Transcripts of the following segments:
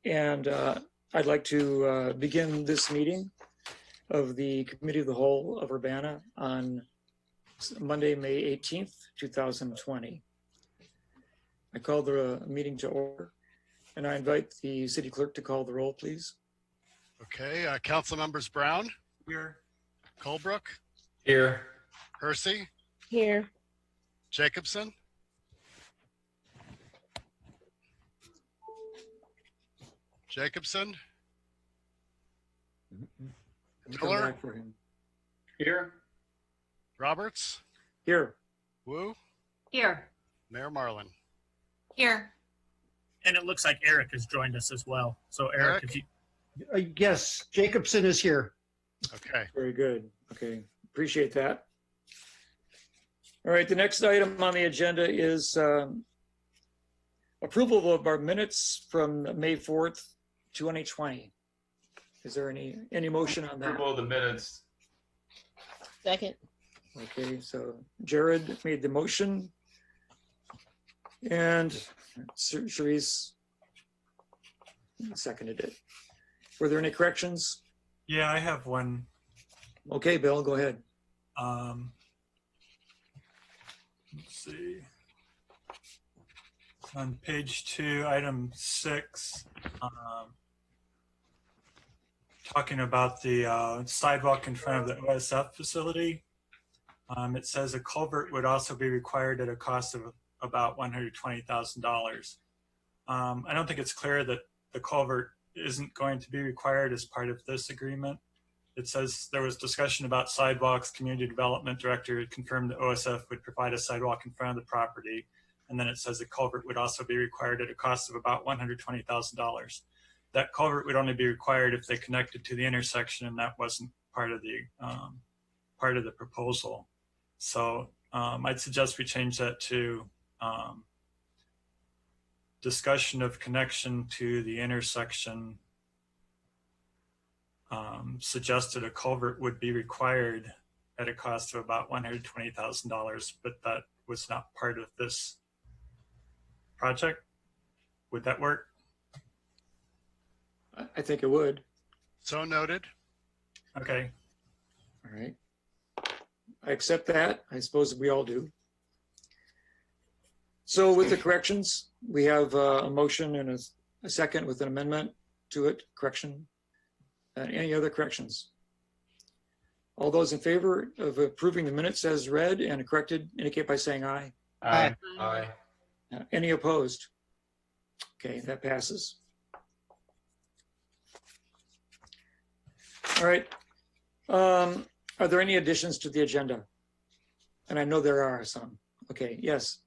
And I'd like to begin this meeting of the Committee of the Whole of Urbana on Monday, May 18th, 2020. I call the meeting to order, and I invite the city clerk to call the roll, please. Okay, council members Brown. Here. Colebrook. Here. Hersey. Here. Jacobson. Jacobson. Miller. For him. Here. Roberts. Here. Wu. Here. Mayor Marlin. Here. And it looks like Eric has joined us as well. So Eric, if you... Yes, Jacobson is here. Okay. Very good. Okay, appreciate that. All right, the next item on the agenda is approval of our minutes from May 4th, 2020. Is there any motion on that? Approval of the minutes. Second. Okay, so Jared made the motion and Charisse seconded it. Were there any corrections? Yeah, I have one. Okay, Bill, go ahead. Let's see. On page 2, item 6, talking about the sidewalk in front of the OSF facility. It says a culvert would also be required at a cost of about $120,000. I don't think it's clear that the culvert isn't going to be required as part of this agreement. It says there was discussion about sidewalks. Community Development Director confirmed the OSF would provide a sidewalk in front of the property. And then it says the culvert would also be required at a cost of about $120,000. That culvert would only be required if they connected to the intersection, and that wasn't part of the proposal. So I'd suggest we change that to discussion of connection to the intersection. Suggested a culvert would be required at a cost of about $120,000, but that was not part of this project. Would that work? I think it would. So noted. Okay. All right. I accept that. I suppose we all do. So with the corrections, we have a motion and a second with an amendment to it, correction. Any other corrections? All those in favor of approving the minutes as read and corrected indicate by saying aye. Aye. Aye. Any opposed? Okay, that passes. All right. Are there any additions to the agenda? And I know there are some. Okay, yes.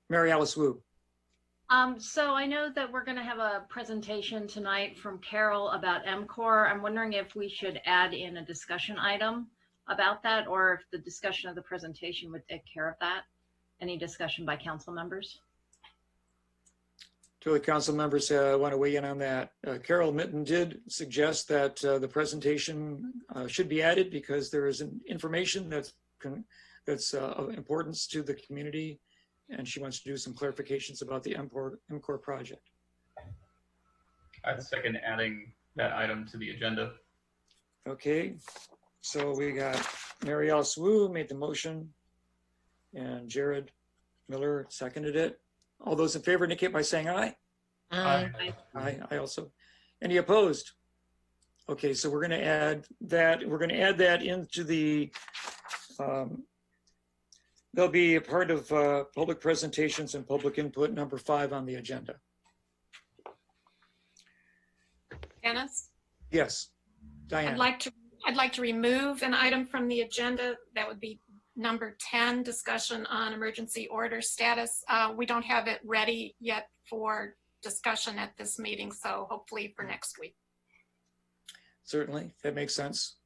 Mary Alice Wu. So I know that we're going to have a presentation tonight from Carol about MCOR. I'm wondering if we should add in a discussion item about that, or if the discussion of the presentation would take care of that. Any discussion by council members? Do the council members want to weigh in on that? Carol Mitten did suggest that the presentation should be added because there is information that's of importance to the community, and she wants to do some clarifications about the MCOR project. I'd second adding that item to the agenda. Okay, so we got Mary Alice Wu made the motion and Jared Miller seconded it. All those in favor indicate by saying aye. Aye. Aye, I also. Any opposed? Okay, so we're going to add that. We're going to add that into the, they'll be a part of public presentations and public input number 5 on the agenda. Dennis? Yes, Diane. I'd like to remove an item from the agenda. That would be number 10, discussion on emergency order status. We don't have it ready yet for discussion at this meeting, so hopefully for next week. Certainly, that makes sense.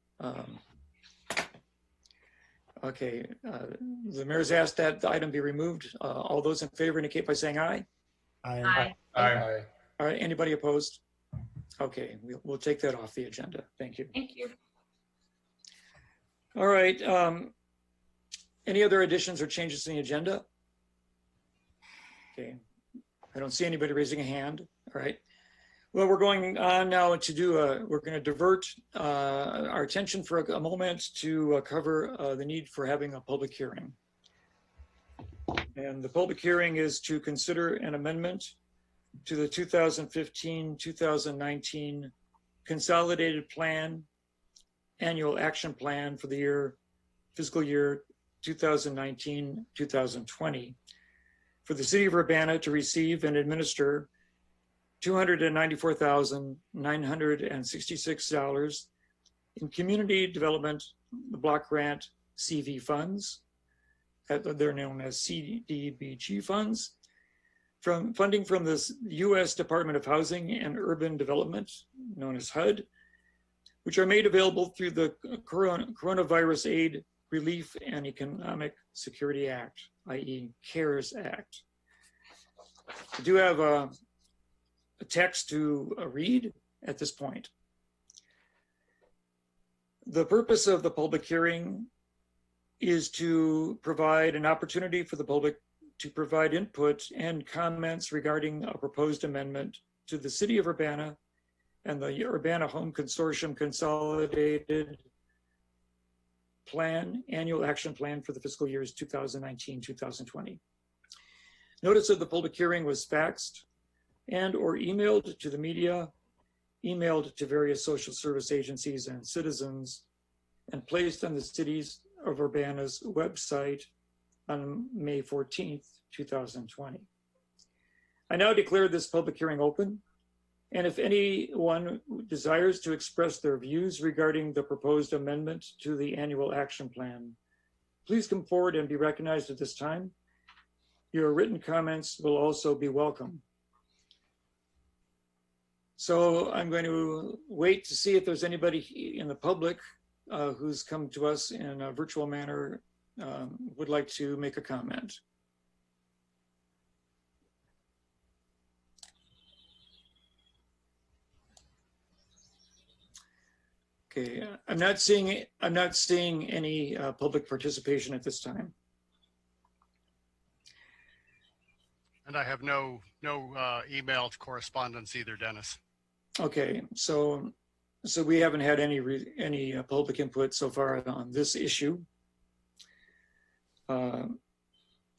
Okay, the mayor's asked that the item be removed. All those in favor indicate by saying aye. Aye. Aye. All right, anybody opposed? Okay, we'll take that off the agenda. Thank you. Thank you. All right. Any other additions or changes to the agenda? Okay, I don't see anybody raising a hand. All right. Well, we're going on now to do we're going to divert our attention for a moment to cover the need for having a public hearing. And the public hearing is to consider an amendment to the 2015-2019 Consolidated Plan, Annual Action Plan for the fiscal year 2019-2020 for the city of Urbana to receive and administer $294,966 in community development block grant CV funds. They're known as CDBG funds, from funding from the U.S. Department of Housing and Urban Development, known as HUD, which are made available through the Coronavirus Aid, Relief, and Economic Security Act, i.e. CARES Act. I do have a text to read at this point. The purpose of the public hearing is to provide an opportunity for the public to provide input and comments regarding a proposed amendment to the City of Urbana and the Urbana Home Consortium Consolidated Plan, Annual Action Plan for the fiscal years 2019-2020. Notice of the public hearing was faxed and or emailed to the media, emailed to various social service agencies and citizens, and placed on the Cities of Urbana's website on May 14th, 2020. I now declare this public hearing open, and if anyone desires to express their views regarding the proposed amendment to the annual action plan, please come forward and be recognized at this time. Your written comments will also be welcome. So I'm going to wait to see if there's anybody in the public who's come to us in a virtual manner would like to make a comment. Okay, I'm not seeing any public participation at this time. And I have no email correspondence either, Dennis. Okay, so we haven't had any public input so far on this issue.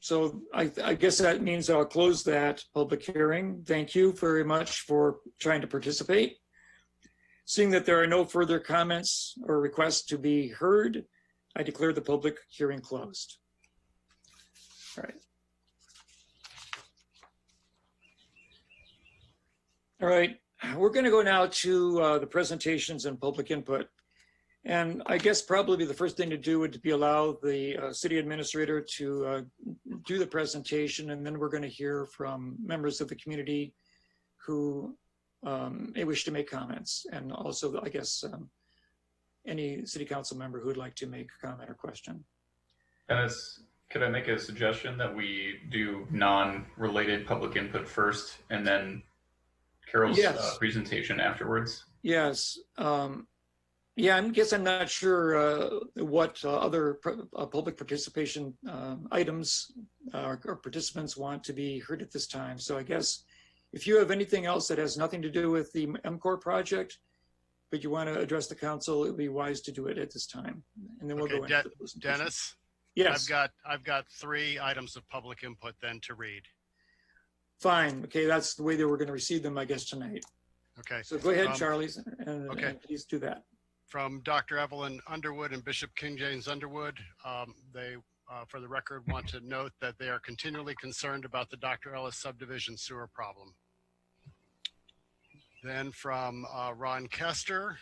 So I guess that means I'll close that public hearing. Thank you very much for trying to participate. Seeing that there are no further comments or requests to be heard, I declare the public hearing closed. All right. All right, we're going to go now to the presentations and public input. And I guess probably the first thing to do would be allow the city administrator to do the presentation, and then we're going to hear from members of the community who may wish to make comments, and also, I guess, any city council member who would like to make a comment or question. Dennis, could I make a suggestion that we do non-related public input first and then Carol's presentation afterwards? Yes. Yeah, I guess I'm not sure what other public participation items or participants want to be heard at this time. So I guess if you have anything else that has nothing to do with the MCOR project, but you want to address the council, it would be wise to do it at this time. And then we'll go into the presentation. Dennis? Yes. I've got 3 items of public input then to read. Fine. Okay, that's the way that we're going to receive them, I guess, tonight. Okay. So go ahead, Charlie, and please do that. From Dr. Evelyn Underwood and Bishop King James Underwood, they, for the record, want to note that they are continually concerned about the Dr. Ellis subdivision sewer problem. Then from Ron Kester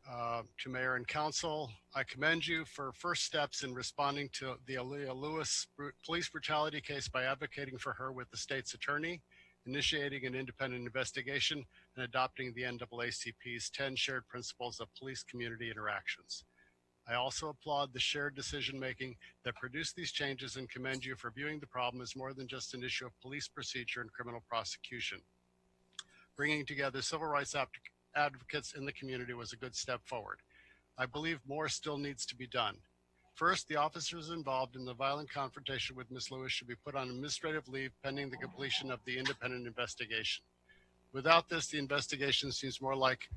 to Mayor and Council, I commend you for first steps in responding to the Aaliyah Lewis police brutality case by advocating for her with the state's attorney, initiating an independent investigation, and adopting the NAACP's 10 shared principles of police community interactions. I also applaud the shared decision-making that produced these changes and commend you for viewing the problem as more than just an issue of police procedure and criminal prosecution. Bringing together civil rights advocates in the community was a good step forward. I believe more still needs to be done. First, the officers involved in the violent confrontation with Ms. Lewis should be put on administrative leave pending the completion of the independent investigation. Without this, the investigation seems more like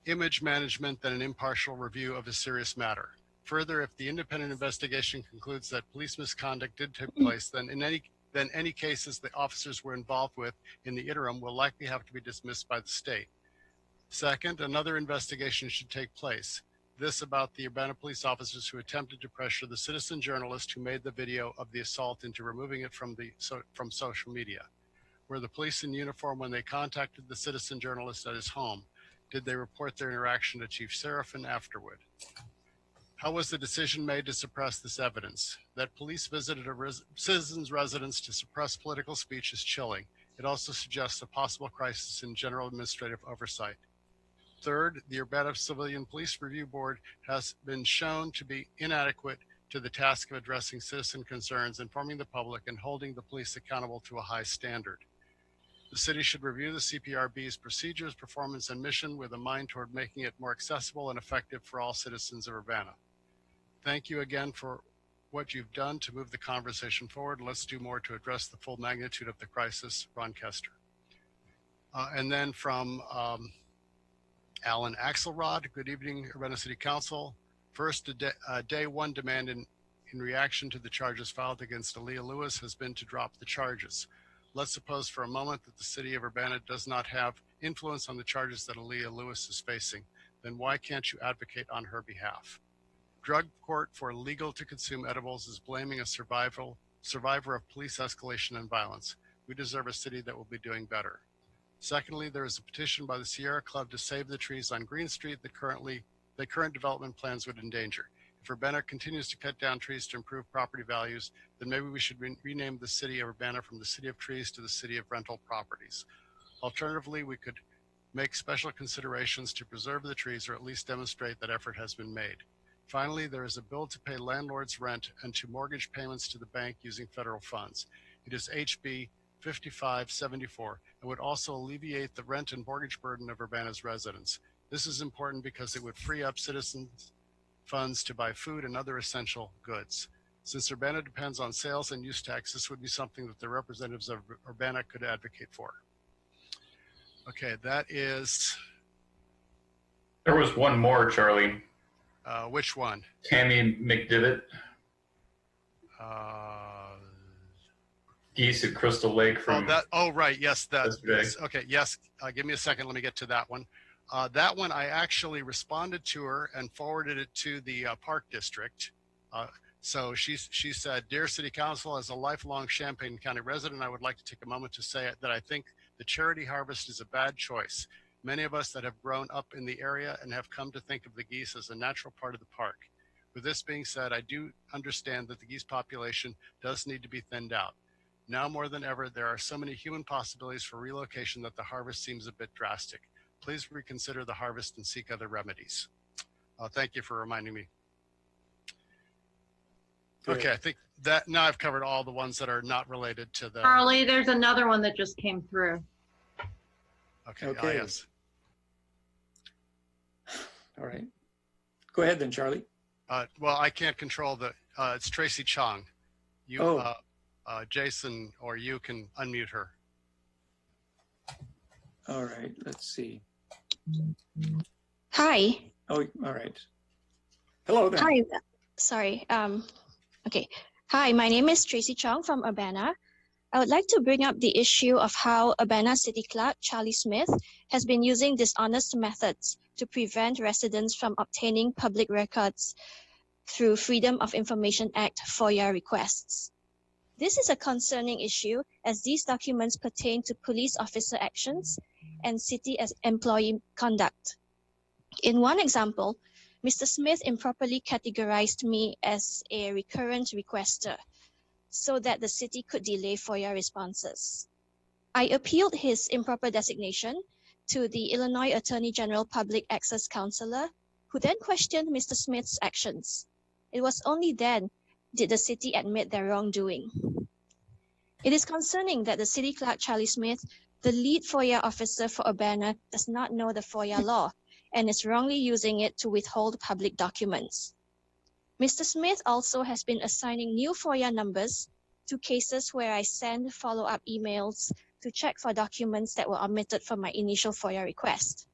image management than an impartial review of a serious matter. Further, if the independent investigation concludes that police misconduct did take place, then any cases the officers were involved with in the interim will likely have to be dismissed by the state. Second, another investigation should take place. This about the Urbana police officers who attempted to pressure the citizen journalist who made the video of the assault into removing it from social media. Were the police in uniform when they contacted the citizen journalist at his home? Did they report their interaction to Chief Seraphin afterward? How was the decision made to suppress this evidence? That police visited a citizen's residence to suppress political speech is chilling. It also suggests a possible crisis in general administrative oversight. Third, the Urbana Civilian Police Review Board has been shown to be inadequate to the task of addressing citizen concerns, informing the public, and holding the police accountable to a high standard. The city should review the CPRB's procedures, performance, and mission with a mind toward making it more accessible and effective for all citizens of Urbana. Thank you again for what you've done to move the conversation forward. Let's do more to address the full magnitude of the crisis. Ron Kester. And then from Alan Axelrod. Good evening, Urbana City Council. First, a day one demand in reaction to the charges filed against Aaliyah Lewis has been to drop the charges. Let's suppose for a moment that the city of Urbana does not have influence on the charges that Aaliyah Lewis is facing. Then why can't you advocate on her behalf? Drug court for legal to consume edibles is blaming a survivor of police escalation and violence. We deserve a city that will be doing better. Secondly, there is a petition by the Sierra Club to save the trees on Green Street that current development plans would endanger. If Urbana continues to cut down trees to improve property values, then maybe we should rename the city of Urbana from the City of Trees to the City of Rental Properties. Alternatively, we could make special considerations to preserve the trees or at least demonstrate that effort has been made. Finally, there is a bill to pay landlords rent and to mortgage payments to the bank using federal funds. It is HB 5574 and would also alleviate the rent and mortgage burden of Urbana's residents. This is important because it would free up citizens' funds to buy food and other essential goods. Since Urbana depends on sales and use tax, this would be something that the representatives of Urbana could advocate for. Okay, that is... There was one more, Charlie. Which one? Tammy McDivitt. Geese at Crystal Lake from... right, yes, yesterday. Okay, yes, give me a second, let me get to that one. That one, I actually responded to her and forwarded it to the Park District. So she said, "Dear City Council, as a lifelong Champaign County resident, I would like to take a moment to say that I think the charity harvest is a bad choice. Many of us that have grown up in the area and have come to think of the geese as a natural part of the park. With this being said, I do understand that the geese population does need to be thinned out. Now more than ever, there are so many human possibilities for relocation that the harvest seems a bit drastic. Please reconsider the harvest and seek other remedies." Thank you for reminding me. Okay, I think that now I've covered all the ones that are not related to the... Charlie, there's another one that just came through. Okay. Yes. All right. Go ahead then, Charlie. Well, I can't control the... it's Tracy Chong. You, Jason, or you can unmute her. All right, let's see. Hi. Oh, all right. Hello there. Hi. Sorry. Okay. Hi, my name is Tracy Chong from Urbana. I would like to bring up the issue of how Urbana City Clerk Charlie Smith has been using dishonest methods to prevent residents from obtaining public records through Freedom of Information Act FOIA requests. This is a concerning issue as these documents pertain to police officer actions and city as employee conduct. In one example, Mr. Smith improperly categorized me as a recurrent requester so that the city could delay FOIA responses. I appealed his improper designation to the Illinois Attorney General Public Access Counselor, who then questioned Mr. Smith's actions. It was only then did the city admit their wrongdoing. It is concerning that the city clerk, Charlie Smith, the lead FOIA officer for Urbana, does not know the FOIA law and is wrongly using it to withhold public documents. Mr. Smith also has been assigning new FOIA numbers to cases where I send follow-up emails to check for documents that were omitted from my initial FOIA request.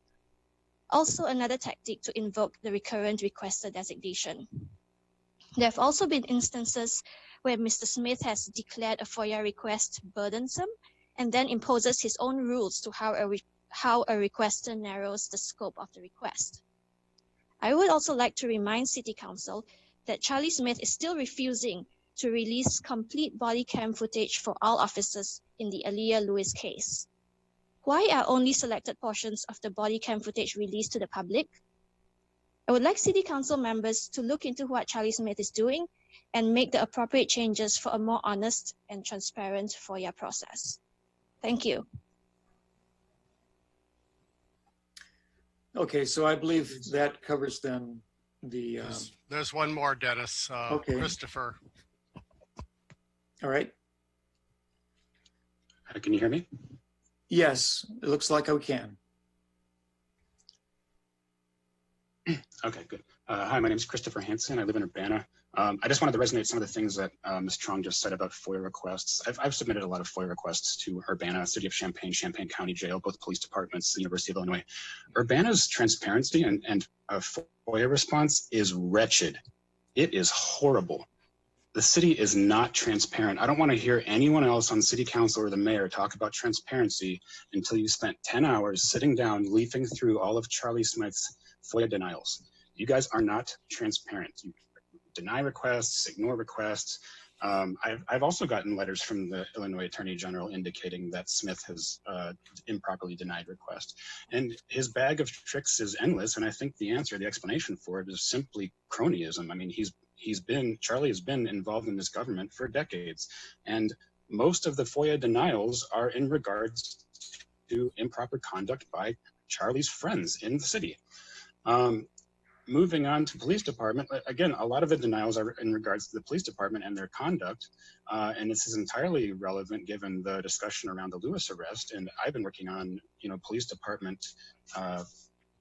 Also, another tactic to invoke the recurrent requester designation. There have also been instances where Mr. Smith has declared a FOIA request burdensome and then imposes his own rules to how a requester narrows the scope of the request. I would also like to remind City Council that Charlie Smith is still refusing to release complete body cam footage for all officers in the Aaliyah Lewis case. Why are only selected portions of the body cam footage released to the public? I would like City Council members to look into what Charlie Smith is doing and make the appropriate changes for a more honest and transparent FOIA process. Thank you. Okay, so I believe that covers then the, There's one more, Dennis. Okay. Christopher. all right. Can you hear me? Yes, it looks like I can. Okay, good. Hi, my name is Christopher Hansen. I live in Urbana. I just wanted to resonate some of the things that Ms. Trong just said about FOIA requests. I've submitted a lot of FOIA requests to Urbana, City of Champaign, Champaign County Jail, both police departments, the University of Illinois. Urbana's transparency and FOIA response is wretched. It is horrible. The city is not transparent. I don't want to hear anyone else on city council or the mayor talk about transparency until you spent 10 hours sitting down, leafing through all of Charlie Smith's FOIA denials. You guys are not transparent. You deny requests, ignore requests. I've also gotten letters from the Illinois Attorney General indicating that Smith has improperly denied requests. And his bag of tricks is endless. And I think the answer, the explanation for it is simply cronyism. I mean, Charlie has been involved in this government for decades. And most of the FOIA denials are in regards to improper conduct by Charlie's friends in the city. Moving on to police department, again, a lot of the denials are in regards to the police department and their conduct. And this is entirely relevant given the discussion around the Lewis arrest. And I've been working on, police department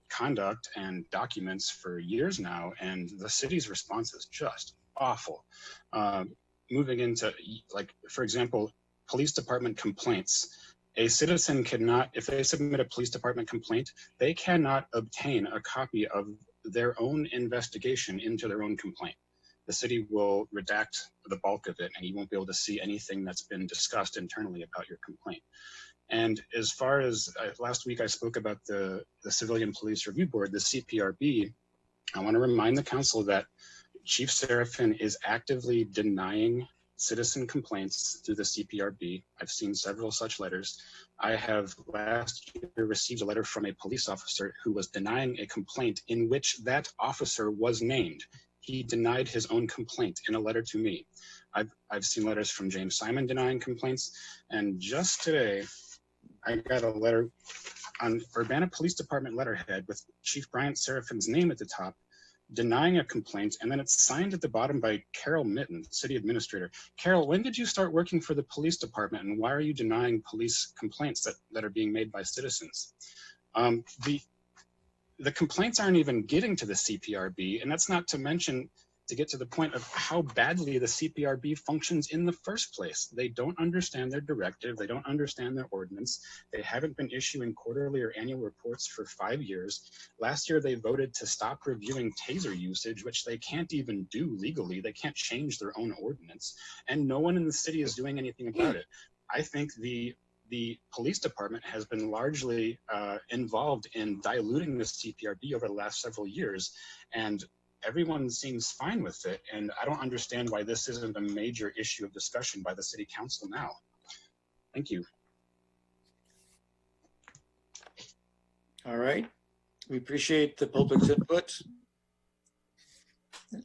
conduct and documents for years now. And the city's response is just awful. Moving into, like, for example, police department complaints. A citizen cannot, if they submit a police department complaint, they cannot obtain a copy of their own investigation into their own complaint. The city will redact the bulk of it and you won't be able to see anything that's been discussed internally about your complaint. And as far as last week, I spoke about the Civilian Police Review Board, the CPRB. I want to remind the council that Chief Serafin is actively denying citizen complaints through the CPRB. I've seen several such letters. I have last year received a letter from a police officer who was denying a complaint in which that officer was named. He denied his own complaint in a letter to me. I've seen letters from James Simon denying complaints. And just today, I got a letter on Urbana Police Department letterhead with Chief Bryant Serafin's name at the top, denying a complaint, and then it's signed at the bottom by Carol Mitten, city administrator. Carol, when did you start working for the police department, and why are you denying police complaints that are being made by citizens? The complaints aren't even getting to the CPRB, and that's not to mention to get to the point of how badly the CPRB functions in the first place. They don't understand their directive. They don't understand their ordinance. They haven't been issuing quarterly or annual reports for 5 years. Last year, they voted to stop reviewing taser usage, which they can't even do legally. They can't change their own ordinance. And no one in the city is doing anything about it. I think the police department has been largely involved in diluting the CPRB over the last several years. And everyone seems fine with it, and I don't understand why this isn't a major issue of discussion by the city council now. Thank you. All right. We appreciate the public's input.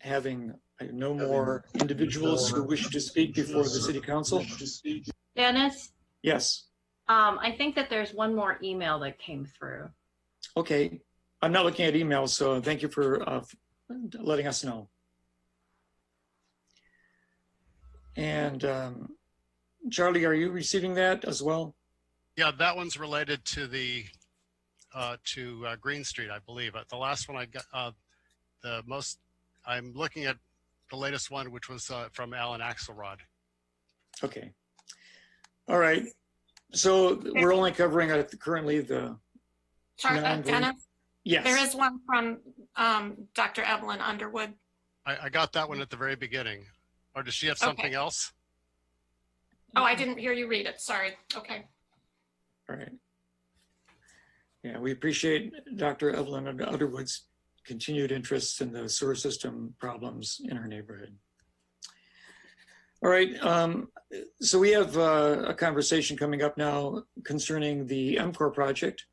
Having no more individuals who wish to speak before the city council. Dennis, Yes. I think that there's one more email that came through. Okay. I'm not looking at emails, so thank you for letting us know. And Charlie, are you receiving that as well? Yeah, that one's related to the Green Street, I believe. The last one I got, I'm looking at the latest one, which was from Alan Axelrod. Okay. All right. So we're only covering currently the Dennis, yes. there is one from Dr. Evelyn Underwood. I got that one at the very beginning. Or does she have something else? Oh, I didn't hear you read it. Sorry. Okay. All right. Yeah, we appreciate Dr. Evelyn Underwood's continued interest in the sewer system problems in our neighborhood. All right, so we have a conversation coming up now concerning the MCOR project.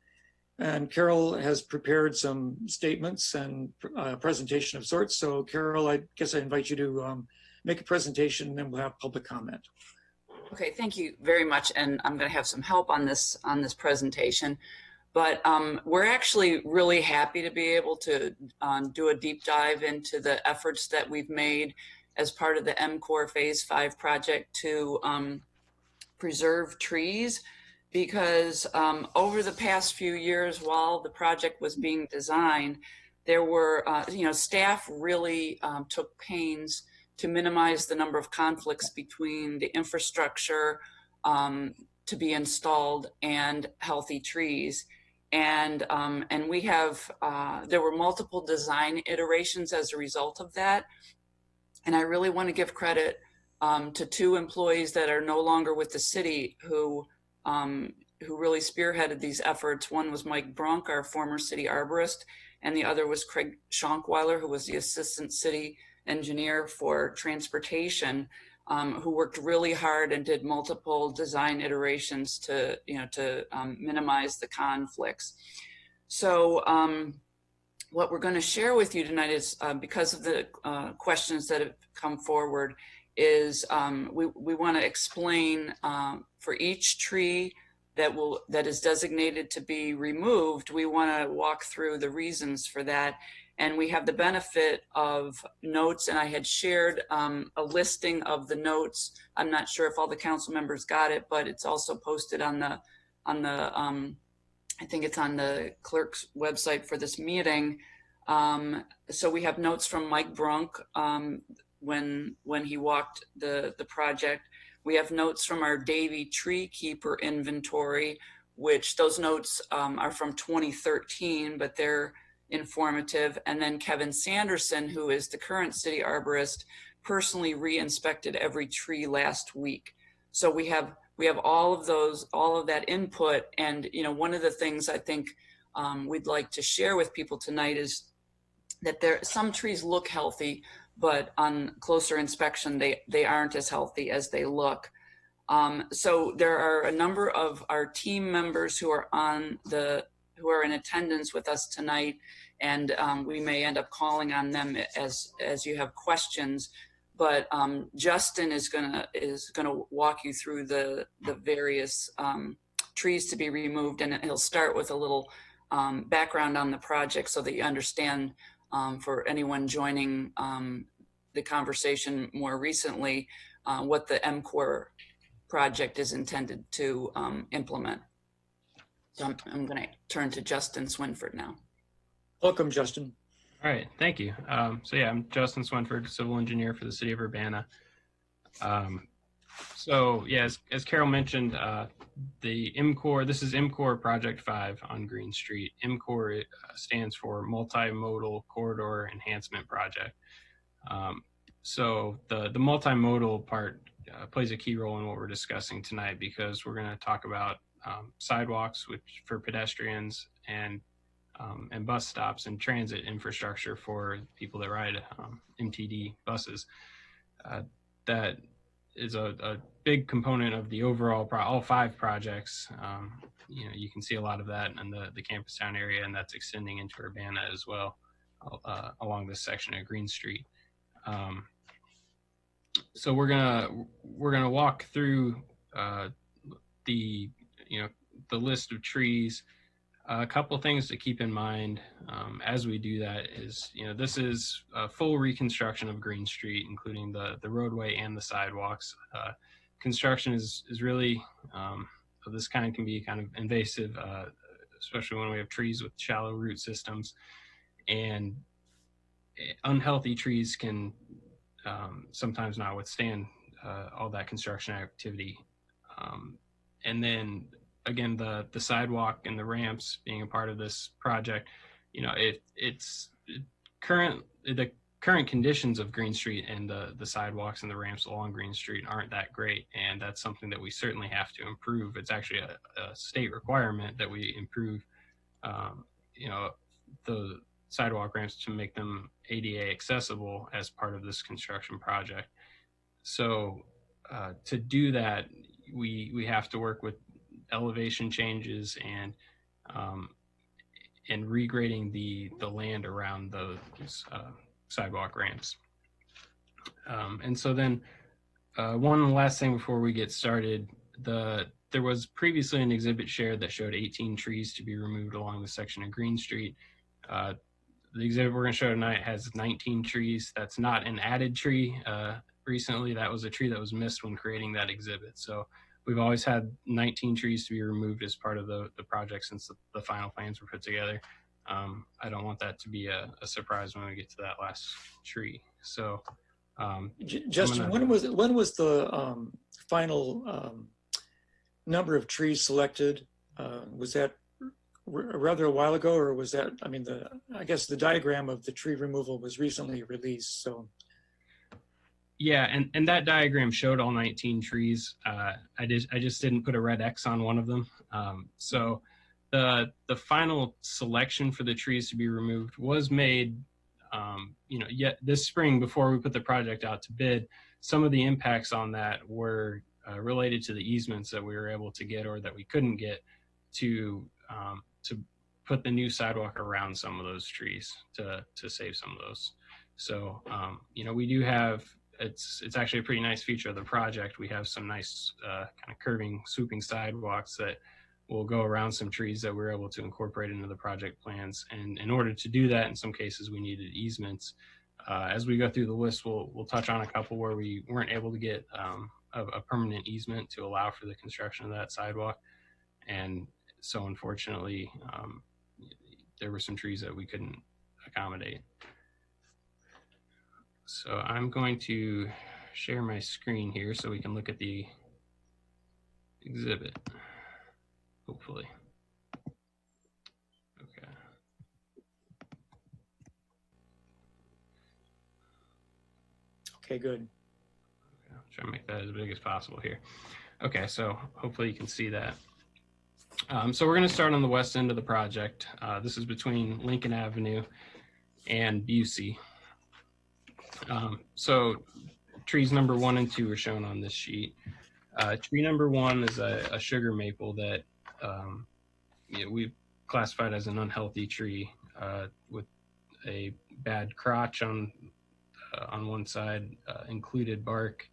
And Carol has prepared some statements and a presentation of sorts. So Carol, I guess I invite you to make a presentation and then we'll have public comment. Okay, thank you very much. And I'm going to have some help on this presentation. But we're actually really happy to be able to do a deep dive into the efforts that we've made as part of the MCOR Phase 5 project to preserve trees. Because over the past few years, while the project was being designed, there were, staff really took pains to minimize the number of conflicts between the infrastructure to be installed and healthy trees. And we have, there were multiple design iterations as a result of that. And I really want to give credit to two employees that are no longer with the city who really spearheaded these efforts. One was Mike Brunk, our former city arborist, and the other was Craig Schonkweiler, who was the assistant city engineer for transportation, who worked really hard and did multiple design iterations to minimize the conflicts. So what we're going to share with you tonight is, because of the questions that have come forward, is we want to explain for each tree that is designated to be removed, we want to walk through the reasons for that. And we have the benefit of notes, and I had shared a listing of the notes. I'm not sure if all the council members got it, but it's also posted on the I think it's on the clerk's website for this meeting. So we have notes from Mike Brunk when he walked the project. We have notes from our Davy Tree Keeper inventory, which those notes are from 2013, but they're informative. And then Kevin Sanderson, who is the current city arborist, personally re-inspected every tree last week. So we have all of that input. And one of the things I think we'd like to share with people tonight is that some trees look healthy, but on closer inspection, they aren't as healthy as they look. So there are a number of our team members who are in attendance with us tonight, and we may end up calling on them as you have questions. But Justin is gonna walk you through the various trees to be removed, and he'll start with a little background on the project so that you understand, for anyone joining the conversation more recently, what the MCOR project is intended to implement. So I'm going to turn to Justin Swinford now. Welcome, Justin. All right, thank you. I'm Justin Swinford, civil engineer for the city of Urbana. As Carol mentioned, the MCOR, this is MCOR Project 5 on Green Street. MCOR stands for Multimodal Corridor Enhancement Project. So the multimodal part plays a key role in what we're discussing tonight, because we're going to talk about sidewalks for pedestrians and bus stops and transit infrastructure for people that ride MTD buses. That is a big component of the overall all 5 projects. You can see a lot of that in the campus town area, and that's extending into Urbana as well, along this section of Green Street. So we're gonna walk through the list of trees. A couple of things to keep in mind as we do that is, this is a full reconstruction of Green Street, including the roadway and the sidewalks. Construction is really, of this kind, can be kind of invasive, especially when we have trees with shallow root systems, and unhealthy trees can sometimes not withstand all that construction activity. And then again, the sidewalk and the ramps being a part of this project, you know, the current conditions of Green Street and the sidewalks and the ramps along Green Street aren't that great. And that's something that we certainly have to improve. It's actually a state requirement that we improve, you know, the sidewalk ramps to make them ADA accessible as part of this construction project. So to do that, we have to work with elevation changes and regrading the land around those sidewalk ramps. And so then one last thing before we get started, there was previously an exhibit shared that showed 18 trees to be removed along the section of Green Street. The exhibit we're going to show tonight has 19 trees. That's not an added tree. Recently, that was a tree that was missed when creating that exhibit. So we've always had 19 trees to be removed as part of the project since the final plans were put together. I don't want that to be a surprise when we get to that last tree. So, Justin, when was the final number of trees selected? Was that rather a while ago, or was that? I mean, I guess the diagram of the tree removal was recently released. So. Yeah, and that diagram showed all 19 trees. I just didn't put a red X on one of them. So the final selection for the trees to be removed was made, you know, yet this spring before we put the project out to bid. Some of the impacts on that were related to the easements that we were able to get or that we couldn't get to put the new sidewalk around some of those trees to save some of those. So you know, we do have. It's actually a pretty nice feature of the project. We have some nice kind of curving, swooping sidewalks that will go around some trees that we're able to incorporate into the project plans. And in order to do that, in some cases, we needed easements. As we go through the list, we'll touch on a couple where we weren't able to get a permanent easement to allow for the construction of that sidewalk. And so unfortunately, there were some trees that we couldn't accommodate. So I'm going to share my screen here so we can look at the exhibit, hopefully. Okay. Okay, good. Okay, I'll try to make that as big as possible here. Okay, so hopefully you can see that. So we're going to start on the west end of the project. This is between Lincoln Avenue and Busey. So trees number 1 and 2 are shown on this sheet. Tree number 1 is a sugar maple that you know, we've classified as an unhealthy tree with a bad crotch on one side, included bark.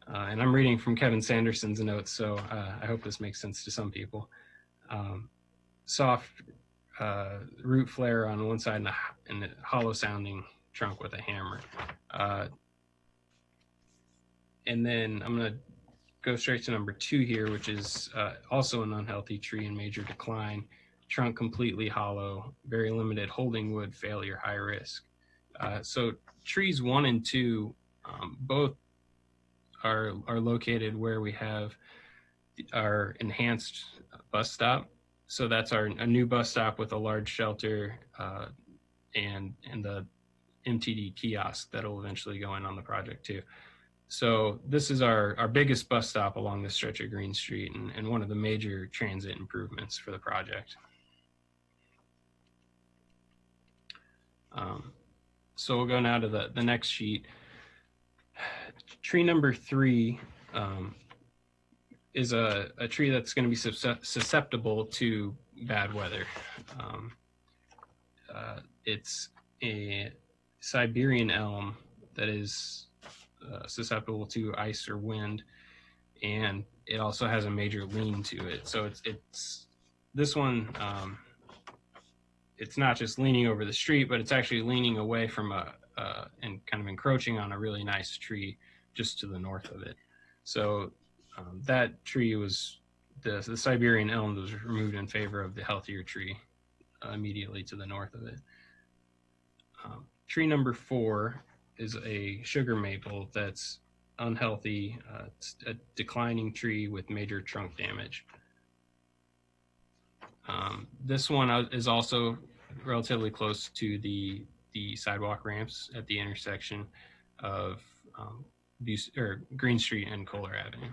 And I'm reading from Kevin Sanderson's notes, so I hope this makes sense to some people. Soft root flare on one side and a hollow sounding trunk with a hammer. And then I'm going to go straight to number 2 here, which is also an unhealthy tree in major decline. Trunk completely hollow, very limited holding wood, failure, high risk. So trees 1 and 2 both are located where we have our enhanced bus stop. So that's a new bus stop with a large shelter and the MTD kiosk that'll eventually go in on the project too. So this is our biggest bus stop along this stretch of Green Street and one of the major transit improvements for the project. So we'll go now to the next sheet. Tree number 3 is a tree that's going to be susceptible to bad weather. It's a Siberian elm that is susceptible to ice or wind, and it also has a major lean to it. So it's this one. It's not just leaning over the street, but it's actually leaning away from and kind of encroaching on a really nice tree just to the north of it. So that tree was the Siberian elm was removed in favor of the healthier tree immediately to the north of it. Tree number 4 is a sugar maple that's unhealthy, it's a declining tree with major trunk damage. This one is also relatively close to the sidewalk ramps at the intersection of Green Street and Kohler Avenue.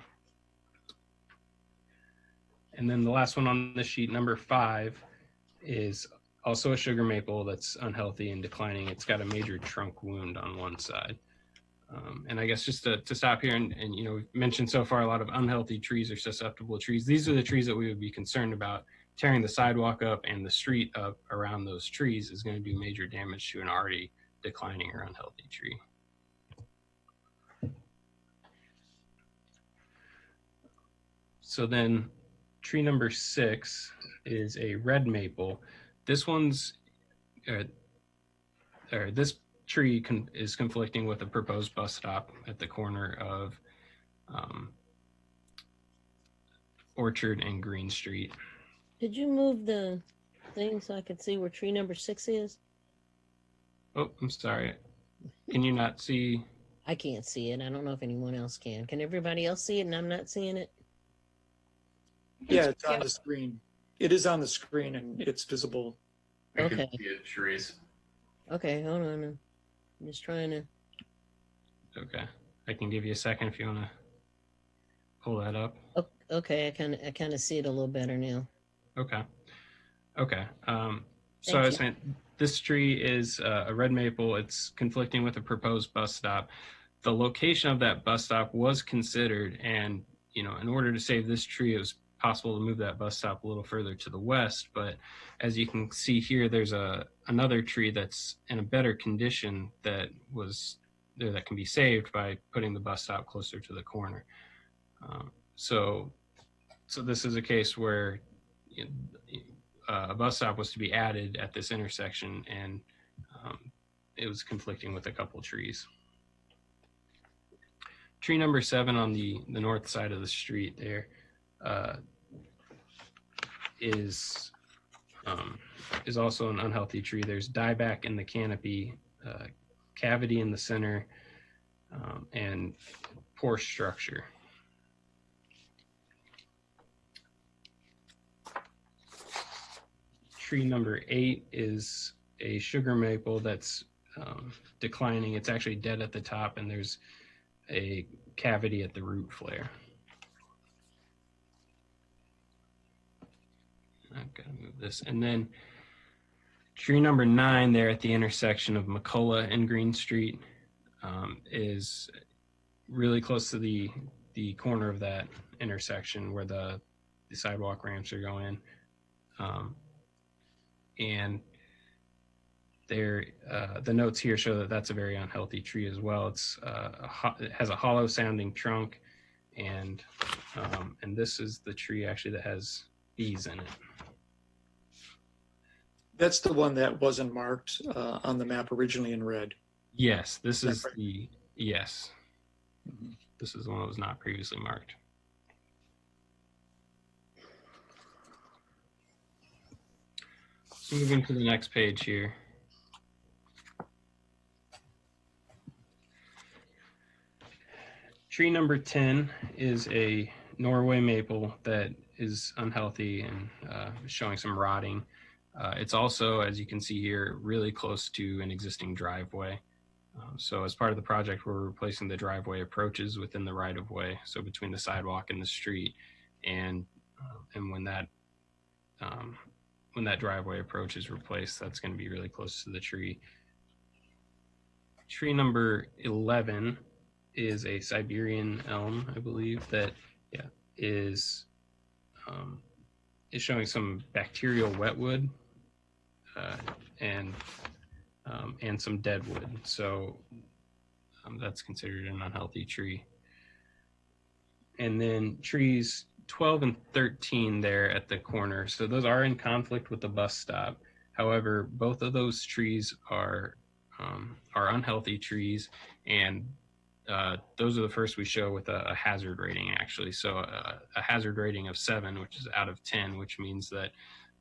And then the last one on the sheet, number 5, is also a sugar maple that's unhealthy and declining. It's got a major trunk wound on one side. And I guess just to stop here and you know, we've mentioned so far a lot of unhealthy trees or susceptible trees. These are the trees that we would be concerned about. Tearing the sidewalk up and the street up around those trees is going to do major damage to an already declining or unhealthy tree. So then tree number 6 is a red maple. This one's, this tree is conflicting with a proposed bus stop at the corner of Orchard and Green Street. Could you move the thing so I could see where tree number 6 is? Oh, I'm sorry. Can you not see? I can't see it. I don't know if anyone else can. Can everybody else see it and I'm not seeing it? Yeah, it's on the screen. It is on the screen and it's visible. I Okay. can see it, Therese. Okay, hold on. I'm just trying to. Okay. I can give you a second if you want to pull that up. Okay, I kind of see it a little better now. Okay. Okay. So Thank I was you. saying this tree is a red maple. It's conflicting with a proposed bus stop. The location of that bus stop was considered, and you know, in order to save this tree, it was possible to move that bus stop a little further to the west. But as you can see here, there's another tree that's in a better condition that can be saved by putting the bus stop closer to the corner. So this is a case where a bus stop was to be added at this intersection, and it was conflicting with a couple trees. Tree number 7 on the north side of the street there is also an unhealthy tree. There's dieback in the canopy, cavity in the center, and poor structure. Tree number 8 is a sugar maple that's declining. It's actually dead at the top, and there's a cavity at the root flare. I've got to move this. And then tree number 9 there at the intersection of McCullough and Green Street is really close to the corner of that intersection where the sidewalk ramps are going. And there, the notes here show that that's a very unhealthy tree as well. It has a hollow sounding trunk, and this is the tree actually that has bees in it. That's the one that wasn't marked on the map originally in red. Yes, this is right? yes. Mm-hmm. This is the one that was not previously marked. So moving to the next page here. Tree number 10 is a Norway maple that is unhealthy and showing some rotting. It's also, as you can see here, really close to an existing driveway. So as part of the project, we're replacing the driveway approaches within the right-of-way, so between the sidewalk and the street. And when that driveway approach is replaced, that's going to be really close to the tree. Tree number 11 is a Siberian elm, I believe, that is showing some bacterial wetwood and some dead wood. So that's considered an unhealthy tree. And then trees 12 and 13 there at the corner. So those are in conflict with the bus stop. However, both of those trees are unhealthy trees, and those are the first we show with a hazard rating, actually. So a hazard rating of 7, which is out of 10, which means that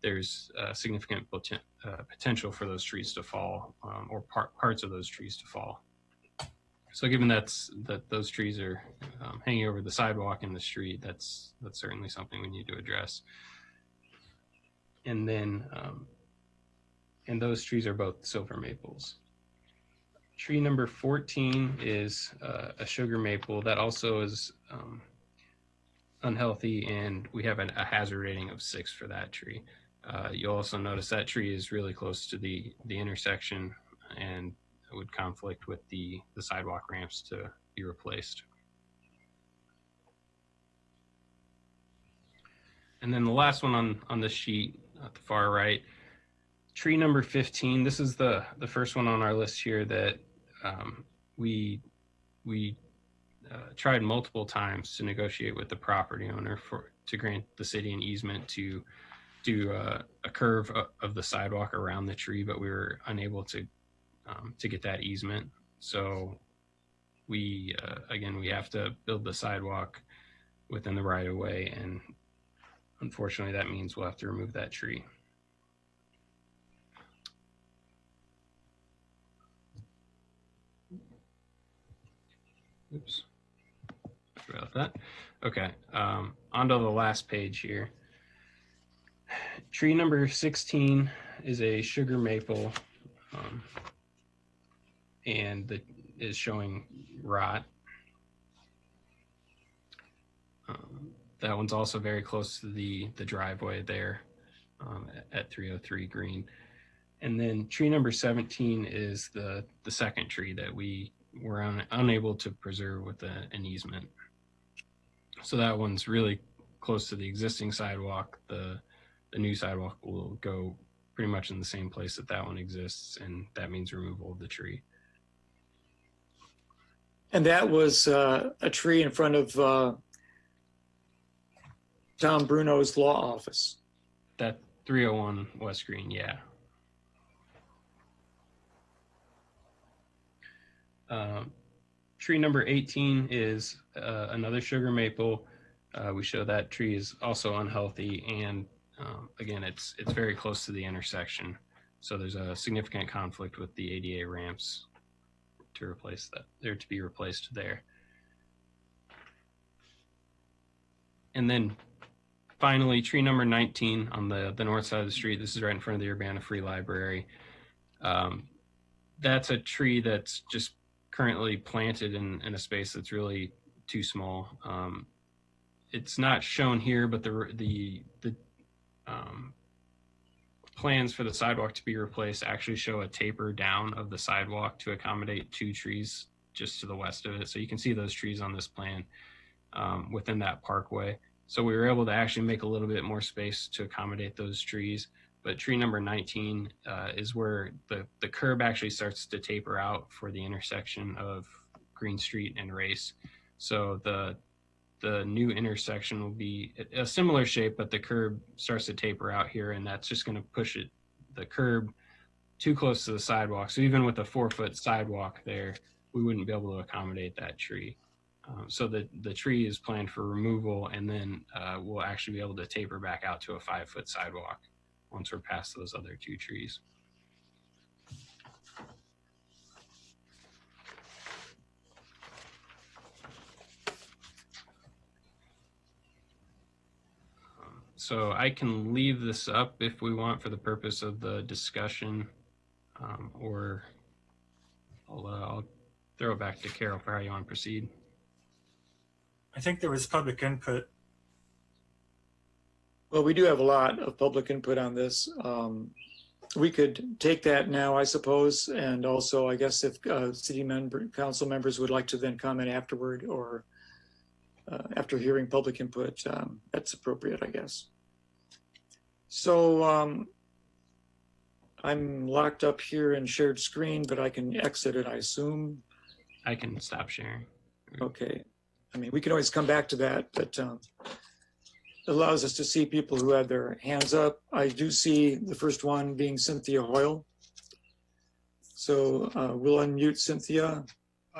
there's significant potential for those trees to fall, or parts of those trees to fall. So given that those trees are hanging over the sidewalk in the street, that's certainly something we need to address. And then, and those trees are both silver maples. Tree number 14 is a sugar maple that also is unhealthy, and we have a hazard rating of 6 for that tree. You'll also notice that tree is really close to the intersection, and it would conflict with the sidewalk ramps to be replaced. And then the last one on this sheet at the far right, tree number 15. This is the first one on our list here that we tried multiple times to negotiate with the property owner to grant the city an easement to do a curve of the sidewalk around the tree, but we were unable to get that easement. So we again, we have to build the sidewalk within the right of way, and unfortunately that means we'll have to remove that tree. Oops, sorry about that. Okay, onto the last page here. Tree number 16 is a sugar maple, and is showing rot. That one's also very close to the driveway there at 303 Green. And then tree number 17 is the second tree that we were unable to preserve with an easement. So that one's really close to the existing sidewalk. The new sidewalk will go pretty much in the same place that one exists, and that means removal of the tree. And that was a tree in front of Tom Bruno's law office. That 301 West Green, yeah. Tree number 18 is another sugar maple. We show that tree is also unhealthy, and again, it's very close to the intersection. So there's a significant conflict with the ADA ramps to replace that. They're to be replaced there. And then finally, tree number 19 on the north side of the street. This is right in front of the Urbana Free Library. That's a tree that's just currently planted in a space that's really too small. It's not shown here, but the plans for the sidewalk to be replaced actually show a taper down of the sidewalk to accommodate 2 trees just to the west of it. So you can see those trees on this plan within that parkway. So we were able to actually make a little bit more space to accommodate those trees. But tree number 19 is where the curb actually starts to taper out for the intersection of Green Street and Race. So the new intersection will be a similar shape, but the curb starts to taper out here, and that's just going to push the curb too close to the sidewalk. So even with a 4-foot sidewalk there, we wouldn't be able to accommodate that tree. So the tree is planned for removal, and then we'll actually be able to taper back out to a 5-foot sidewalk once we're past those other 2 trees. So I can leave this up if we want for the purpose of the discussion, or I'll throw it back to Carol for how you want to proceed. I think there was public input. Well, we do have a lot of public input on this. We could take that now, I suppose, and also, I guess, if council members would like to then comment afterward or after hearing public input, that's appropriate, I guess. So I'm locked up here in shared screen, but I can exit it, I assume. I can stop sharing. Okay. I mean, we can always come back to that, but allows us to see people who had their hands up. I do see the first one being Cynthia Hoyle. So we'll unmute Cynthia.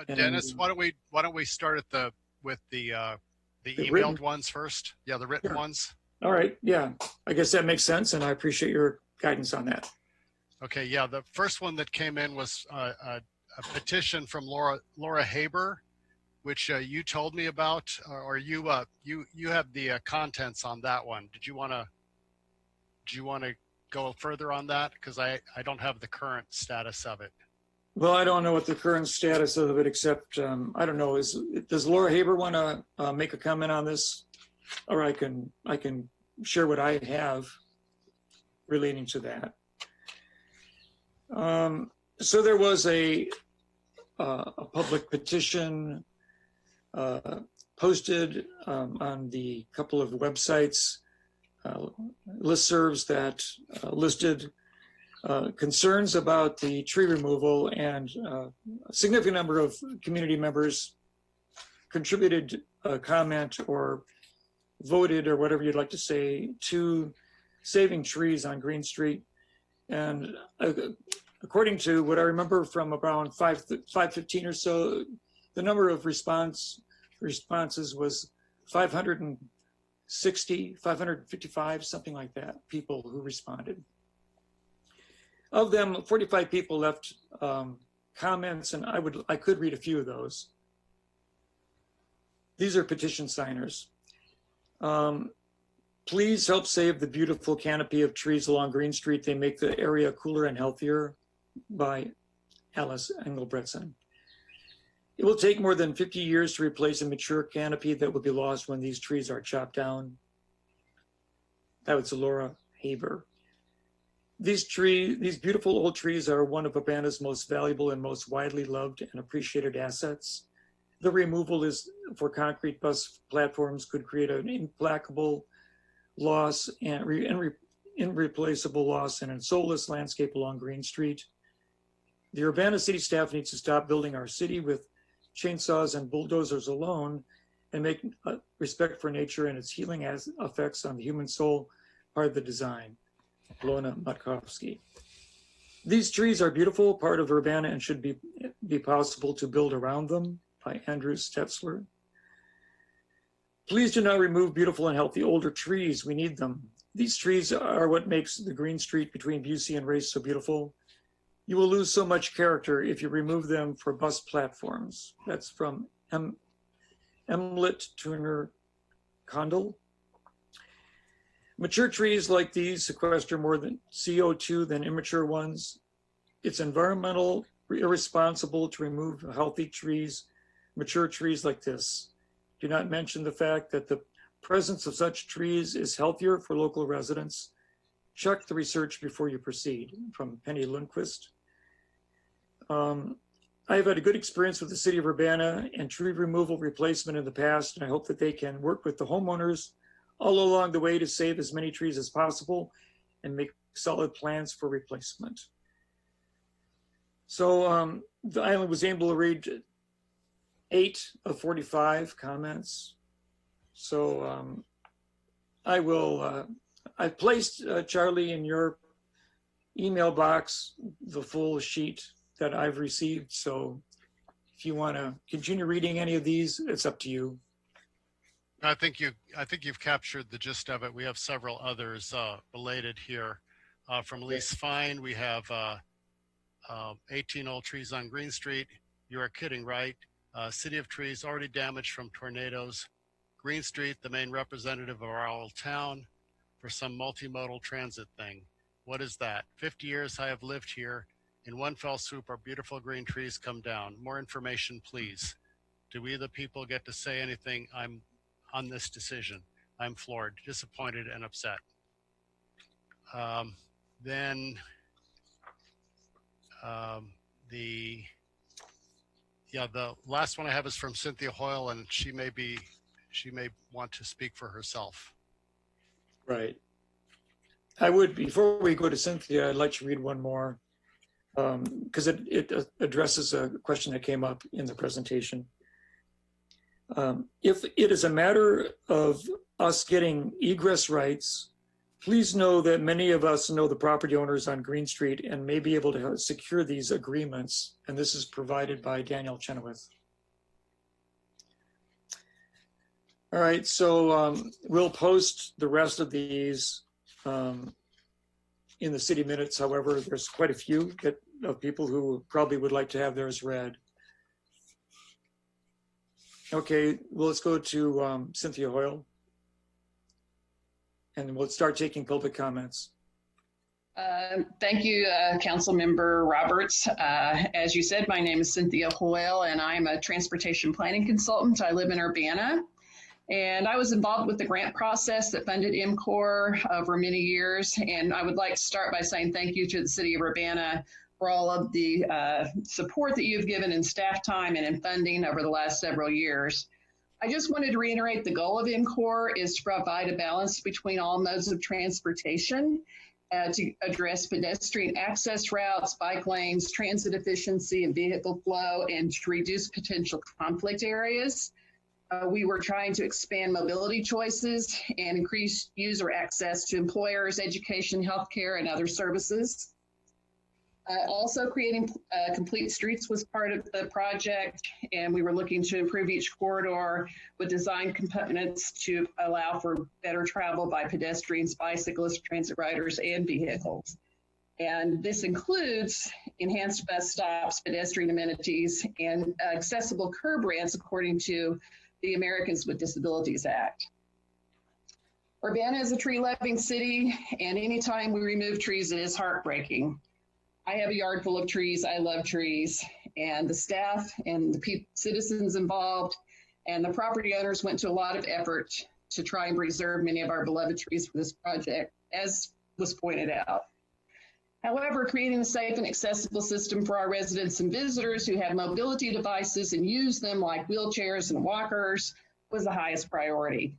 Dennis, why don't we start at with the emailed ones first? Yeah, the written ones. All right. Yeah, I guess that makes sense, and I appreciate your guidance on that. Okay. Yeah, the first one that came in was petition from Laura Haber, which you told me about, or you have the contents on that one. Do you want to go further on that? Because I don't have the current status of it. Well, I don't know what the current status of it, except I don't know. Does Laura Haber want to make a comment on this, or I can share what I have relating to that. So there was a public petition posted on the couple of websites, listservs that listed concerns about the tree removal, and a significant number of community members contributed a comment or voted, or whatever you'd like to say, to saving trees on Green Street. And according to what I remember from around 5:15 or so, the number of responses was 560, 555, something like that, people who responded. Of them, 45 people left comments, and I could read a few of those. These are petition signers. Please help save the beautiful canopy of trees along Green Street. They make the area cooler and healthier, by Alice Engelbretson. It will take more than 50 years to replace a mature canopy that will be lost when these trees are chopped down. That was Laura Haber. These beautiful old trees are one of Urbana's most valuable and most widely loved and appreciated assets. The removal for concrete bus platforms could create an implacable loss and irreplaceable loss and a soulless landscape along Green Street. The Urbana city staff needs to stop building our city with chainsaws and bulldozers alone and make respect for nature and its healing effects on the human soul part of the design. Lona Matkowski. These trees are beautiful, part of Urbana, and should be possible to build around them, by Andrew Stetzler. Please do not remove beautiful and healthy older trees. We need them. These trees are what makes the Green Street between Busey and Race so beautiful. You will lose so much character if you remove them for bus platforms. That's from Emlet Turner Condell. Mature trees like these sequester more CO2 than immature ones. It's environmental irresponsible to remove healthy trees, mature trees like this. Do not mention the fact that the presence of such trees is healthier for local residents. Check the research before you proceed, from Penny Lundquist. I have had a good experience with the city of Urbana and tree removal replacement in the past, and I hope that they can work with the homeowners all along the way to save as many trees as possible and make solid plans for replacement. So the island was able to read 8 of 45 comments. So I've placed, Charlie, in your email box, the full sheet that I've received. So if you want to continue reading any of these, it's up to you. I think you've captured the gist of it. We have several others related here. From Lise Fine, we have 18 old trees on Green Street. You are kidding, right? City of trees already damaged from tornadoes. Green Street, the main representative of our old town, for some multimodal transit thing. What is that? 50 years I have lived here. In one fell swoop, our beautiful green trees come down. More information, please. Do we, the people, get to say anything on this decision? I'm floored, disappointed, and upset. The last one I have is from Cynthia Hoyle, and she may want to speak for herself. Right. I would, before we go to Cynthia, I'd like to read one more because it addresses a question that came up in the presentation. If it is a matter of us getting egress rights, please know that many of us know the property owners on Green Street and may be able to secure these agreements. And this is provided by Daniel Chenoweth. All right, so we'll post the rest of these in the city minutes. However, there's quite a few that of people who probably would like to have theirs read. Okay, well, let's go to Cynthia Hoyle. And we'll start taking public comments. Thank you, Council Member Roberts. As you said, my name is Cynthia Hoyle, and I'm a transportation planning consultant. I live in Urbana, and I was involved with the grant process that funded MCOR over many years. And I would like to start by saying thank you to the City of Urbana for all of the support that you've given in staff time and in funding over the last several years. I just wanted to reiterate the goal of MCOR is to provide a balance between all modes of transportation to address pedestrian access routes, bike lanes, transit efficiency, and vehicle flow, and to reduce potential conflict areas. We were trying to expand mobility choices and increase user access to employers, education, healthcare, and other services. Also, creating complete streets was part of the project, and we were looking to improve each corridor with design components to allow for better travel by pedestrians, bicyclists, transit riders, and vehicles. And this includes enhanced bus stops, pedestrian amenities, and accessible curb ramps according to the Americans with Disabilities Act. Urbana is a tree-loving city, and anytime we remove trees, it is heartbreaking. I have a yard full of trees. I love trees, and the staff and the citizens involved and the property owners went to a lot of effort to try and preserve many of our beloved trees for this project, as was pointed out. However, creating a safe and accessible system for our residents and visitors who have mobility devices and use them like wheelchairs and walkers was the highest priority.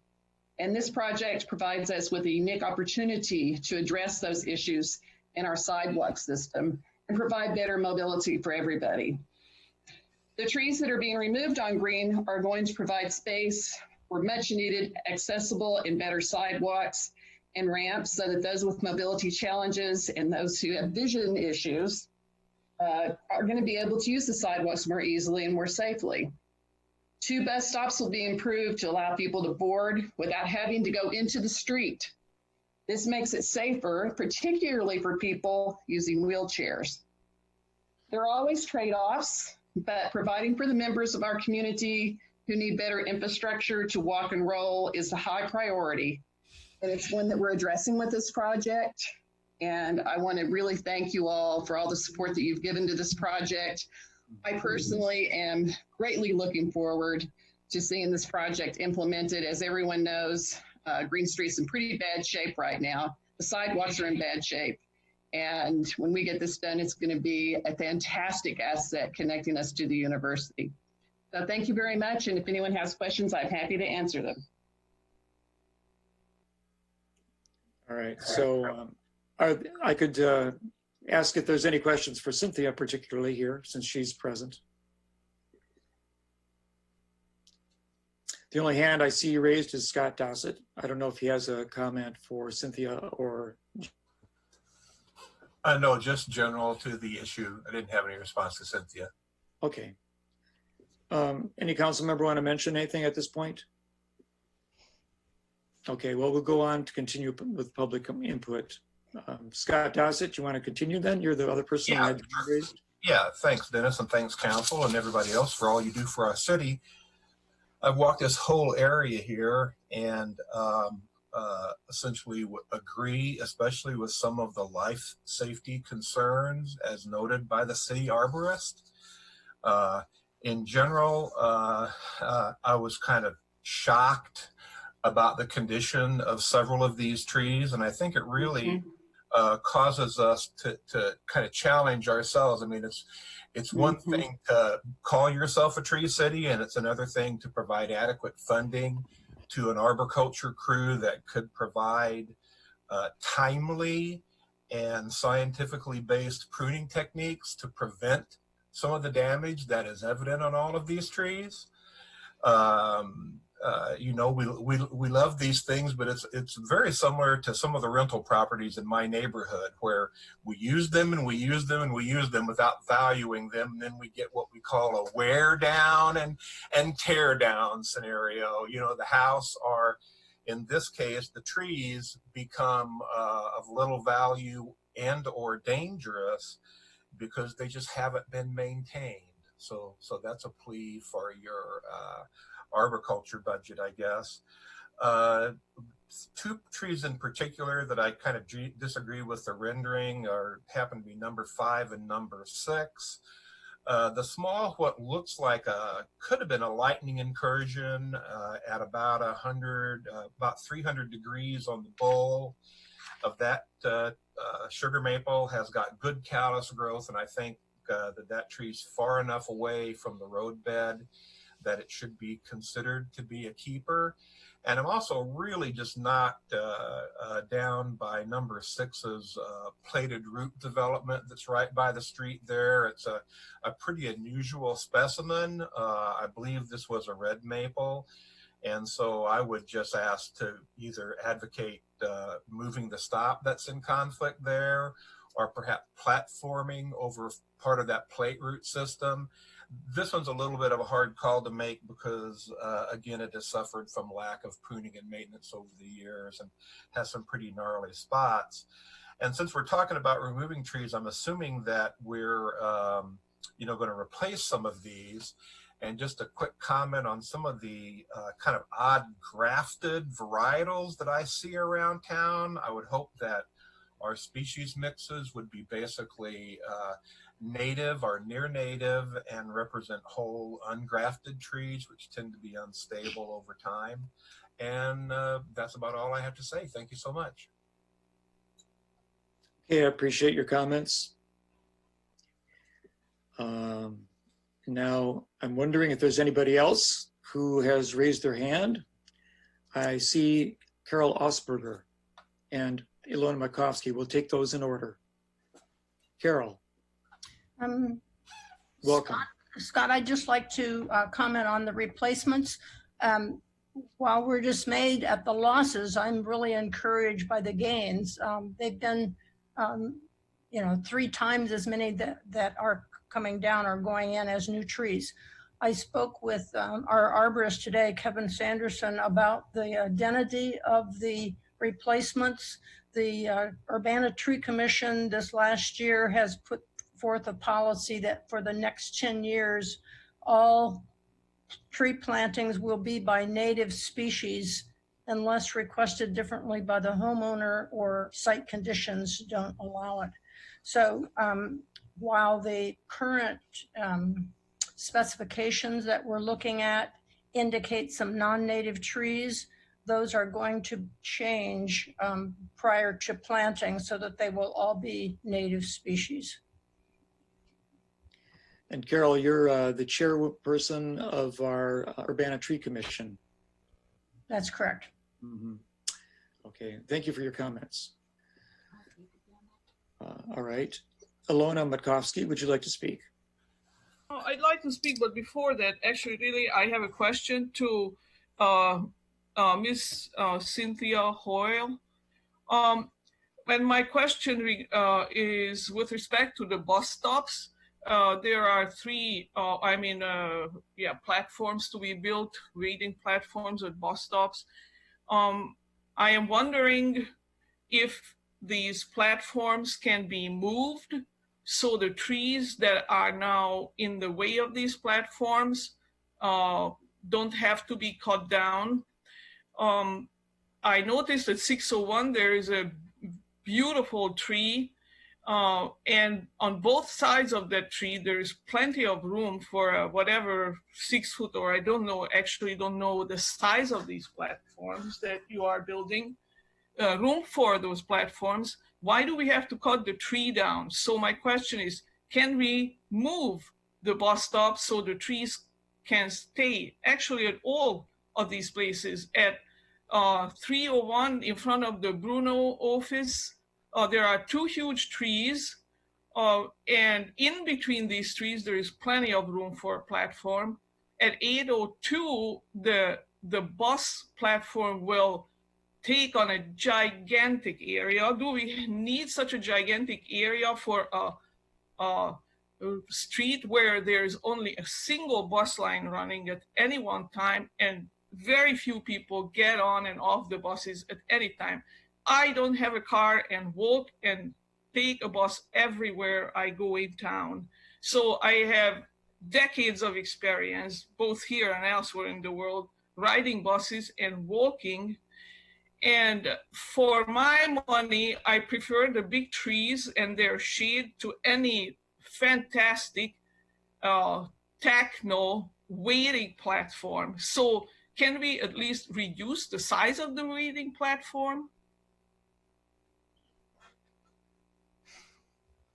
And this project provides us with a unique opportunity to address those issues in our sidewalk system and provide better mobility for everybody. The trees that are being removed on Green are going to provide space for much needed accessible and better sidewalks and ramps so that those with mobility challenges and those who have vision issues are going to be able to use the sidewalks more easily and more safely. 2 bus stops will be improved to allow people to board without having to go into the street. This makes it safer, particularly for people using wheelchairs. There are always trade-offs, but providing for the members of our community who need better infrastructure to walk and roll is a high priority. And it's one that we're addressing with this project. And I want to really thank you all for all the support that you've given to this project. I personally am greatly looking forward to seeing this project implemented. As everyone knows, Green Street's in pretty bad shape right now. The sidewalks are in bad shape. And when we get this done, it's going to be a fantastic asset connecting us to the university. So thank you very much. And if anyone has questions, I'm happy to answer them. All right. So I could ask if there's any questions for Cynthia, particularly here, since she's present. The only hand I see raised is Scott Dossett. I don't know if he has a comment for Cynthia or. No, just general to the issue. I didn't have any response to Cynthia. Okay. Any council member want to mention anything at this point? Okay, well, we'll go on to continue with public input. Scott Dossett, you want to continue then? You're the other person who had to be raised. Yeah, thanks, Dennis, and thanks, council, and everybody else for all you do for our city. I've walked this whole area here and essentially agree, especially with some of the life safety concerns as noted by the city arborist. In general, I was kind of shocked about the condition of several of these trees, and I think it really causes us to kind of challenge ourselves. I mean, it's one thing to call yourself a tree city, and it's another thing to provide adequate funding to an arboriculture crew that could provide timely and scientifically based pruning techniques to prevent some of the damage that is evident on all of these trees. You know, we love these things, but it's very similar to some of the rental properties in my neighborhood where we use them and we use them and we use them without valuing them. And then we get what we call a wear down and tear down scenario. You know, the house, or in this case, the trees become of little value and or dangerous. because they just haven't been maintained. So that's a plea for your arboriculture budget, I guess. Two trees in particular that I kind of disagree with the rendering happen to be number 5 and number 6. The small, what looks like could have been a lightning incursion at about 300 degrees on the bowl of that sugar maple has got good callus growth, and I think that tree's far enough away from the roadbed that it should be considered to be a keeper. And I'm also really just knocked down by number 6's plated root development that's right by the street there. It's a pretty unusual specimen. I believe this was a red maple. And so I would just ask to either advocate moving the stop that's in conflict there, or perhaps platforming over part of that plate root system. This one's a little bit of a hard call to make because, again, it has suffered from lack of pruning and maintenance over the years and has some pretty gnarly spots. And since we're talking about removing trees, I'm assuming that we're, going to replace some of these. And just a quick comment on some of the kind of odd grafted varietals that I see around town. I would hope that our species mixes would be basically native or near native and represent whole ungrafted trees, which tend to be unstable over time. And that's about all I have to say. Thank you so much. Okay, I appreciate your comments. Now, I'm wondering if there's anybody else who has raised their hand. I see Carol Osberger and Ilona Makovsky. We'll take those in order. Carol. Welcome. Scott, I'd just like to comment on the replacements. While we're dismayed at the losses, I'm really encouraged by the gains. They've been, 3 times as many that are coming down are going in as new trees. I spoke with our arborist today, Kevin Sanderson, about the identity of the replacements. The Urbana Tree Commission this last year has put forth a policy that for the next 10 years, all tree plantings will be by native species unless requested differently by the homeowner or site conditions don't allow it. So while the current specifications that we're looking at indicate some non-native trees, those are going to change prior to planting so that they will all be native species. And Carol, you're the chairperson of our Urbana Tree Commission. That's correct. Mm-hmm. Okay, thank you for your comments. All right. Ilona Makovsky, would you like to speak? I'd like to speak, but before that, actually, really, I have a question to Miss Cynthia Hoyle. And my question is with respect to the bus stops. There are 3, platforms to be built, reading platforms at bus stops. I am wondering if these platforms can be moved so the trees that are now in the way of these platforms don't have to be cut down. I noticed at 601 there is a beautiful tree, and on both sides of that tree there is plenty of room for whatever 6 foot, or I don't know the size of these platforms that you are building. Room for those platforms. Why do we have to cut the tree down? So my question is, can we move the bus stop so the trees can stay actually at all of these places? At 301 in front of the Bruno office, there are 2 huge trees, and in between these trees there is plenty of room for a platform. At 802, the bus platform will take on a gigantic area. Do we need such a gigantic area for a street where there's only a single bus line running at any one time and very few people get on and off the buses at any time? I don't have a car and walk and take a bus everywhere I go in town. So I have decades of experience, both here and elsewhere in the world, riding buses and walking. And for my money, I prefer the big trees and their shade to any fantastic techno waiting platform. So can we at least reduce the size of the waiting platform?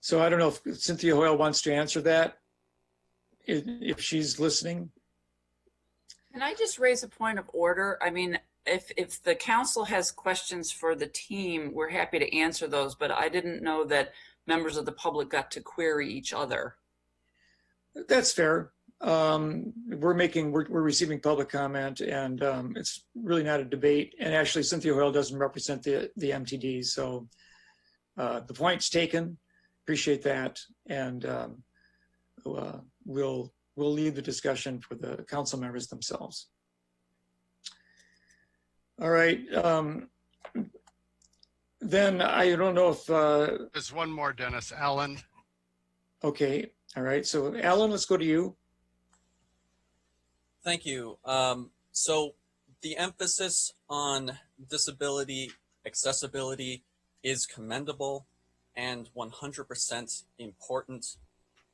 So I don't know if Cynthia Hoyle wants to answer that, if she's listening. Can I just raise a point of order? I mean, if the council has questions for the team, we're happy to answer those, but I didn't know that members of the public got to query each other. That's fair. We're receiving public comment, and it's really not a debate. And actually, Cynthia Hoyle doesn't represent the MTD, so the point's taken. Appreciate that, and we'll leave the discussion for the council members themselves. All right. Then I don't know if there's one more, Dennis. Alan. Okay. All right. So Alan, let's go to you. Thank you. So the emphasis on disability accessibility is commendable and 100% important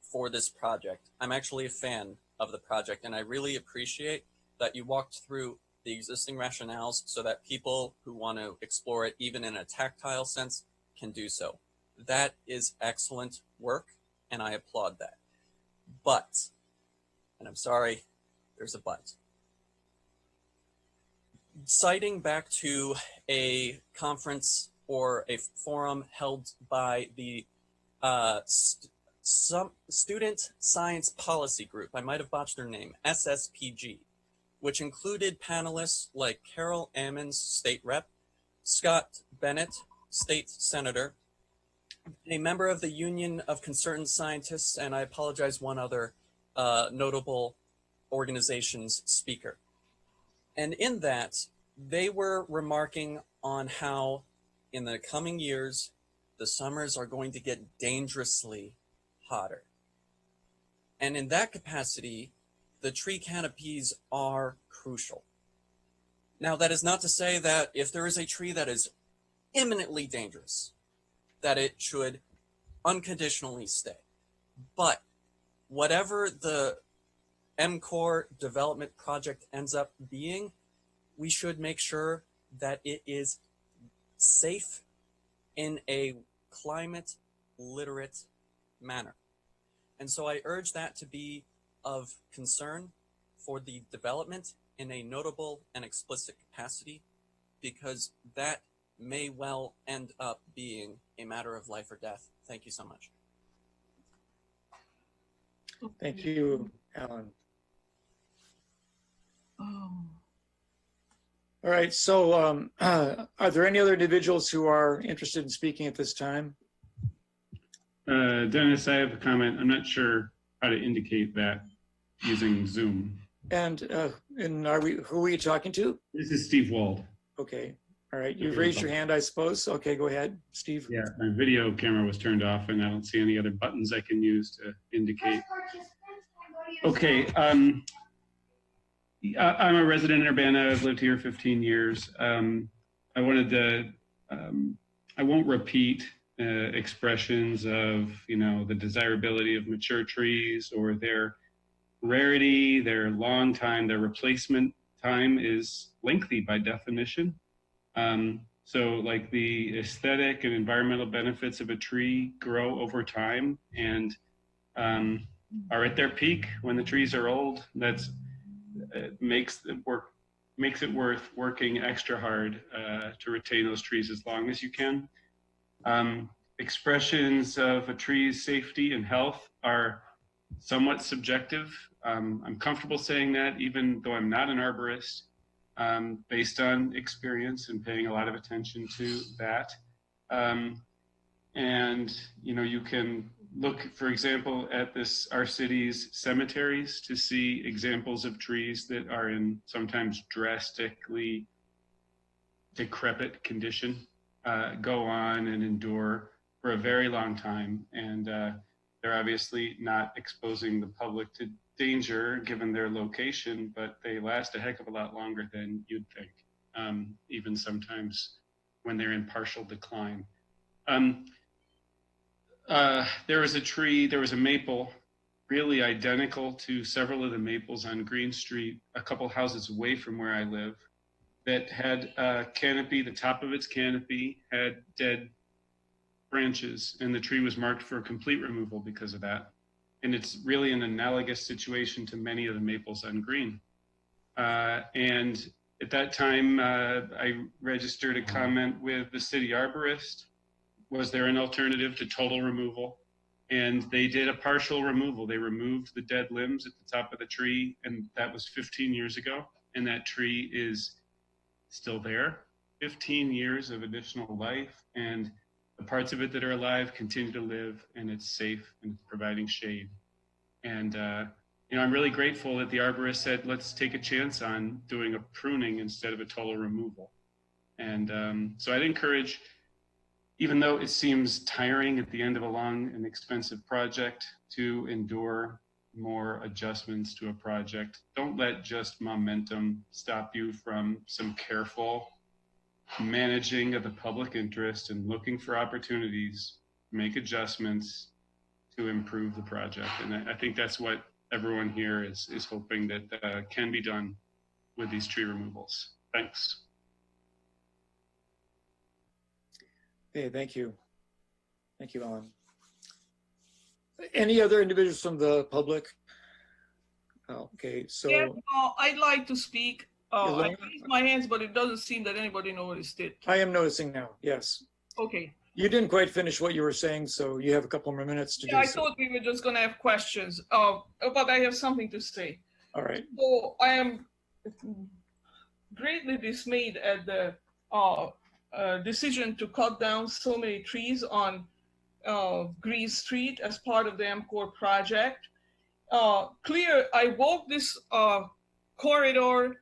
for this project. I'm actually a fan of the project, and I really appreciate that you walked through the existing rationales so that people who want to explore it, even in a tactile sense, can do so. That is excellent work, and I applaud that. But, and I'm sorry, there's a but. Citing back to a conference or a forum held by the Student Science Policy Group, I might have botched their name, SSPG, which included panelists like Carol Ammons, State Rep, Scott Bennett, State Senator, a member of the Union of Concerned Scientists, and I apologize, one other notable organization's speaker. And in that, they were remarking on how in the coming years, the summers are going to get dangerously hotter. And in that capacity, the tree canopies are crucial. Now, that is not to say that if there is a tree that is imminently dangerous, that it should unconditionally stay. But whatever the MCOR development project ends up being, we should make sure that it is safe in a climate literate manner. And so I urge that to be of concern for the development in a notable and explicit capacity, because that may well end up being a matter of life or death. Thank you so much. Thank you, Alan. All right, so are there any other individuals who are interested in speaking at this time? Dennis, I have a comment. I'm not sure how to indicate that using Zoom. And who are you talking to? This is Steve Wald. Okay, all right. You've raised your hand, I suppose. Okay, go ahead, Steve. Yeah, my video camera was turned off and I don't see any other buttons I can use to indicate. Okay, I'm a resident in Urbana. I've lived here 15 years. I wanted to, I won't repeat expressions of, the desirability of mature trees or their rarity, their long time, their replacement time is lengthy by definition. So like the aesthetic and environmental benefits of a tree grow over time and are at their peak when the trees are old. That's makes it worth working extra hard to retain those trees as long as you can. Expressions of a tree's safety and health are somewhat subjective. I'm comfortable saying that, even though I'm not an arborist, based on experience and paying a lot of attention to that. And you can look, for example, at our city's cemeteries to see examples of trees that are in sometimes drastically decrepit condition, go on and endure for a very long time, and they're obviously not exposing the public to danger given their location, but they last a heck of a lot longer than you'd think, even sometimes when they're in partial decline. There was a tree, there was a maple, really identical to several of the maples on Green Street, a couple houses away from where I live, that had a canopy, the top of its canopy had dead branches, and the tree was marked for complete removal because of that. And it's really an analogous situation to many of the maples on Green. And at that time, I registered a comment with the city arborist. Was there an alternative to total removal? And they did a partial removal. They removed the dead limbs at the top of the tree, and that was 15 years ago. And that tree is still there, 15 years of additional life, and the parts of it that are alive continue to live, and it's safe and it's providing shade. And I'm really grateful that the arborist said, let's take a chance on doing a pruning instead of a total removal. And so I'd encourage, even though it seems tiring at the end of a long and expensive project, to endure more adjustments to a project. Don't let just momentum stop you from some careful managing of the public interest and looking for opportunities, make adjustments to improve the project. And I think that's what everyone here is hoping that can be done with these tree removals. Thanks. Okay, thank you. Thank you, Alan. Any other individuals from the public? Oh, okay, so. Yeah, I'd like to speak. I raised my hands, but it doesn't seem that anybody noticed it. I am noticing now, yes. Okay. You didn't quite finish what you were saying, so you have a couple more minutes to do so. I thought we were just going to have questions, but I have something to say. All right. So I am greatly dismayed at the decision to cut down so many trees on Green Street as part of the MCOR project. I walked this corridor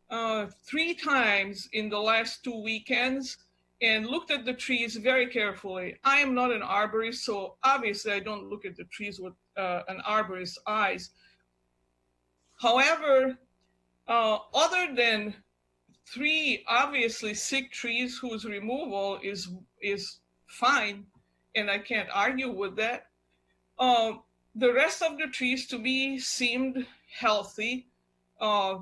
3 times in the last 2 weekends and looked at the trees very carefully. I am not an arborist, so obviously I don't look at the trees with an arborist's eyes. However, other than 3 obviously sick trees whose removal is fine, and I can't argue with that, the rest of the trees to me seemed healthy.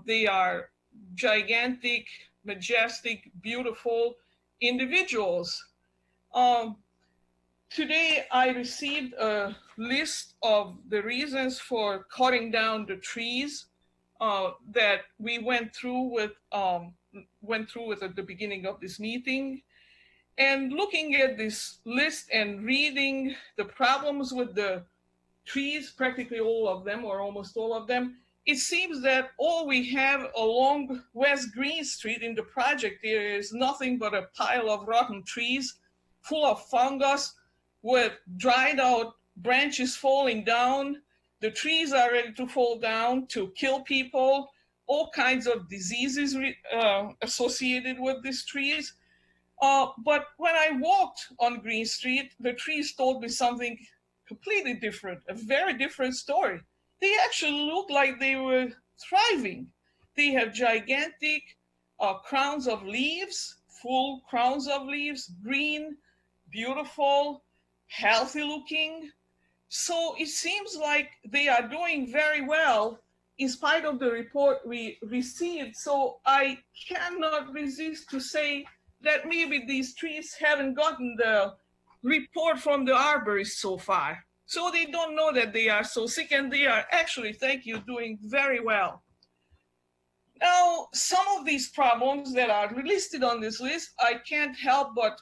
They are gigantic, majestic, beautiful individuals. Today I received a list of the reasons for cutting down the trees that we went through with at the beginning of this meeting. And looking at this list and reading the problems with the trees, practically all of them or almost all of them, it seems that all we have along West Green Street in the project area is nothing but a pile of rotten trees full of fungus with dried out branches falling down. The trees are ready to fall down to kill people, all kinds of diseases associated with these trees. But when I walked on Green Street, the trees told me something completely different, a very different story. They actually look like they were thriving. They have gigantic crowns of leaves, full crowns of leaves, green, beautiful, healthy looking. So it seems like they are doing very well in spite of the report we received. So I cannot resist to say that maybe these trees haven't gotten the report from the arborist so far. So they don't know that they are so sick, and they are actually, thank you, doing very well. Now, some of these problems that are listed on this list, I can't help but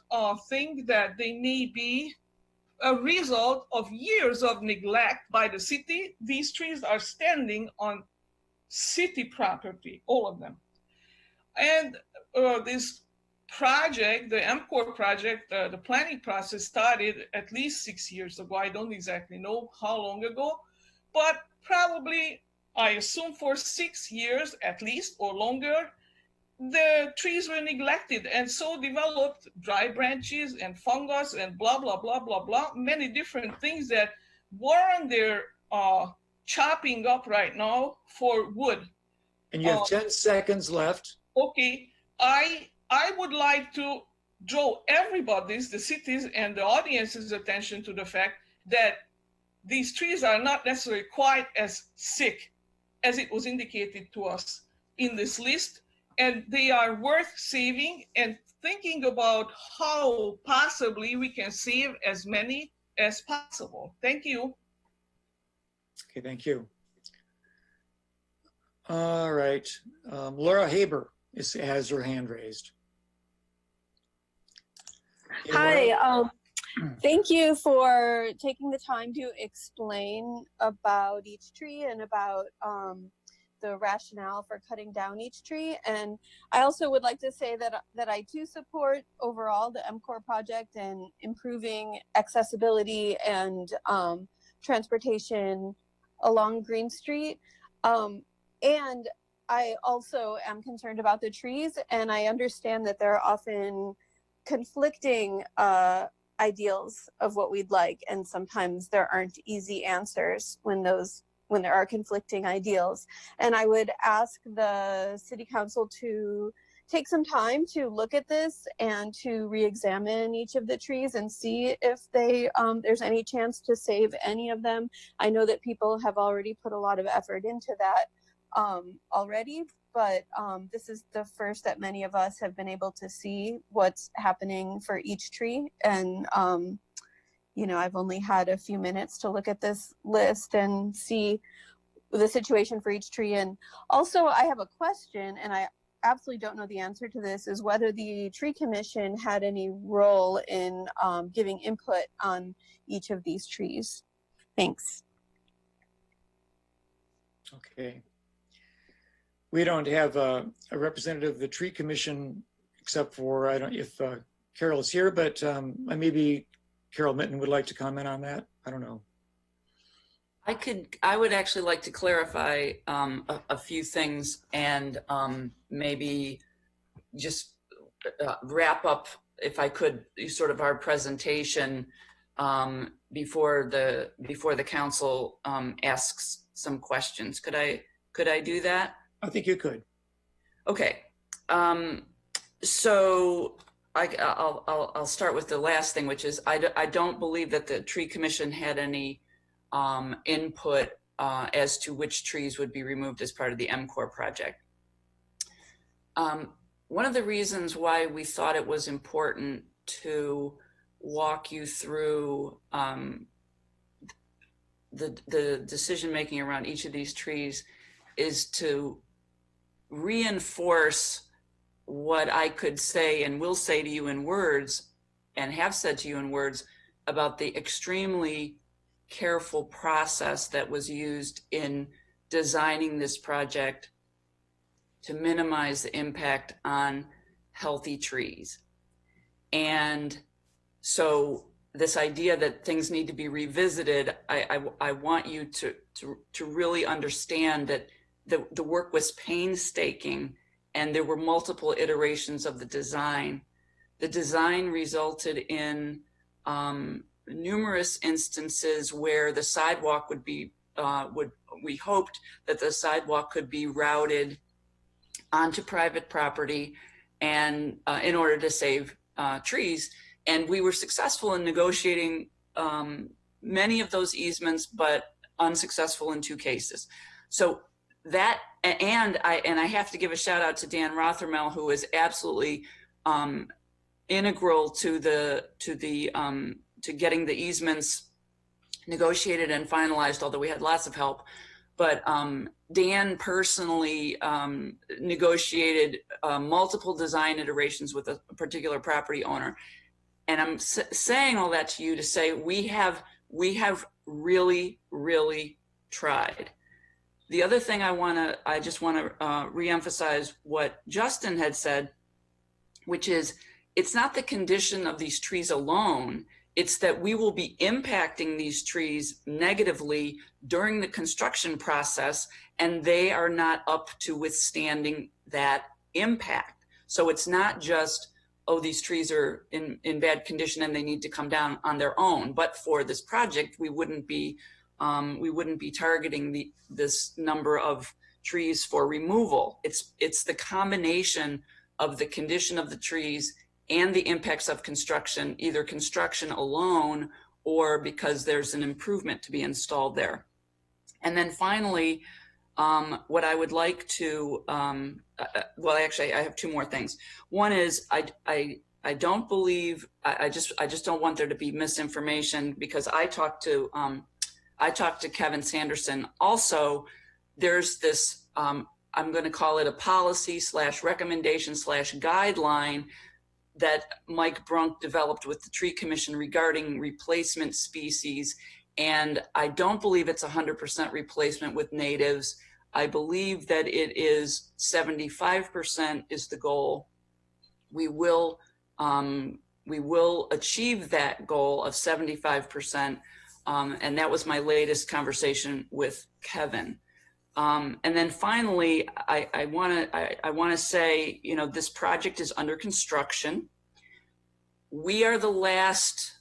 think that they may be a result of years of neglect by the city. These trees are standing on city property, all of them. And this project, the MCOR project, the planning process started at least 6 years ago. I don't exactly know how long ago, but probably, I assume for 6 years at least or longer, the trees were neglected and so developed dry branches and fungus and blah, blah, blah, blah, blah, many different things that weren't there chopping up right now for wood. And you have 10 seconds left. Okay, I would like to draw everybody's, the city's and the audience's attention to the fact that these trees are not necessarily quite as sick as it was indicated to us in this list, and they are worth saving and thinking about how possibly we can save as many as possible. Thank you. Okay, thank you. All right, Laura Haber has her hand raised. Hey, Hi, thank you for taking the time to explain about each tree and about the rationale for cutting down each tree. And I also would like to say that I do support overall the MCOR project and improving accessibility and transportation along Green Street. And I also am concerned about the trees, and I understand that there are often conflicting ideals of what we'd like, and sometimes there aren't easy answers when there are conflicting ideals. And I would ask the City Council to take some time to look at this and to re-examine each of the trees and see if there's any chance to save any of them. I know that people have already put a lot of effort into that already, but this is the first that many of us have been able to see what's happening for each tree. And you know, I've only had a few minutes to look at this list and see the situation for each tree. And also I have a question, and I absolutely don't know the answer to this, is whether the Tree Commission had any role in giving input on each of these trees. Thanks. Okay. We don't have a representative of the Tree Commission, except for, I don't know if Carol is here, but maybe Carol Mitten would like to comment on that. I don't know. I would actually like to clarify a few things and maybe just wrap up, if I could, sort of our presentation before the council asks some questions. Could I do that? I think you could. Okay. So I'll start with the last thing, which is I don't believe that the Tree Commission had any input as to which trees would be removed as part of the MCOR project. One of the reasons why we thought it was important to walk you through the decision making around each of these trees is to reinforce what I could say and will say to you in words and have said to you in words about the extremely careful process that was used in designing this project to minimize the impact on healthy trees. And so this idea that things need to be revisited, I want you to really understand that the work was painstaking and there were multiple iterations of the design. The design resulted in numerous instances where the sidewalk would be, we hoped that the sidewalk could be routed onto private property and in order to save trees. And we were successful in negotiating many of those easements, but unsuccessful in 2 cases. So that, and I have to give a shout out to Dan Rothermel, who is absolutely integral to getting the easements negotiated and finalized, although we had lots of help. But Dan personally negotiated multiple design iterations with a particular property owner. And I'm saying all that to you to say we have really, really tried. The other thing I just want to reemphasize what Justin had said, which is it's not the condition of these trees alone. It's that we will be impacting these trees negatively during the construction process, and they are not up to withstanding that impact. So it's not just, oh, these trees are in bad condition and they need to come down on their own. But for this project, we wouldn't be targeting this number of trees for removal. It's the combination of the condition of the trees and the impacts of construction, either construction alone or because there's an improvement to be installed there. And then finally, what I would like to, well, actually, I have two more things. One is I don't believe, I just don't want there to be misinformation, because I talked to Kevin Sanderson. Also, there's this, I'm going to call it a policy / recommendation / guideline that Mike Brunk developed with the Tree Commission regarding replacement species. And I don't believe it's 100% replacement with natives. I believe that it is 75% is the goal. We will achieve that goal of 75%. And that was my latest conversation with Kevin. And then finally, I want to say, you know, this project is under construction. We are the last.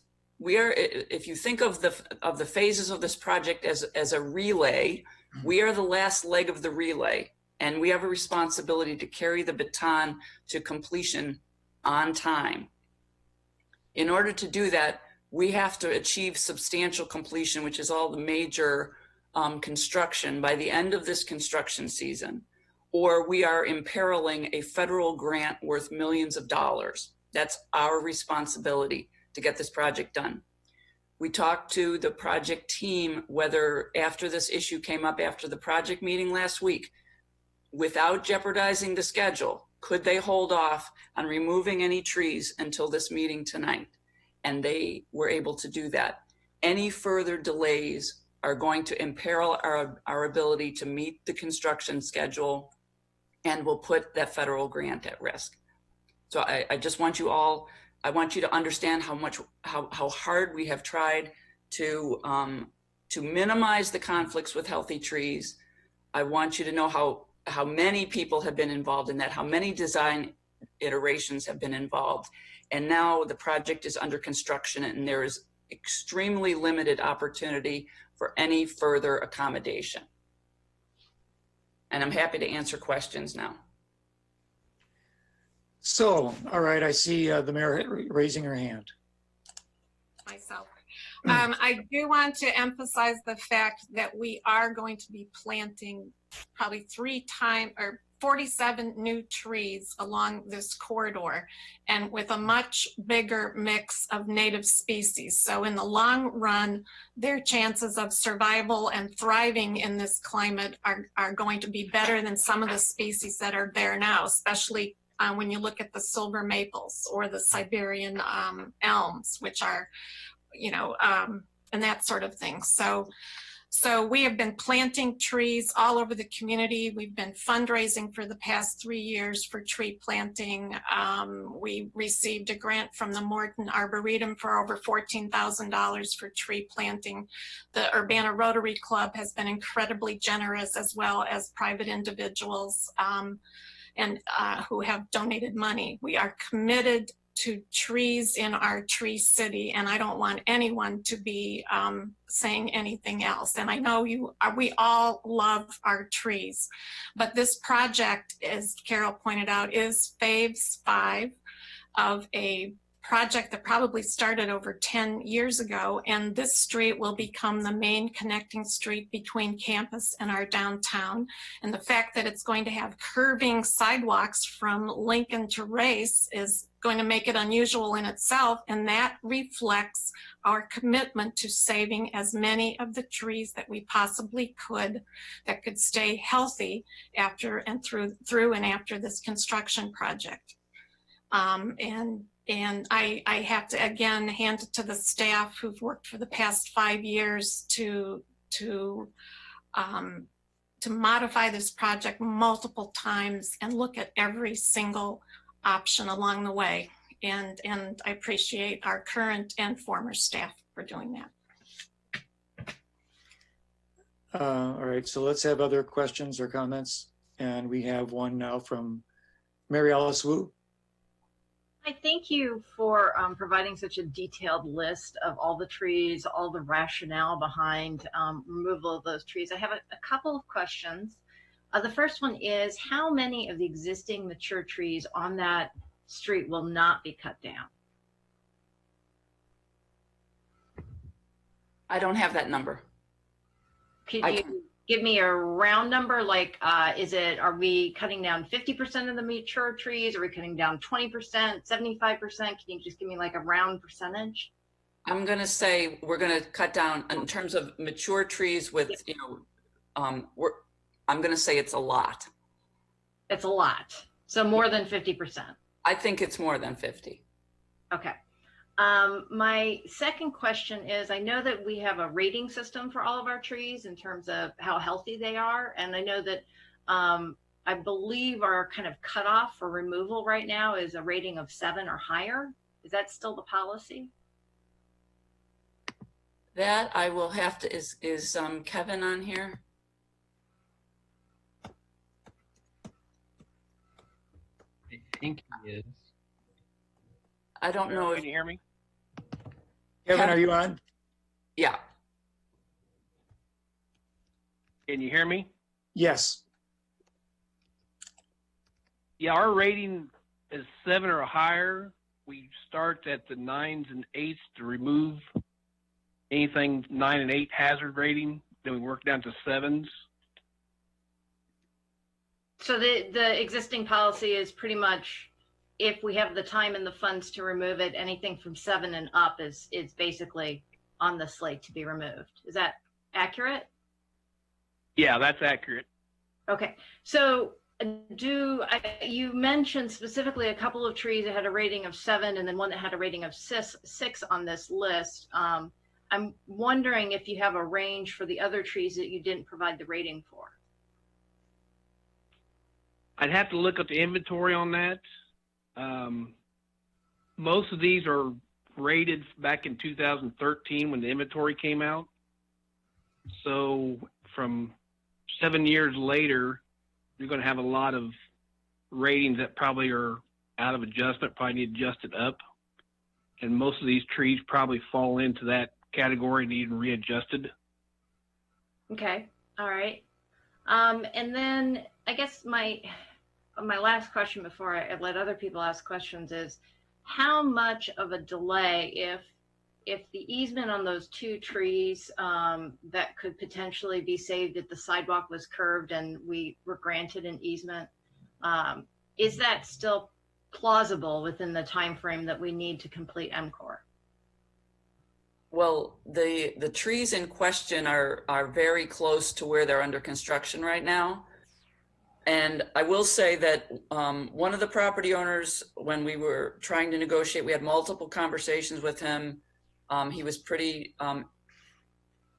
If you think of the phases of this project as a relay, we are the last leg of the relay, and we have a responsibility to carry the baton to completion on time. In order to do that, we have to achieve substantial completion, which is all the major construction by the end of this construction season, or we are imperiling a federal grant worth millions of dollars. That's our responsibility to get this project done. We talked to the project team whether, after this issue came up after the project meeting last week, without jeopardizing the schedule, could they hold off on removing any trees until this meeting tonight? And they were able to do that. Any further delays are going to imperil our ability to meet the construction schedule and will put that federal grant at risk. So I just want you all, I want you to understand how hard we have tried to minimize the conflicts with healthy trees. I want you to know how many people have been involved in that, how many design iterations have been involved. And now the project is under construction and there is extremely limited opportunity for any further accommodation. And I'm happy to answer questions now. So, all right, I see the mayor raising her hand. Myself. I do want to emphasize the fact that we are going to be planting probably 47 new trees along this corridor, and with a much bigger mix of native species. So in the long run, their chances of survival and thriving in this climate are going to be better than some of the species that are there now, especially when you look at the silver maples or the Siberian elms, which are, you know, and that sort of thing. So we have been planting trees all over the community. We've been fundraising for the past 3 years for tree planting. We received a grant from the Morton Arboretum for over $14,000 for tree planting. The Urbana Rotary Club has been incredibly generous, as well as private individuals and who have donated money. We are committed to trees in our tree city, and I don't want anyone to be saying anything else. And I know we all love our trees, but this project, as Carol pointed out, is phase 5 of a project that probably started over 10 years ago, and this street will become the main connecting street between campus and our downtown. And the fact that it's going to have curving sidewalks from Lincoln to Race is going to make it unusual in itself, and that reflects our commitment to saving as many of the trees that we possibly could that could stay healthy after and through and after this construction project. And I have to again hand it to the staff who've worked for the past 5 years to modify this project multiple times and look at every single option along the way. And I appreciate our current and former staff for doing that. All right, so let's have other questions or comments. And we have one now from Mary Alice Wu. I thank you for providing such a detailed list of all the trees, all the rationale behind removal of those trees. I have a couple of questions. The first one is, how many of the existing mature trees on that street will not be cut down? I don't have that number. Could you give me a round number? Like, are we cutting down 50% of the mature trees? Are we cutting down 20%, 75%? Can you just give me like a round percentage? I'm going to say we're going to cut down in terms of mature trees with, I'm going to say it's a lot. It's a lot. So more than 50%. I think it's more than 50. Okay. My second question is, I know that we have a rating system for all of our trees in terms of how healthy they are. And I know that I believe our kind of cutoff for removal right now is a rating of 7 or higher. Is that still the policy? That I will have to, is Kevin on here? I think he is. I don't know. Can you hear me? Kevin, are you on? Yeah. Can you hear me? Yes. Yeah, our rating is 7 or higher. We start at the 9s and 8s to remove anything 9 and 8 hazard rating. Then we work down to 7s. So the existing policy is pretty much, if we have the time and the funds to remove it, anything from 7 and up is basically on the slate to be removed. Is that accurate? Yeah, that's accurate. Okay. So you mentioned specifically a couple of trees that had a rating of 7 and then one that had a rating of 6 on this list. I'm wondering if you have a range for the other trees that you didn't provide the rating for. I'd have to look up the inventory on that. Most of these are rated back in 2013 when the inventory came out. So from 7 years later, you're going to have a lot of ratings that probably are out of adjustment, probably need adjusted up. And most of these trees probably fall into that category, needing readjusted. Okay. All right. And then I guess my last question before I let other people ask questions is, how much of a delay, if the easement on those 2 trees that could potentially be saved if the sidewalk was curved and we were granted an easement, is that still plausible within the time frame that we need to complete MCOR? Well, the trees in question are very close to where they're under construction right now. And I will say that one of the property owners, when we were trying to negotiate, we had multiple conversations with him. He was pretty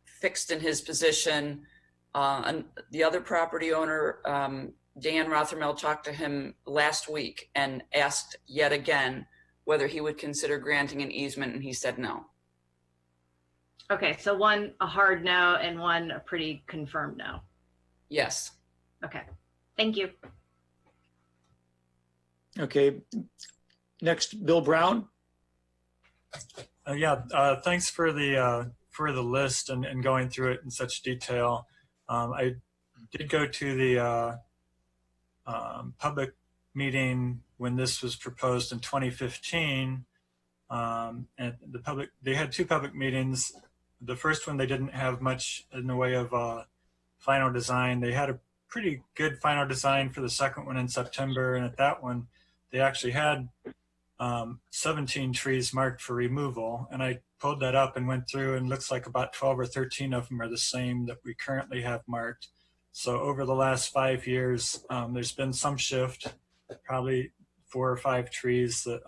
fixed in his position. And the other property owner, Dan Rothermel, talked to him last week and asked yet again whether he would consider granting an easement, and he said no. Okay, so one a hard no and one a pretty confirmed no. Yes. Okay, thank you. Okay, next, Bill Brown. Thanks for the list and going through it in such detail. I did go to the public meeting when this was proposed in 2015, and they had 2 public meetings. The first one, they didn't have much in the way of final design. They had a pretty good final design for the second one in September, and at that one, they actually had 17 trees marked for removal, and I pulled that up and went through, and looks like about 12 or 13 of them are the same that we currently have marked. So over the last 5 years, there's been some shift, probably 4 or 5 trees that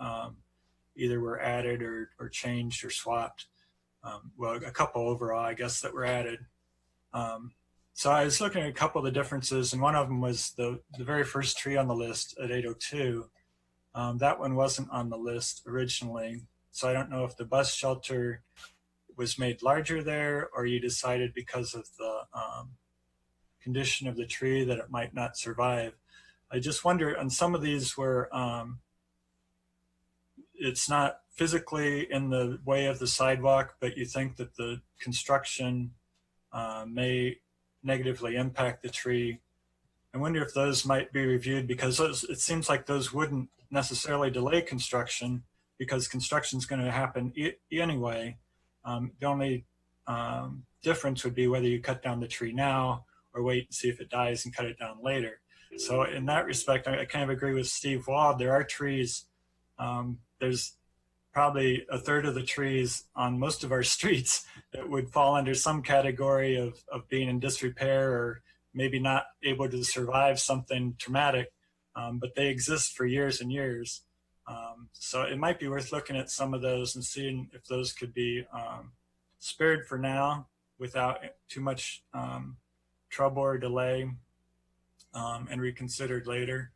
either were added or changed or swapped. Well, a couple overall, I guess, that were added. So I was looking at a couple of the differences, and one of them was the very first tree on the list at 802. That one wasn't on the list originally. So I don't know if the bus shelter was made larger there, or you decided because of the condition of the tree that it might not survive. I just wonder on some of these where it's not physically in the way of the sidewalk, but you think that the construction may negatively impact the tree. I wonder if those might be reviewed, because it seems like those wouldn't necessarily delay construction, because construction is going to happen anyway. The only difference would be whether you cut down the tree now or wait and see if it dies and cut it down later. So in that respect, I kind of agree with Steve Wald. There are trees, there's probably a third of the trees on most of our streets that would fall under some category of being in disrepair or maybe not able to survive something traumatic, but they exist for years and years. So it might be worth looking at some of those and seeing if those could be spared for now without too much trouble or delay, and reconsidered later.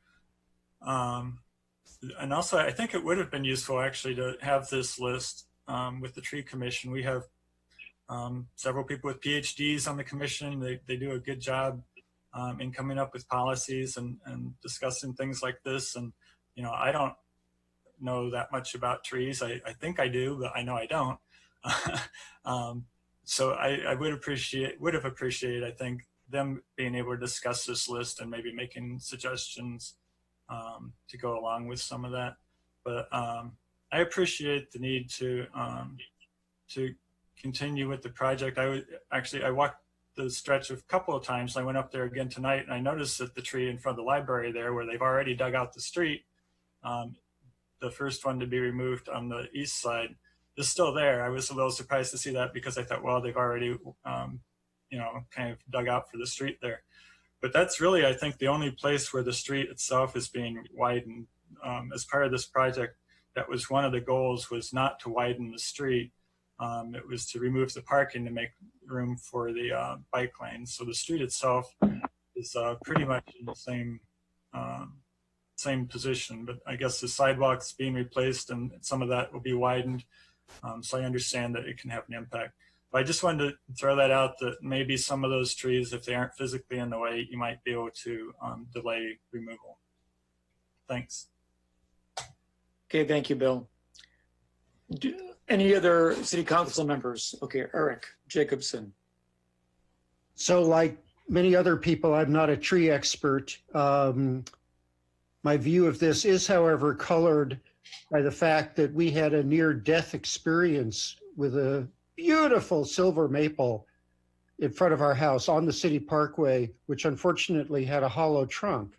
And also, I think it would have been useful actually to have this list with the tree commission. We have several people with PhDs on the commission. They do a good job in coming up with policies and discussing things like this. And, you know, I don't know that much about trees. I think I do, but I know I don't. So I would have appreciated, I think, them being able to discuss this list and maybe making suggestions to go along with some of that. But I appreciate the need to continue with the project. I walked the stretch a couple of times. I went up there again tonight, and I noticed that the tree in front of the library there, where they've already dug out the street, the first one to be removed on the east side, is still there. I was a little surprised to see that, because I thought, well, they've already you know, kind of dug out for the street there. But that's really, I think, the only place where the street itself is being widened. As part of this project, that was one of the goals, was not to widen the street. It was to remove the parking to make room for the bike lanes. So the street itself is pretty much in the same position, but I guess the sidewalks being replaced and some of that will be widened. So I understand that it can have an impact. But I just wanted to throw that out, that maybe some of those trees, if they aren't physically in the way, you might be able to delay removal. Thanks. Okay, thank you, Bill. Any other city council members? Okay, Eric Jacobson. So like many other people, I'm not a tree expert. My view of this is, however, colored by the fact that we had a near-death experience with a beautiful silver maple in front of our house on the city parkway, which unfortunately had a hollow trunk.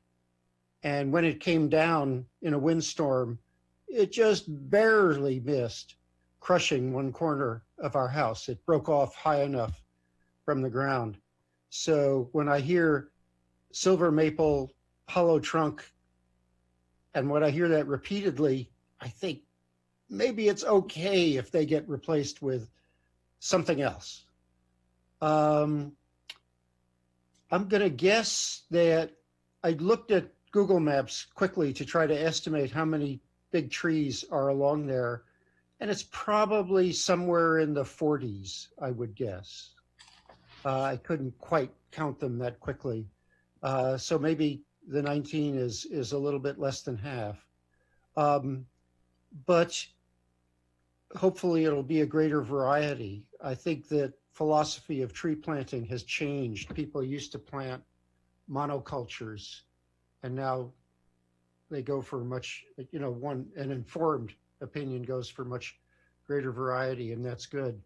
And when it came down in a windstorm, it just barely missed crushing one corner of our house. It broke off high enough from the ground. So when I hear silver maple, hollow trunk, and when I hear that repeatedly, I think maybe it's okay if they get replaced with something else. I'm going to guess that I looked at Google Maps quickly to try to estimate how many big trees are along there, and it's probably somewhere in the 40s, I would guess. I couldn't quite count them that quickly. So maybe the 19 is a little bit less than half. But hopefully it'll be a greater variety. I think that philosophy of tree planting has changed. People used to plant monocultures, and now they go for much, you know, an informed opinion goes for much greater variety, and that's good.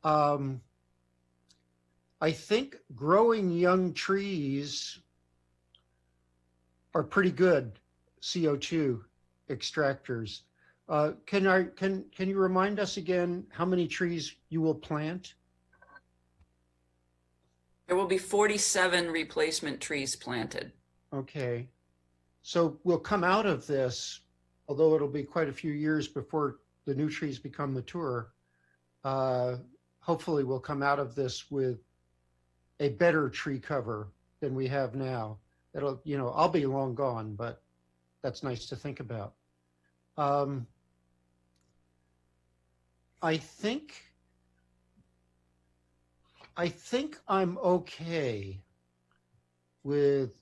I think growing young trees are pretty good CO2 extractors. Can you remind us again how many trees you will plant? There will be 47 replacement trees planted. Okay. So we'll come out of this, although it'll be quite a few years before the new trees become mature. Hopefully we'll come out of this with a better tree cover than we have now. It'll, you know, I'll be long gone, but that's nice to think about. I think I'm okay with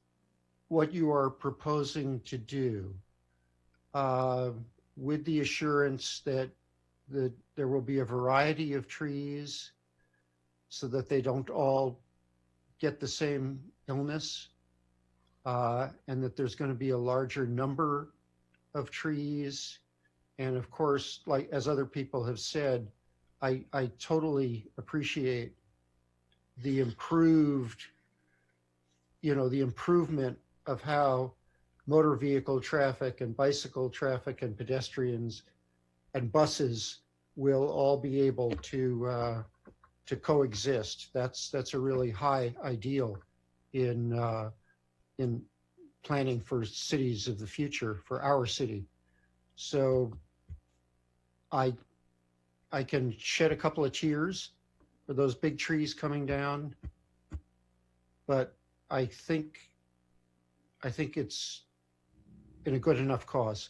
what you are proposing to do, with the assurance that there will be a variety of trees so that they don't all get the same illness, and that there's going to be a larger number of trees. And of course, like as other people have said, I totally appreciate the improvement of how motor vehicle traffic and bicycle traffic and pedestrians and buses will all be able to coexist. That's a really high ideal in planning for cities of the future, for our city. So I can shed a couple of tears for those big trees coming down, but I think it's in a good enough cause.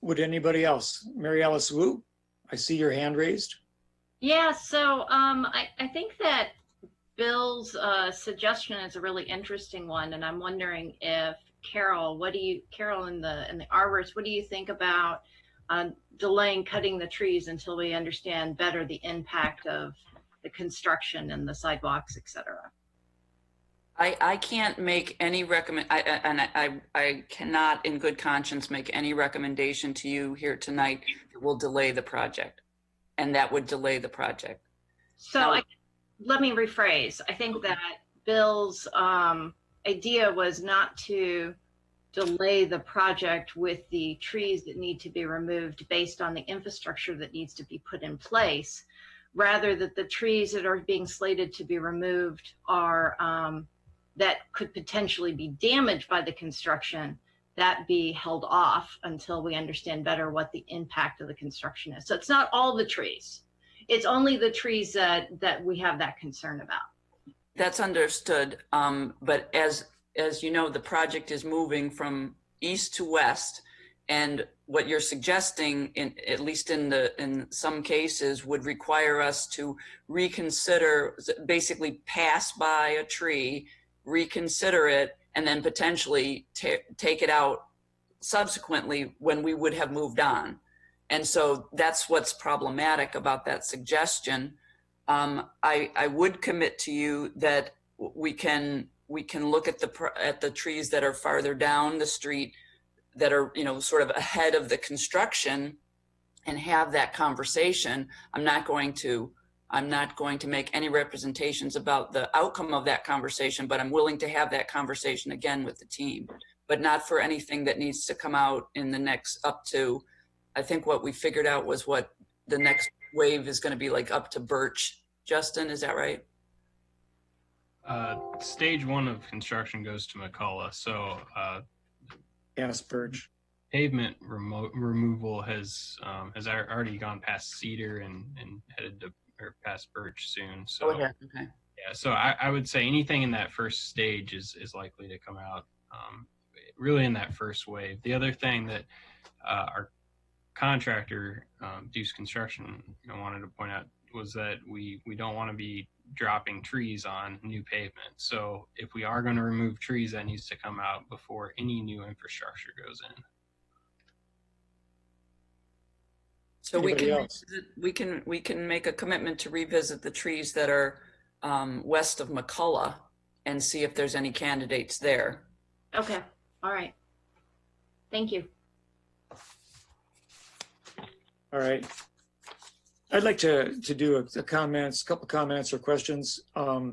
Would anybody else? Mary Alice Wu, I see your hand raised. Yeah, so I think that Bill's suggestion is a really interesting one, and I'm wondering if Carol in the arborist, what do you think about delaying cutting the trees until we understand better the impact of the construction and the sidewalks, et cetera? I can't make any I cannot in good conscience make any recommendation to you here tonight that will delay the project, and that would delay the project. So let me rephrase. I think that Bill's idea was not to delay the project with the trees that need to be removed based on the infrastructure that needs to be put in place, rather that the trees that are being slated to be removed are that could potentially be damaged by the construction, that be held off until we understand better what the impact of the construction is. So it's not all the trees. It's only the trees that we have that concern about. That's understood. But as you know, the project is moving from east to west, and what you're suggesting, at least in some cases, would require us to reconsider, basically pass by a tree, reconsider it, and then potentially take it out subsequently when we would have moved on. And so that's what's problematic about that suggestion. I would commit to you that we can look at the trees that are farther down the street, that are sort of ahead of the construction, and have that conversation. I'm not going to make any representations about the outcome of that conversation, but I'm willing to have that conversation again with the team, but not for anything that needs to come out in the next up to, I think what we figured out was what the next wave is going to be like up to Birch. Justin, is that right? Stage 1 of construction goes to McCullough. So yes, Birch. Pavement removal has already gone past Cedar and headed to past Birch soon. So okay. Yeah, so I would say anything in that first stage is likely to come out really in that first wave. The other thing that our contractor, Deuce Construction, wanted to point out was that we don't want to be dropping trees on new pavement. So if we are going to remove trees, that needs to come out before any new infrastructure goes in. So we can make a commitment to revisit the trees that are west of McCullough and see if there's any candidates there. Okay. All right. Thank you. All right. I'd like to do a couple comments or questions. Bill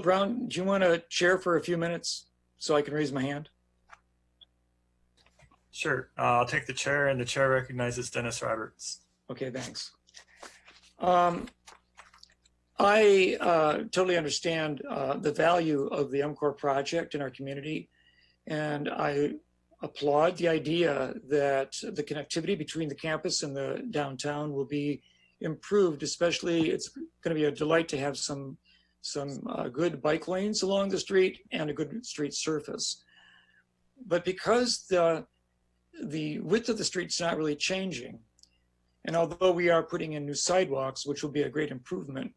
Brown, do you want to chair for a few minutes so I can raise my hand? Sure. I'll take the chair, and the chair recognizes Dennis Roberts. Okay, thanks. I totally understand the value of the MCOR project in our community, and I applaud the idea that the connectivity between the campus and the downtown will be improved. Especially, it's going to be a delight to have some good bike lanes along the street and a good street surface. But because the width of the street's not really changing, and although we are putting in new sidewalks, which will be a great improvement,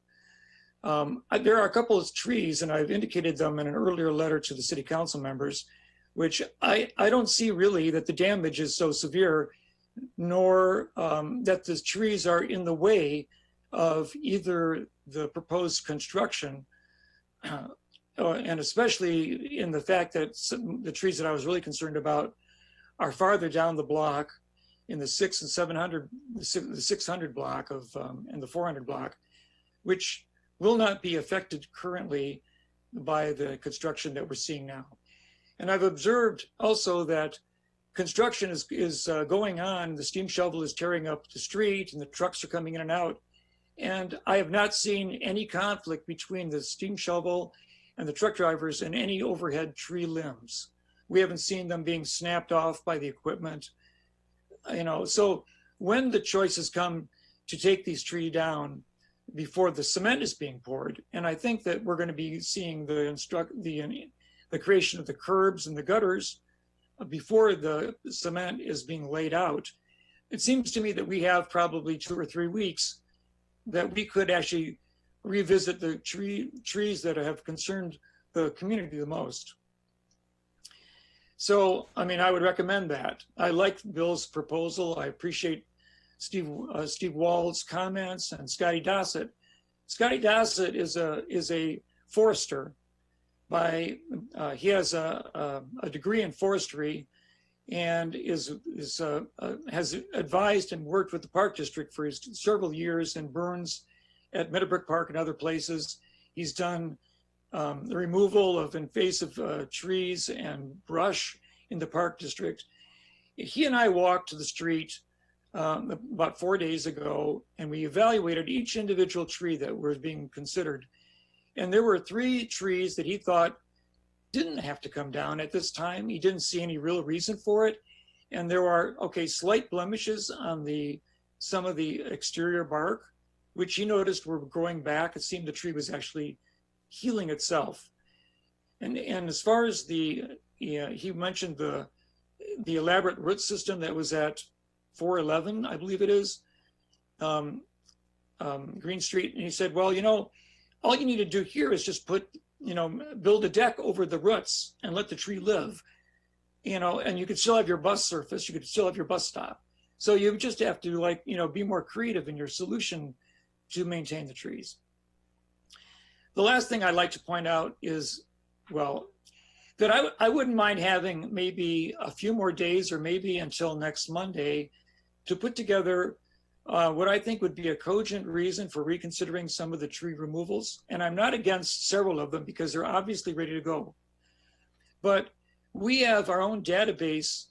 There are a couple of trees, and I've indicated them in an earlier letter to the city council members, which I don't see really that the damage is so severe, nor that the trees are in the way of either the proposed construction, and especially in the fact that the trees that I was really concerned about are farther down the block in the 600 block of and the 400 block, which will not be affected currently by the construction that we're seeing now. And I've observed also that construction is going on. The steam shovel is tearing up the street and the trucks are coming in and out. And I have not seen any conflict between the steam shovel and the truck drivers and any overhead tree limbs. We haven't seen them being snapped off by the equipment. So when the choices come to take these trees down before the cement is being poured, and I think that we're going to be seeing the creation of the curbs and the gutters before the cement is being laid out, it seems to me that we have probably 2 or 3 weeks that we could actually revisit the trees that have concerned the community the most. So, I mean, I would recommend that. I like Bill's proposal. I appreciate Steve Wald's comments and Scotty Dossett. Scotty Dossett is a forester. He has a degree in forestry and has advised and worked with the Park District for several years in Burns, at Meadowbrook Park and other places. He's done the removal of invasive trees and brush in the Park District. He and I walked to the street about 4 days ago, and we evaluated each individual tree that was being considered. And there were 3 trees that he thought didn't have to come down at this time. He didn't see any real reason for it. And there are, slight blemishes on some of the exterior bark, which he noticed were growing back. It seemed the tree was actually healing itself. And as far as he mentioned the elaborate root system that was at 411, I believe it is, Green Street. And he said, well, all you need to do here is just build a deck over the roots and let the tree live, and you could still have your bus surface, you could still have your bus stop. So you just have to be more creative in your solution to maintain the trees. The last thing I'd like to point out is, that I wouldn't mind having maybe a few more days or maybe until next Monday to put together what I think would be a cogent reason for reconsidering some of the tree removals. And I'm not against several of them because they're obviously ready to go. But we have our own database,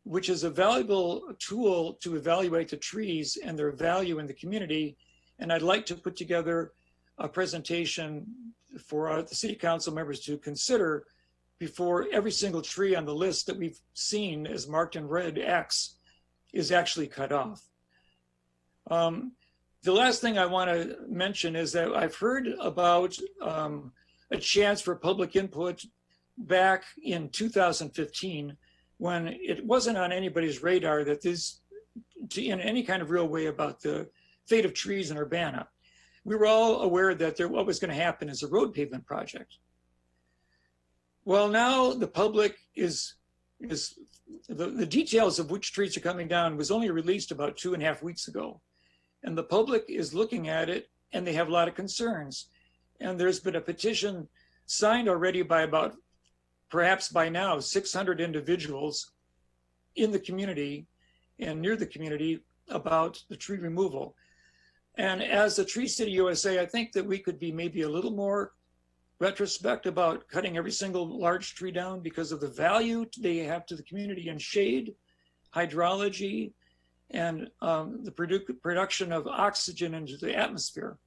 which is a valuable tool to evaluate the trees and their value in the community. And I'd like to put together a presentation for the city council members to consider before every single tree on the list that we've seen as marked in red X is actually cut off. The last thing I want to mention is that I've heard about a chance for public input back in 2015 when it wasn't on anybody's radar that in any kind of real way about the fate of trees in Urbana. We were all aware that what was going to happen is a road pavement project. Well, now the public the details of which trees are coming down was only released about 2.5 weeks ago. And the public is looking at it and they have a lot of concerns. And there's been a petition signed already by perhaps by now, 600 individuals in the community and near the community about the tree removal. And as a Tree City USA, I think that we could be maybe a little more retrospect about cutting every single large tree down because of the value they have to the community in shade, hydrology, and the production of oxygen into the atmosphere.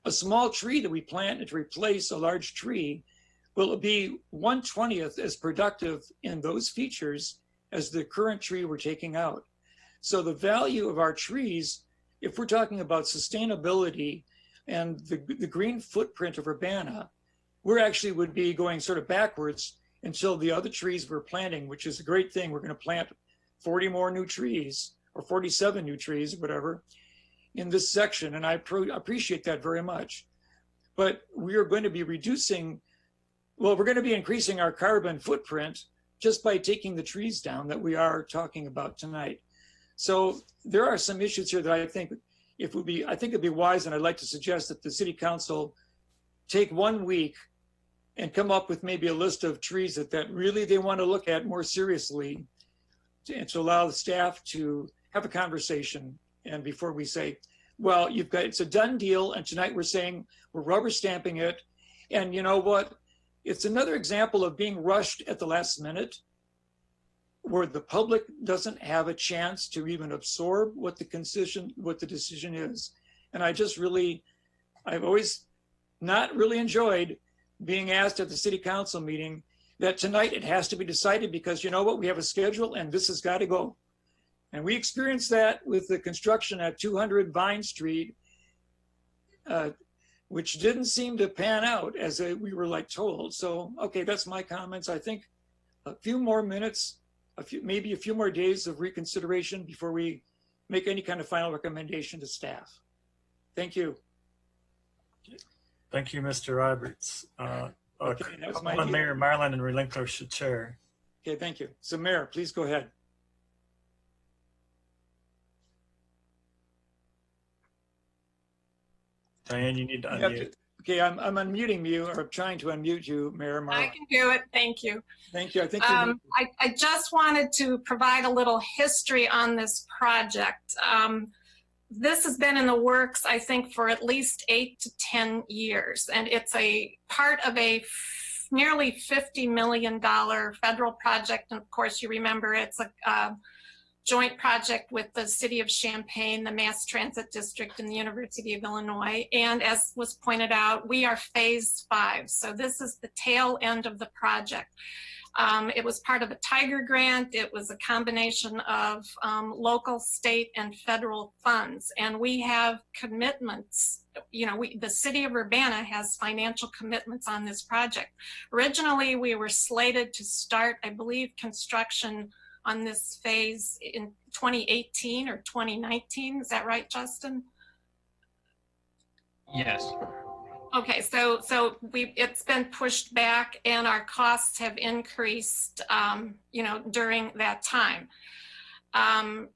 A small tree that we plant to replace a large tree will be 1/20th as productive in those features as the current tree we're taking out. So the value of our trees, if we're talking about sustainability and the green footprint of Urbana, we're actually would be going sort of backwards until the other trees we're planting, which is a great thing. We're going to plant 40 more new trees or 47 new trees, whatever, in this section. And I appreciate that very much. but we are going to be reducing, well, we're going to be increasing our carbon footprint just by taking the trees down that we are talking about tonight. So there are some issues here that I think it'd be wise, and I'd like to suggest that the city council take 1 week and come up with maybe a list of trees that really they want to look at more seriously, and to allow the staff to have a conversation. And before we say, well, it's a done deal, and tonight we're saying we're rubber stamping it. And you know what? It's another example of being rushed at the last minute, where the public doesn't have a chance to even absorb what the decision is. And I've always not really enjoyed being asked at the city council meeting that tonight it has to be decided because you know what, we have a schedule and this has got to go. And we experienced that with the construction at 200 Vine Street, which didn't seem to pan out as we were told. So, okay, that's my comments. I think a few more minutes, maybe a few more days of reconsideration before we make any kind of final recommendation to staff. Thank you. Thank you, Mr. Roberts. Okay, that was my Mayor Marlin and relinquish the chair. Okay, thank you. So Mayor, please go ahead. Diane, you need to unmute. Okay, I'm unmuting you, or I'm trying to unmute you, Mayor Marlin. I can do it. Thank you. Thank you. I think I just wanted to provide a little history on this project. This has been in the works, I think, for at least 8 to 10 years, and it's a part of a nearly $50 million federal project. And of course, you remember it's a joint project with the City of Champaign, the Mass Transit District, and the University of Illinois. And as was pointed out, we are phase 5. So this is the tail end of the project. It was part of a Tiger grant. It was a combination of local, state, and federal funds. And we have commitments. The city of Urbana has financial commitments on this project. Originally, we were slated to start, I believe, construction on this phase in 2018 or 2019. Is that right, Justin? Yes. Okay, so it's been pushed back, and our costs have increased, during that time. I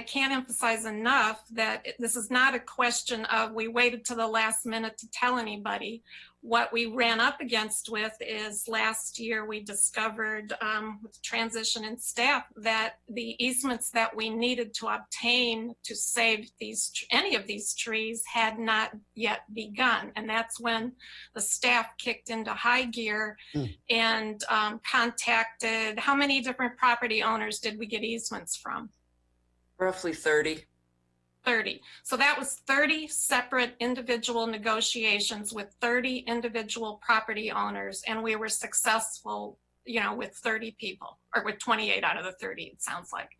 can't emphasize enough that this is not a question of we waited to the last minute to tell anybody. What we ran up against with is last year we discovered with transition in staff that the easements that we needed to obtain to save any of these trees had not yet begun. And that's when the staff kicked into high gear and contacted, how many different property owners did we get easements from? Roughly 30. 30. So that was 30 separate individual negotiations with 30 individual property owners, and we were successful, with 30 people, or with 28 out of the 30, it sounds like.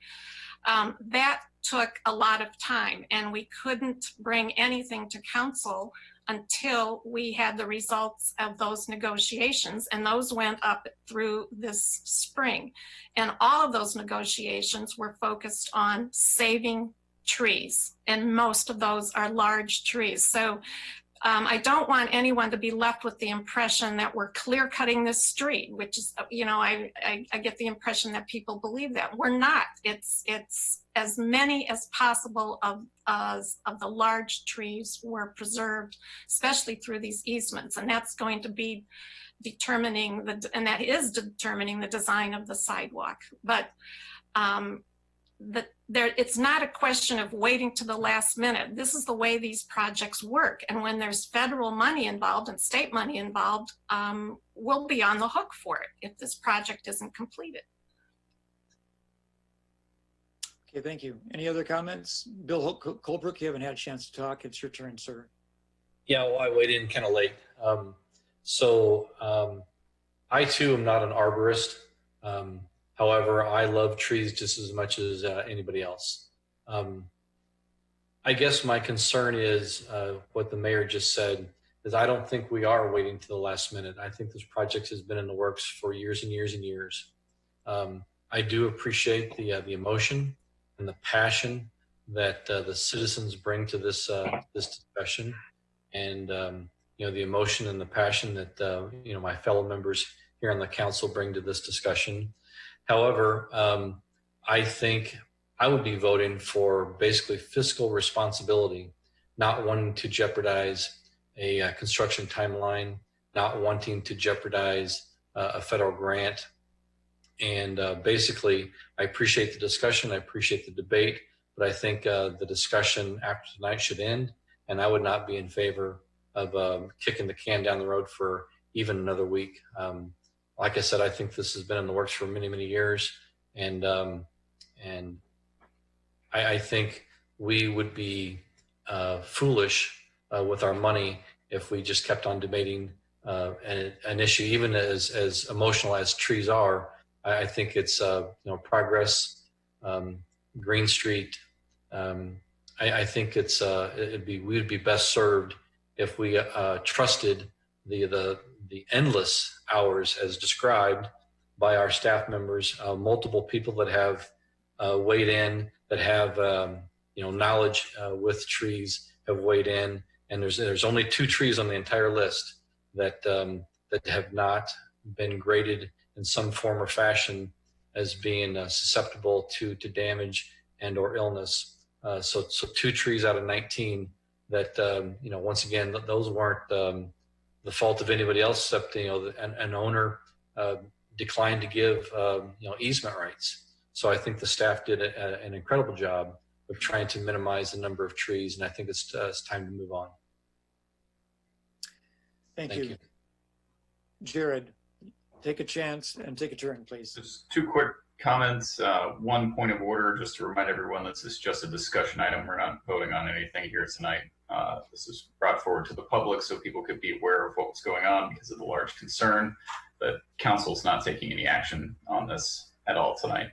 That took a lot of time, and we couldn't bring anything to council until we had the results of those negotiations, and those went up through this spring. And all of those negotiations were focused on saving trees, and most of those are large trees. So I don't want anyone to be left with the impression that we're clear cutting this street, which is, I get the impression that people believe that. We're not. It's as many as possible of the large trees were preserved, especially through these easements, and that's going to be determining the design of the sidewalk. But it's not a question of waiting to the last minute. This is the way these projects work. And when there's federal money involved and state money involved, we'll be on the hook for it if this project isn't completed. Okay, thank you. Any other comments? Bill Colebrook, you haven't had a chance to talk. It's your turn, sir. Yeah, well, I weighed in kind of late. I too am not an arborist. However, I love trees just as much as anybody else. I guess my concern is what the mayor just said, is I don't think we are waiting to the last minute. I think this project has been in the works for years and years and years. I do appreciate the emotion and the passion that the citizens bring to this discussion, and the emotion and the passion that my fellow members here on the council bring to this discussion. However, I think I would be voting for basically fiscal responsibility, not wanting to jeopardize a construction timeline, not wanting to jeopardize a federal grant. And basically, I appreciate the discussion, I appreciate the debate, but I think the discussion after tonight should end, and I would not be in favor of kicking the can down the road for even another week. Like I said, I think this has been in the works for many, many years, and I think we would be foolish with our money if we just kept on debating an issue, even as emotional as trees are. I think it's progress, Green Street. I think we would be best served if we trusted the endless hours as described by our staff members, multiple people that have weighed in, that have knowledge with trees have weighed in, and there's only 2 trees on the entire list that have not been graded in some form or fashion as being susceptible to damage and or illness. So 2 trees out of 19 that once again, those weren't the fault of anybody else except an owner declined to give easement rights. So I think the staff did an incredible job of trying to minimize the number of trees, and I think it's time to move on. Thank you. Jared, take a chance and take a turn, please. Just 2 quick comments. One point of order, just to remind everyone that this is just a discussion item. We're not voting on anything here tonight. This is brought forward to the public so people could be aware of what was going on because of the large concern, but council's not taking any action on this at all tonight.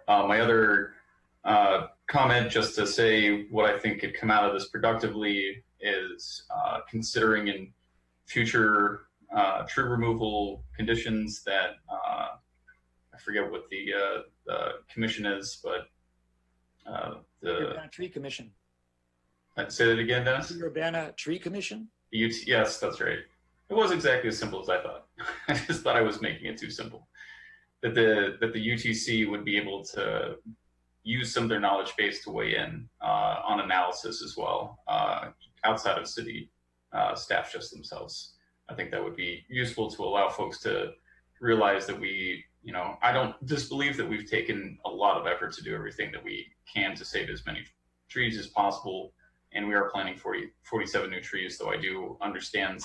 My other comment, just to say what I think could come out of this productively, is considering in future tree removal conditions that I forget what the commission is, but the Urbana Tree Commission. Say that again, Dennis. The Urbana Tree Commission. Yes, that's right. It was exactly as simple as I thought. I just thought I was making it too simple. That the UTC would be able to use some of their knowledge base to weigh in on analysis as well, outside of city staff just themselves. I think that would be useful to allow folks to realize that I don't disbelieve that we've taken a lot of effort to do everything that we can to save as many trees as possible. And we are planning 47 new trees, though I do understand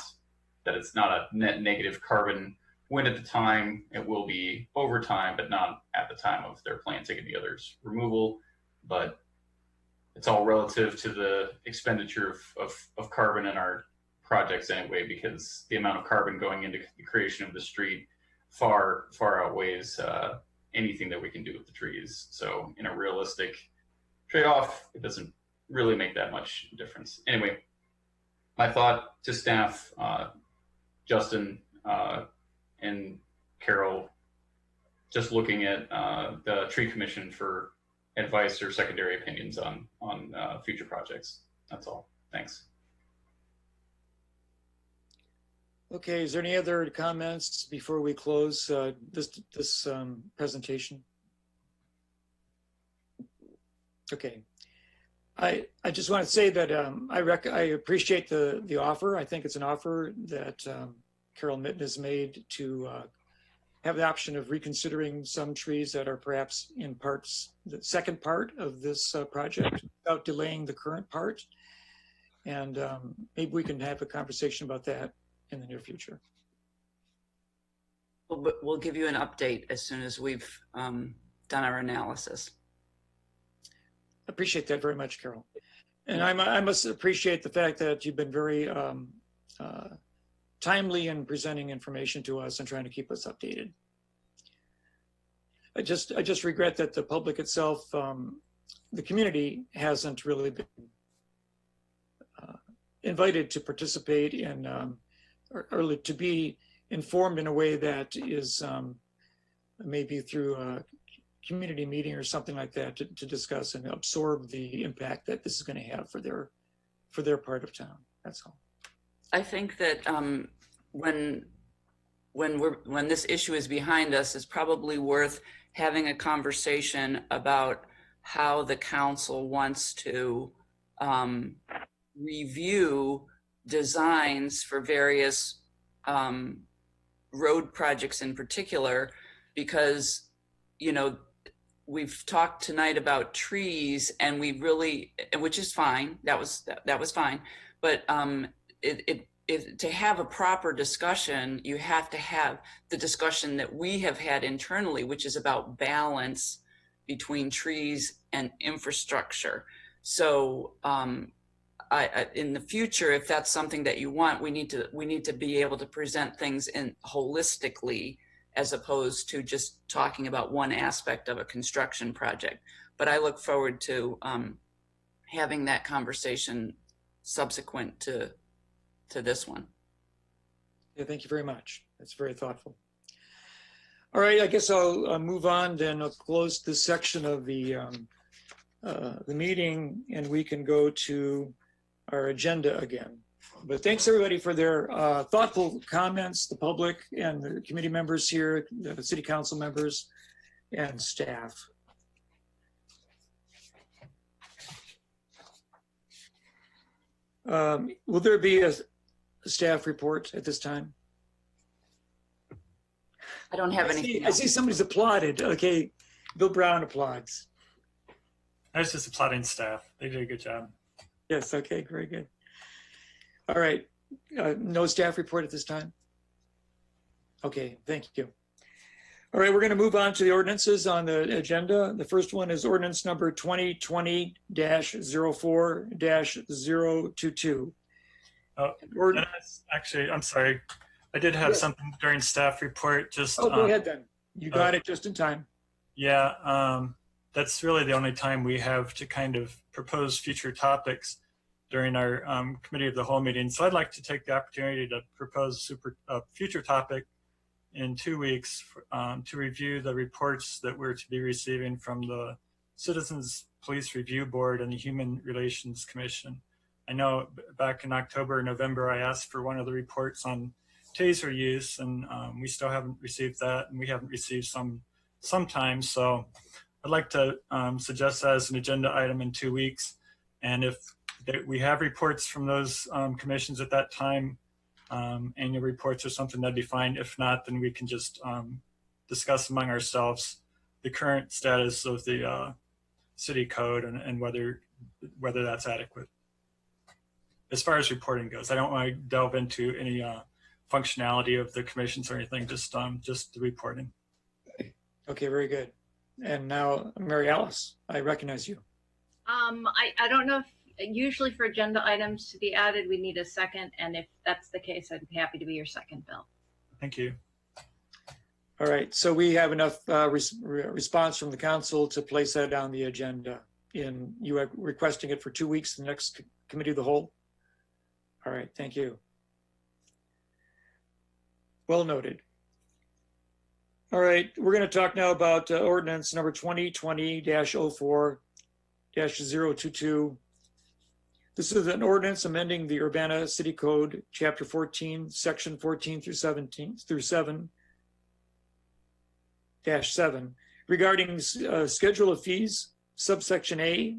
that it's not a net negative carbon wind at the time. It will be over time, but not at the time of their planting and the others removal. But it's all relative to the expenditure of carbon in our projects anyway, because the amount of carbon going into the creation of the street far outweighs anything that we can do with the trees. So in a realistic trade-off, it doesn't really make that much difference. Anyway, my thought to staff, Justin and Carol, just looking at the tree commission for advice or secondary opinions on future projects. That's all. Thanks. Okay, is there any other comments before we close this presentation? Okay, I just want to say that I appreciate the offer. I think it's an offer that Carol Mitten has made to have the option of reconsidering some trees that are perhaps in parts, the second part of this project, without delaying the current part. And maybe we can have a conversation about that in the near future. We'll give you an update as soon as we've done our analysis. Appreciate that very much, Carol. And I must appreciate the fact that you've been very timely in presenting information to us and trying to keep us updated. I just regret that the public itself, the community, hasn't really been invited to participate in or to be informed in a way that is maybe through community meeting or something like that to discuss and absorb the impact that this is going to have for their part of town. That's all. I think that when this issue is behind us, it's probably worth having a conversation about how the council wants to review designs for various road projects in particular, because, you know, we've talked tonight about trees, and we really, which is fine, that was fine, but to have a proper discussion, you have to have the discussion that we have had internally, which is about balance between trees and infrastructure. So in the future, if that's something that you want, we need to be able to present things in holistically, as opposed to just talking about one aspect of a construction project. But I look forward to having that conversation subsequent to this one. Yeah, thank you very much. That's very thoughtful. All right, I guess I'll move on then. I'll close this section of the meeting, and we can go to our agenda again. But thanks everybody for their thoughtful comments, the public and the committee members here, the city council members and staff. Will there be a staff report at this time? I don't have anything. I see somebody's applauded. Okay, Bill Brown applauds. I was just applauding staff. They did a good job. Yes, okay, very good. All right, no staff report at this time? Okay, thank you. All right, we're going to move on to the ordinances on the agenda. The first one is ordinance number 2020-04-022. Actually, I'm sorry. I did have something during staff report. Just go ahead then. You got it just in time. Yeah, that's really the only time we have to kind of propose future topics during our committee of the whole meeting. So I'd like to take the opportunity to propose a future topic in 2 weeks to review the reports that we're to be receiving from the Citizens Police Review Board and the Human Relations Commission. I know back in October and November, I asked for one of the reports on taser use, and we still haven't received that, and we haven't received sometimes. So I'd like to suggest that as an agenda item in 2 weeks. And if we have reports from those commissions at that time, annual reports or something, that'd be fine. If not, then we can just discuss among ourselves the current status of the city code and whether that's adequate. As far as reporting goes, I don't want to delve into any functionality of the commissions or anything, just the reporting. Okay, very good. And now, Mary Alice, I recognize you. I don't know if usually for agenda items to be added, we need a second. And if that's the case, I'd be happy to be your second, Bill. Thank you. All right, so we have enough response from the council to place that on the agenda. You are requesting it for 2 weeks, the next committee of the whole? All right, thank you. Well noted. All right, we're going to talk now about ordinance number 2020-04-022. This is an ordinance amending the Urbana City Code, Chapter 14, Section 14 through 7, regarding schedule of fees, subsection A,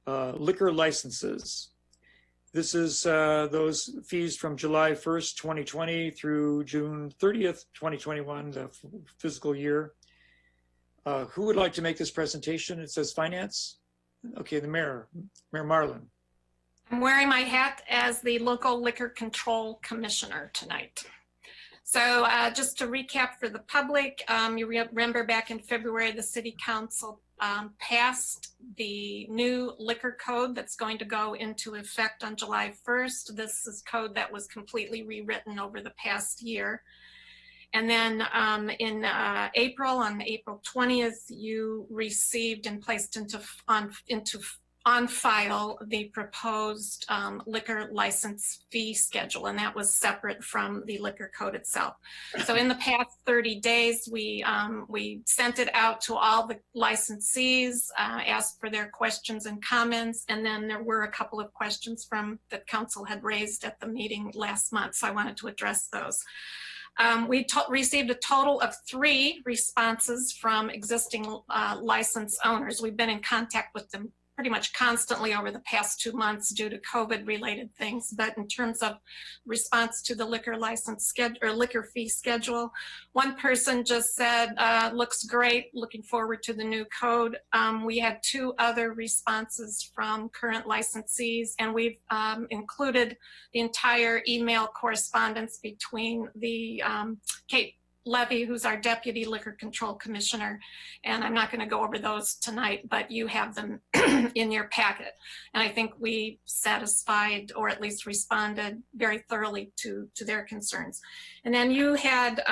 liquor licenses. This is those fees from July 1st, 2020 through June 30th, 2021, the fiscal year. Who would like to make this presentation? It says finance. Okay, the Mayor Marlin. I'm wearing my hat as the local liquor control commissioner tonight. So just to recap for the public, you remember back in February, the City Council passed the new liquor code that's going to go into effect on July 1st. This is code that was completely rewritten over the past year. And then in April, on April 20th, you received and placed into on file the proposed liquor license fee schedule, and that was separate from the liquor code itself. So in the past 30 days, we sent it out to all the licensees, asked for their questions and comments, and then there were a couple of questions that council had raised at the meeting last month, so I wanted to address those. We received a total of 3 responses from existing license owners. We've been in contact with them pretty much constantly over the past 2 months due to COVID related things. But in terms of response to the liquor license schedule or liquor fee schedule, one person just said, looks great, looking forward to the new code. We had 2 other responses from current licensees, and we've included the entire email correspondence between the Kate Levy, who's our Deputy Liquor Control Commissioner, and I'm not going to go over those tonight, but you have them in your packet. And I think we satisfied, or at least responded very thoroughly to their concerns. And then you had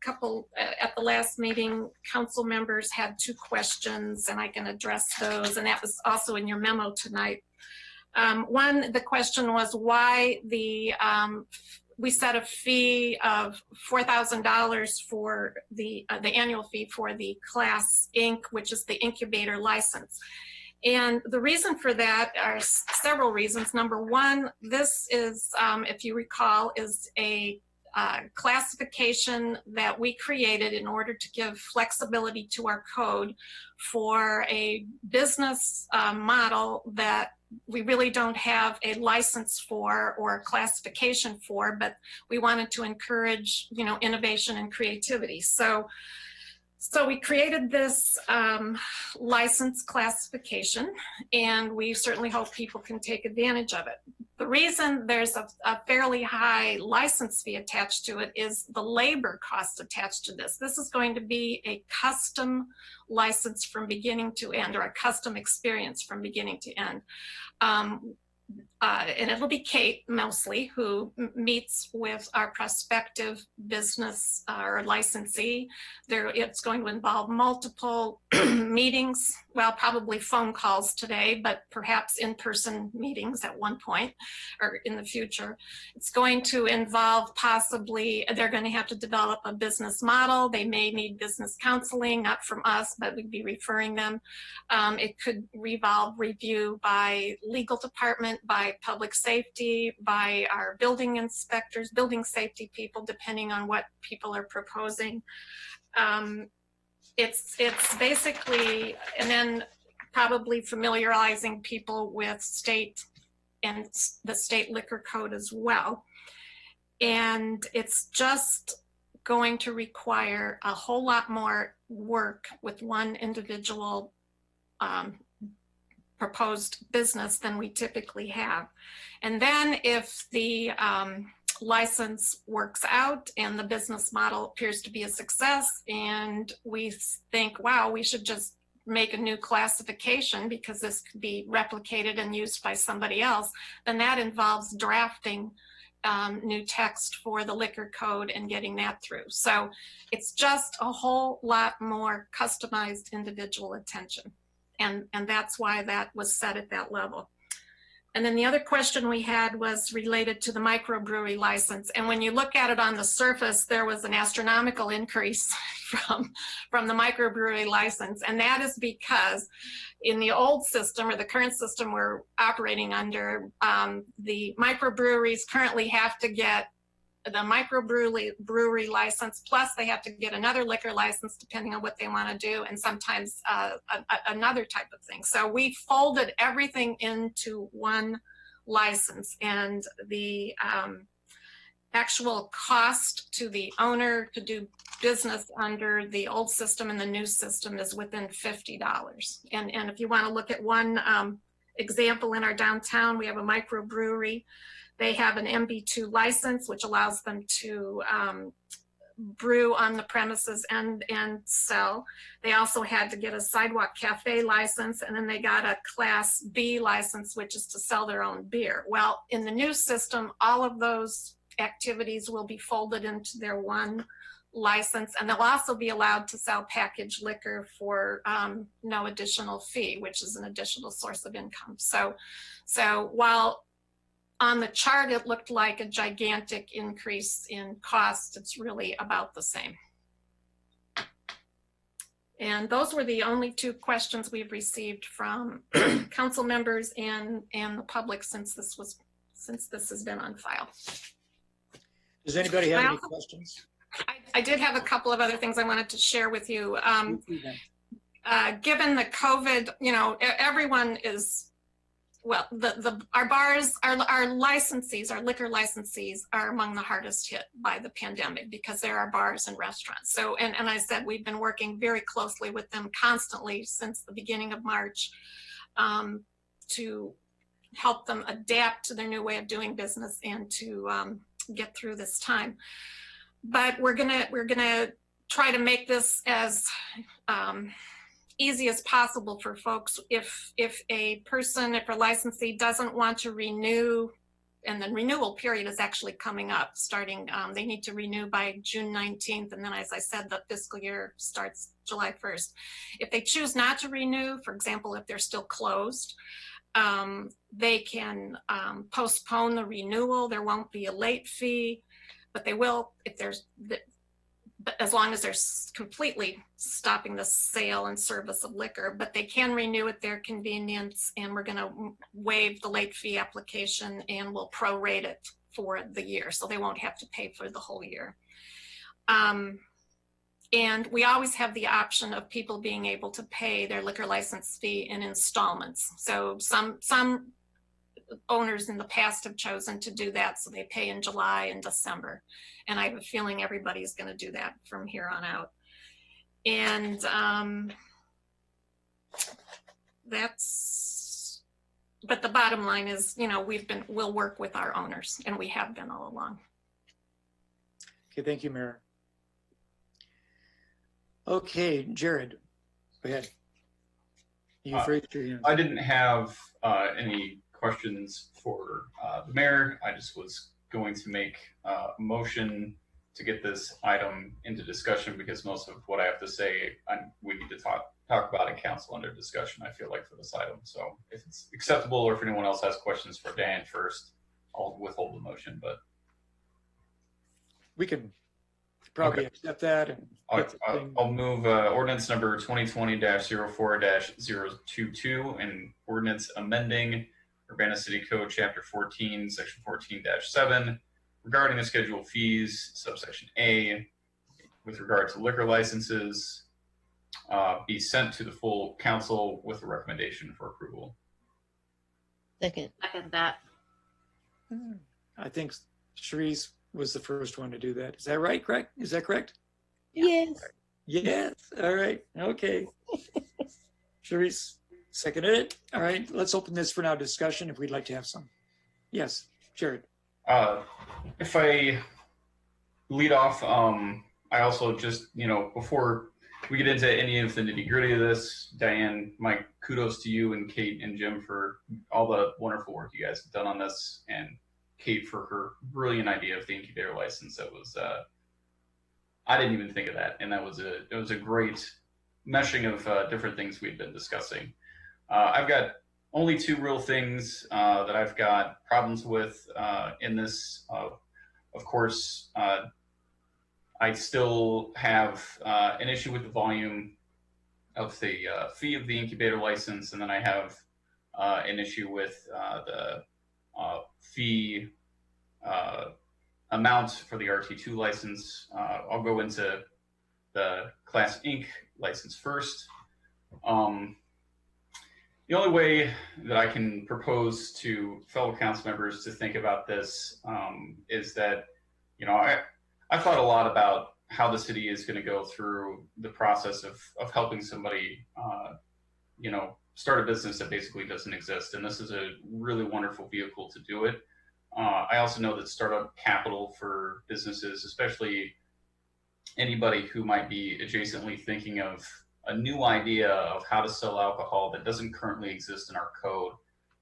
couple, at the last meeting, council members had 2 questions, and I can address those, and that was also in your memo tonight. One, the question was why we set a fee of $4,000 for the annual fee for the Class Inc., which is the incubator license. And the reason for that are several reasons. Number one, this is, if you recall, is a classification that we created in order to give flexibility to our code for a business model that we really don't have a license for or a classification for, but we wanted to encourage, innovation and creativity. So we created this license classification, and we certainly hope people can take advantage of it. The reason there's a fairly high license fee attached to it is the labor cost attached to this. This is going to be a custom license from beginning to end, or a custom experience from beginning to end. And it'll be Kate mostly who meets with our prospective business or licensee. It's going to involve multiple meetings, well, probably phone calls today, but perhaps in-person meetings at one point or in the future. It's going to involve possibly, they're going to have to develop a business model. They may need business counseling, not from us, but we'd be referring them. It could revolve review by legal department, by public safety, by our building inspectors, building safety people, depending on what people are proposing. It's basically, and then probably familiarizing people with state and the state liquor code as well. And it's just going to require a whole lot more work with one individual proposed business than we typically have. And then if the license works out and the business model appears to be a success, and we think, wow, we should just make a new classification because this could be replicated and used by somebody else, then that involves drafting new text for the liquor code and getting that through. So it's just a whole lot more customized individual attention. And that's why that was set at that level. And then the other question we had was related to the microbrewery license. And when you look at it on the surface, there was an astronomical increase from the microbrewery license. And that is because in the old system, or the current system we're operating under, the microbreweries currently have to get the microbrewery license, plus they have to get another liquor license depending on what they want to do, and sometimes another type of thing. So we folded everything into one license, and the actual cost to the owner to do business under the old system and the new system is within $50. And if you want to look at one example, in our downtown, we have a microbrewery. They have an MB2 license, which allows them to brew on the premises and sell. They also had to get a sidewalk cafe license, and then they got a Class B license, which is to sell their own beer. Well, in the new system, all of those activities will be folded into their one license, and they'll also be allowed to sell packaged liquor for no additional fee, which is an additional source of income. So while on the chart it looked like a gigantic increase in cost, it's really about the same. And those were the only two questions we've received from council members and the public since this has been on file. Does anybody have any questions? I did have a couple of other things I wanted to share with you. Given the COVID, you know, everyone is, well, our bars, our licensees, our liquor licensees are among the hardest hit by the pandemic because there are bars and restaurants. So, and I said, we've been working very closely with them constantly since the beginning of March to help them adapt to their new way of doing business and to get through this time. But we're gonna try to make this as easy as possible for folks. If a licensee doesn't want to renew, and the renewal period is actually coming up, starting, they need to renew by June 19th. And then, as I said, the fiscal year starts July 1st. If they choose not to renew, for example, if they're still closed, they can postpone the renewal. There won't be a late fee, but they will if there's, as long as they're completely stopping the sale and service of liquor, but they can renew at their convenience, and we're gonna waive the late fee application and we'll prorate it for the year. So they won't have to pay for the whole year. And we always have the option of people being able to pay their liquor license fee in installments. So some owners in the past have chosen to do that, so they pay in July and December. And I have a feeling everybody's going to do that from here on out. And but the bottom line is, you know, we'll work with our owners, and we have been all along. Okay, thank you, Mayor. Okay, Jared, go ahead. I didn't have any questions for the mayor. I just was going to make a motion to get this item into discussion because most of what I have to say, we need to talk about in council under discussion, I feel like, for this item. So if it's acceptable, or if anyone else has questions for Dan first, I'll withhold the motion, but. We could probably accept that. And I'll move ordinance number 2020-04-022 and ordinance amending Urbana City Code Chapter 14, Section 14-7 regarding the schedule fees, subsection A, with regard to liquor licenses, be sent to the full council with a recommendation for approval. Second that. I think Sharice was the first one to do that. Is that right? Correct? Is that correct? Yes. Yes. All right. Okay. Sharice seconded it. All right. Let's open this for now discussion if we'd like to have some. Yes, Jared. If I lead off, I also just, you know, before we get into any of the nitty gritty of this, Diane, my kudos to you and Kate and Jim for all the wonderful work you guys have done on this, and Kate for her brilliant idea of the incubator license. That was, I didn't even think of that. And it was a great meshing of different things we've been discussing. I've got only two real things that I've got problems with in this. Of course, I still have an issue with the volume of the fee of the incubator license. And then I have an issue with the fee amount for the RT2 license. I'll go into the Class Inc. license first. The only way that I can propose to fellow council members to think about this is that, you know, I thought a lot about how the city is going to go through the process of helping somebody, you know, start a business that basically doesn't exist. And this is a really wonderful vehicle to do it. I also know that startup capital for businesses, especially anybody who might be adjacently thinking of a new idea of how to sell alcohol that doesn't currently exist in our code,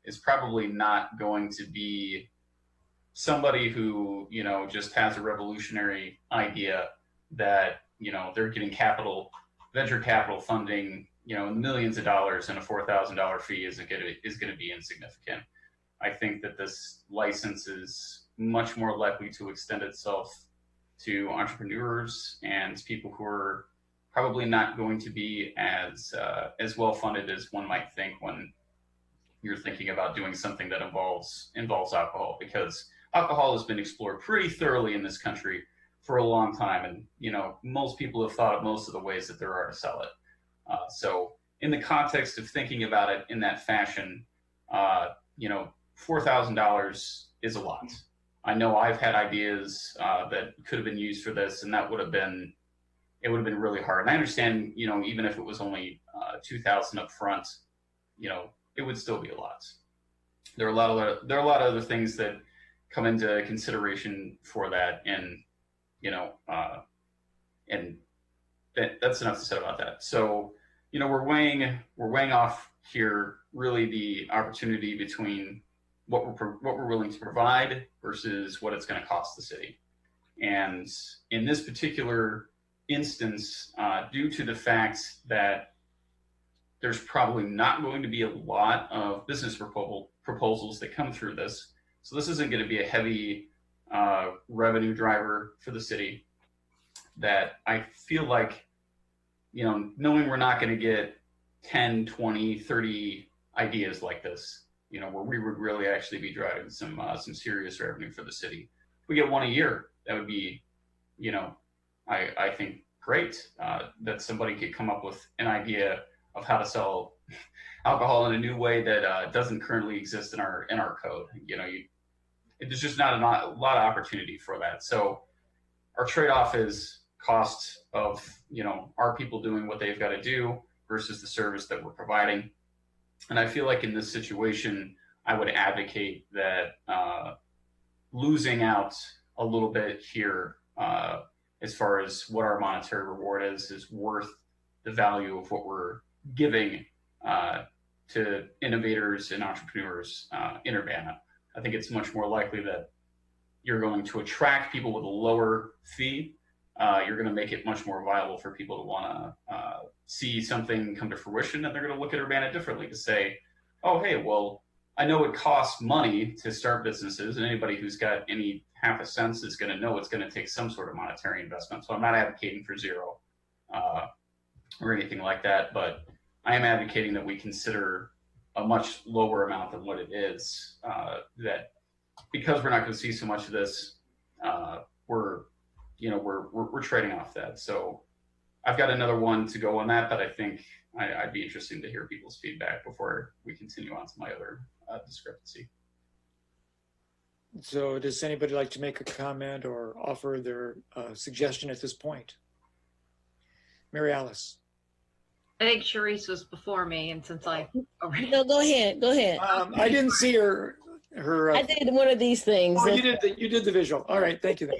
is probably not going to be somebody who, you know, just has a revolutionary idea that, you know, they're getting venture capital funding, you know, millions of dollars, and a $4,000 fee is going to be insignificant. I think that this license is much more likely to extend itself to entrepreneurs and people who are probably not going to be as well funded as one might think when you're thinking about doing something that involves alcohol, because alcohol has been explored pretty thoroughly in this country for a long time, and you know, most people have thought of most of the ways that there are to sell it. So in the context of thinking about it in that fashion, you know, $4,000 is a lot. I know I've had ideas that could have been used for this, and it would have been really hard. And I understand, you know, even if it was only $2,000 up front, you know, it would still be a lot. There are a lot of other things that come into consideration for that, and you know, and that's enough to say about that. So, you know, we're weighing off here really the opportunity between what we're willing to provide versus what it's going to cost the city. And in this particular instance, due to the fact that there's probably not going to be a lot of business proposals that come through this, so this isn't going to be a heavy revenue driver for the city, that I feel like, you know, knowing we're not going to get 10, 20, 30 ideas like this, you know, where we would really actually be driving some serious revenue for the city. If we get one a year, that would be, you know, I think great, that somebody could come up with an idea of how to sell alcohol in a new way that doesn't currently exist in our code. You know, there's just not a lot of opportunity for that. So our trade-off is cost of, you know, our people doing what they've got to do versus the service that we're providing. And I feel like in this situation, I would advocate that losing out a little bit here as far as what our monetary reward is worth the value of what we're giving to innovators and entrepreneurs in Urbana. I think it's much more likely that you're going to attract people with a lower fee. You're going to make it much more viable for people to want to see something come to fruition, and they're going to look at Urbana differently to say, oh, hey, well, I know it costs money to start businesses, and anybody who's got any half a sense is going to know it's going to take some sort of monetary investment. So I'm not advocating for zero or anything like that, but I am advocating that we consider a much lower amount than what it is, that because we're not going to see so much of this, we're trading off that. So I've got another one to go on that, but I think I'd be interested to hear people's feedback before we continue on to my other discrepancy. So does anybody like to make a comment or offer their suggestion at this point? Mary Alice. I think Sharice was before me, and since I No, go ahead. I didn't see her. I did one of these things. Oh, you did the visual. All right, thank you. Then.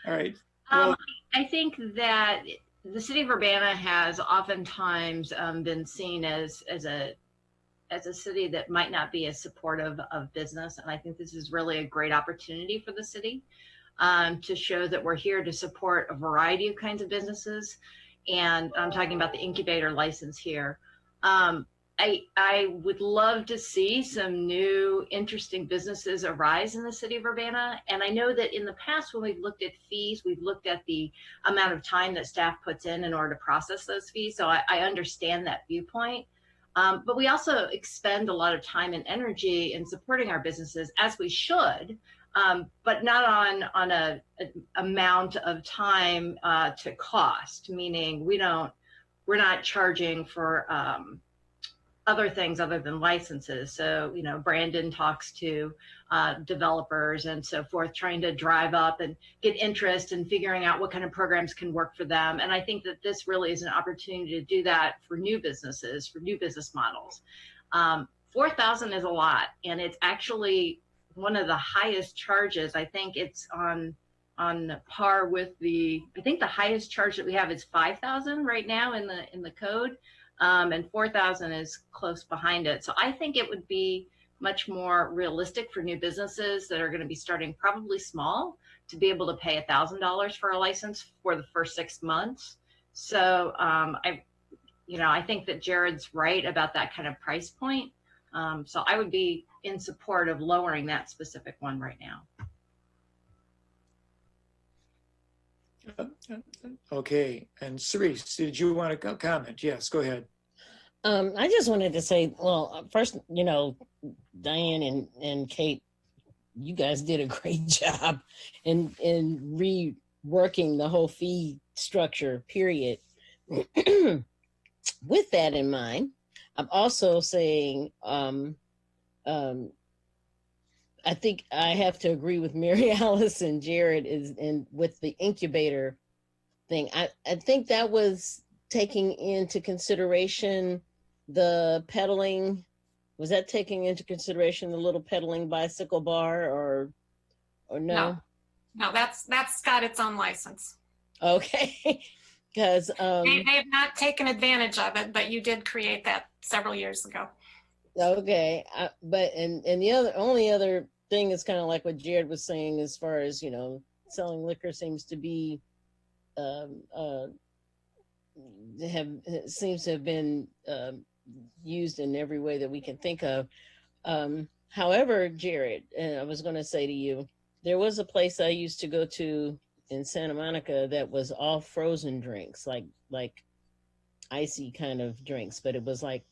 All right. Well, I think that the city of Urbana has oftentimes been seen as a city that might not be as supportive of business, and I think this is really a great opportunity for the city to show that we're here to support a variety of kinds of businesses. And I'm talking about the incubator license here. I would love to see some new interesting businesses arise in the city of Urbana. And I know that in the past, when we've looked at fees, we've looked at the amount of time that staff puts in order to process those fees. So I understand that viewpoint. But we also expend a lot of time and energy in supporting our businesses, as we should, but not on a amount of time to cost, meaning we're not charging for other things other than licenses. So, you know, Brandon talks to developers and so forth, trying to drive up and get interest and figuring out what kind of programs can work for them. And I think that this really is an opportunity to do that for new businesses, for new business models. 4,000 is a lot, and it's actually one of the highest charges. I think it's on par with I think the highest charge that we have is 5,000 right now in the code. And 4,000 is close behind it. So I think it would be much more realistic for new businesses that are going to be starting probably small to be able to pay $1,000 for a license for the first 6 months. So I think that Jared's right about that kind of price point. So I would be in support of lowering that specific one right now. Okay, and Cerise, did you want to comment? Yes, go ahead. I just wanted to say, well, first, Diane and Kate, you guys did a great job in reworking the whole fee structure, period. With that in mind, I'm also saying, I think I have to agree with Mary Alice and Jared with the incubator thing. I think that was taking into consideration the pedaling. Was that taking into consideration the little pedaling bicycle bar or no? No, that's got its own license. Okay. Because they have not taken advantage of it, but you did create that several years ago. Okay, but the only other thing is kind of like what Jared was saying, as far as selling liquor seems to be seems to have been used in every way that we can think of. However, Jared, I was going to say to you, there was a place I used to go to in Santa Monica that was all frozen drinks, like icy kind of drinks, but it was like,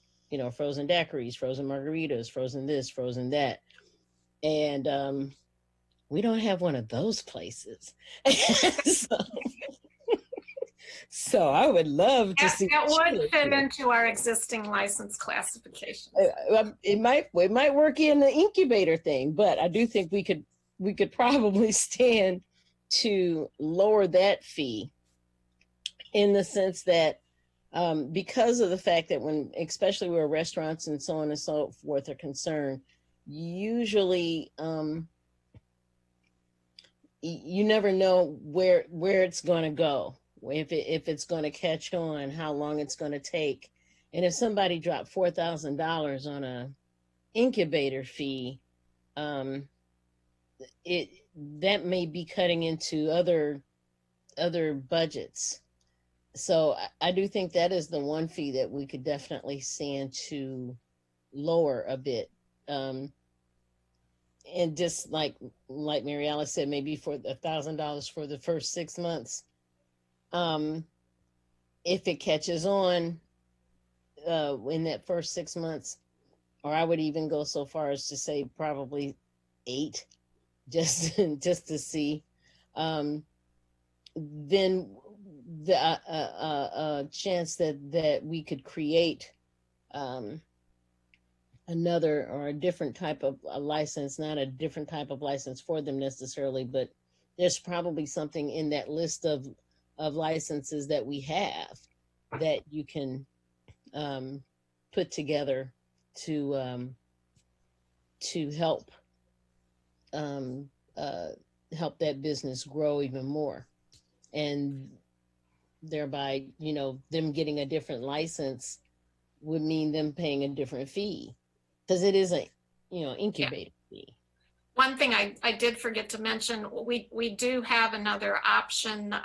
frozen daiquiris, frozen margaritas, frozen this, frozen that. And we don't have one of those places. So I would love to see. That would fit into our existing license classification. It might work in the incubator thing, but I do think we could probably stand to lower that fee, in the sense that because of the fact that especially where restaurants and so on and so forth are concerned, usually you never know where it's going to go, if it's going to catch on, how long it's going to take. And if somebody dropped $4,000 on a incubator fee, that may be cutting into other budgets. So I do think that is the one fee that we could definitely stand to lower a bit. And just like Mary Alice said, maybe for $1,000 for the first 6 months. If it catches on in that first 6 months, or I would even go so far as to say probably 8, just to see, then the chance that we could create another or a different type of a license, not a different type of license for them necessarily, but there's probably something in that list of licenses that we have that you can put together to help help that business grow even more, and thereby them getting a different license would mean them paying a different fee, because it is a incubator fee. One thing I did forget to mention, we do have another option,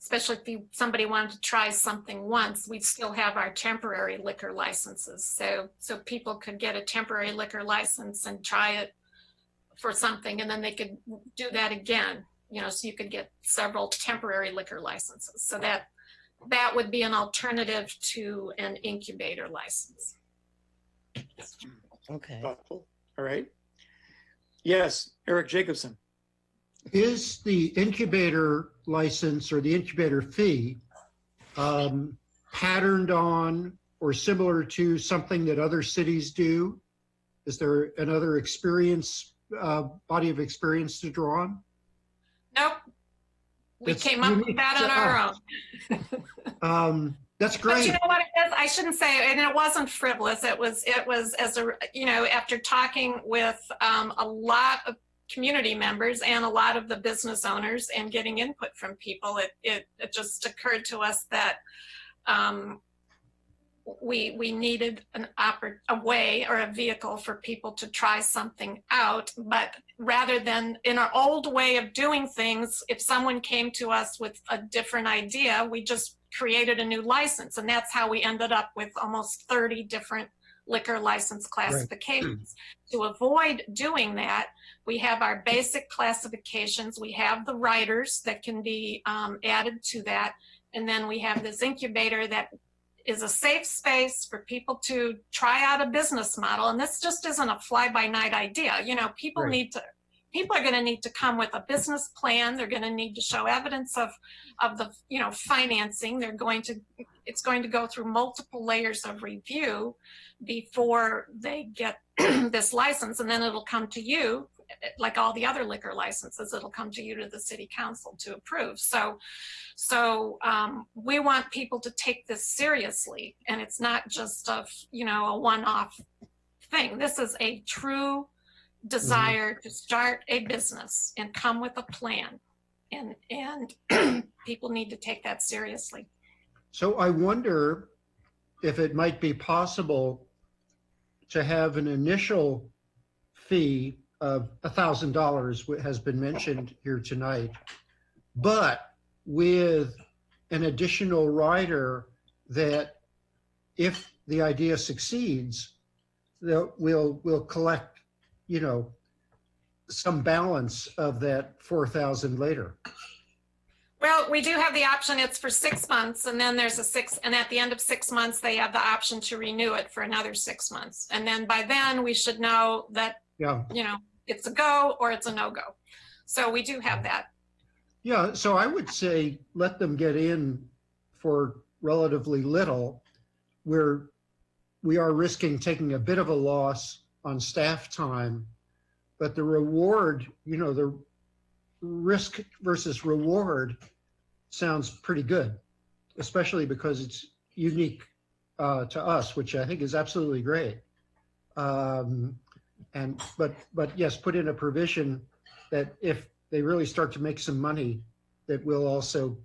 especially if somebody wanted to try something once. We still have our temporary liquor licenses, so people could get a temporary liquor license and try it for something, and then they could do that again. So you could get several temporary liquor licenses. So that would be an alternative to an incubator license. Okay. All right. Yes, Eric Jacobson. Is the incubator license or the incubator fee patterned on or similar to something that other cities do? Is there another body of experience to draw on? Nope. We came up with that on our own. That's great. But you know what it is? I shouldn't say, and it wasn't frivolous. It was as a, after talking with a lot of community members and a lot of the business owners and getting input from people, it just occurred to us that we needed a way or a vehicle for people to try something out. But rather than in our old way of doing things, if someone came to us with a different idea, we just created a new license. And that's how we ended up with almost 30 different liquor license classifications. Right. To avoid doing that, we have our basic classifications. We have the writers that can be added to that. And then we have this incubator that is a safe space for people to try out a business model. And this just isn't a fly-by-night idea. You know, people are going to need to come with a business plan. They're going to need to show evidence of the, you know, financing. It's going to go through multiple layers of review before they get this license. And then it'll come to you, like all the other liquor licenses, it'll come to you to the city council to approve. So we want people to take this seriously, and it's not just a one-off thing. This is a true desire to start a business and come with a plan, and people need to take that seriously. So I wonder if it might be possible to have an initial fee of $1,000 has been mentioned here tonight, but with an additional rider that if the idea succeeds, that we'll collect, you know, some balance of that 4,000 later. Well, we do have the option. It's for 6 months, and then there's and at the end of 6 months, they have the option to renew it for another 6 months. And then by then we should know that, you know, it's a go or it's a no-go. So we do have that. Yeah, so I would say let them get in for relatively little, where we are risking taking a bit of a loss on staff time, but the reward, you know, the risk versus reward sounds pretty good, especially because it's unique to us, which I think is absolutely great. But yes, put in a provision that if they really start to make some money, that will also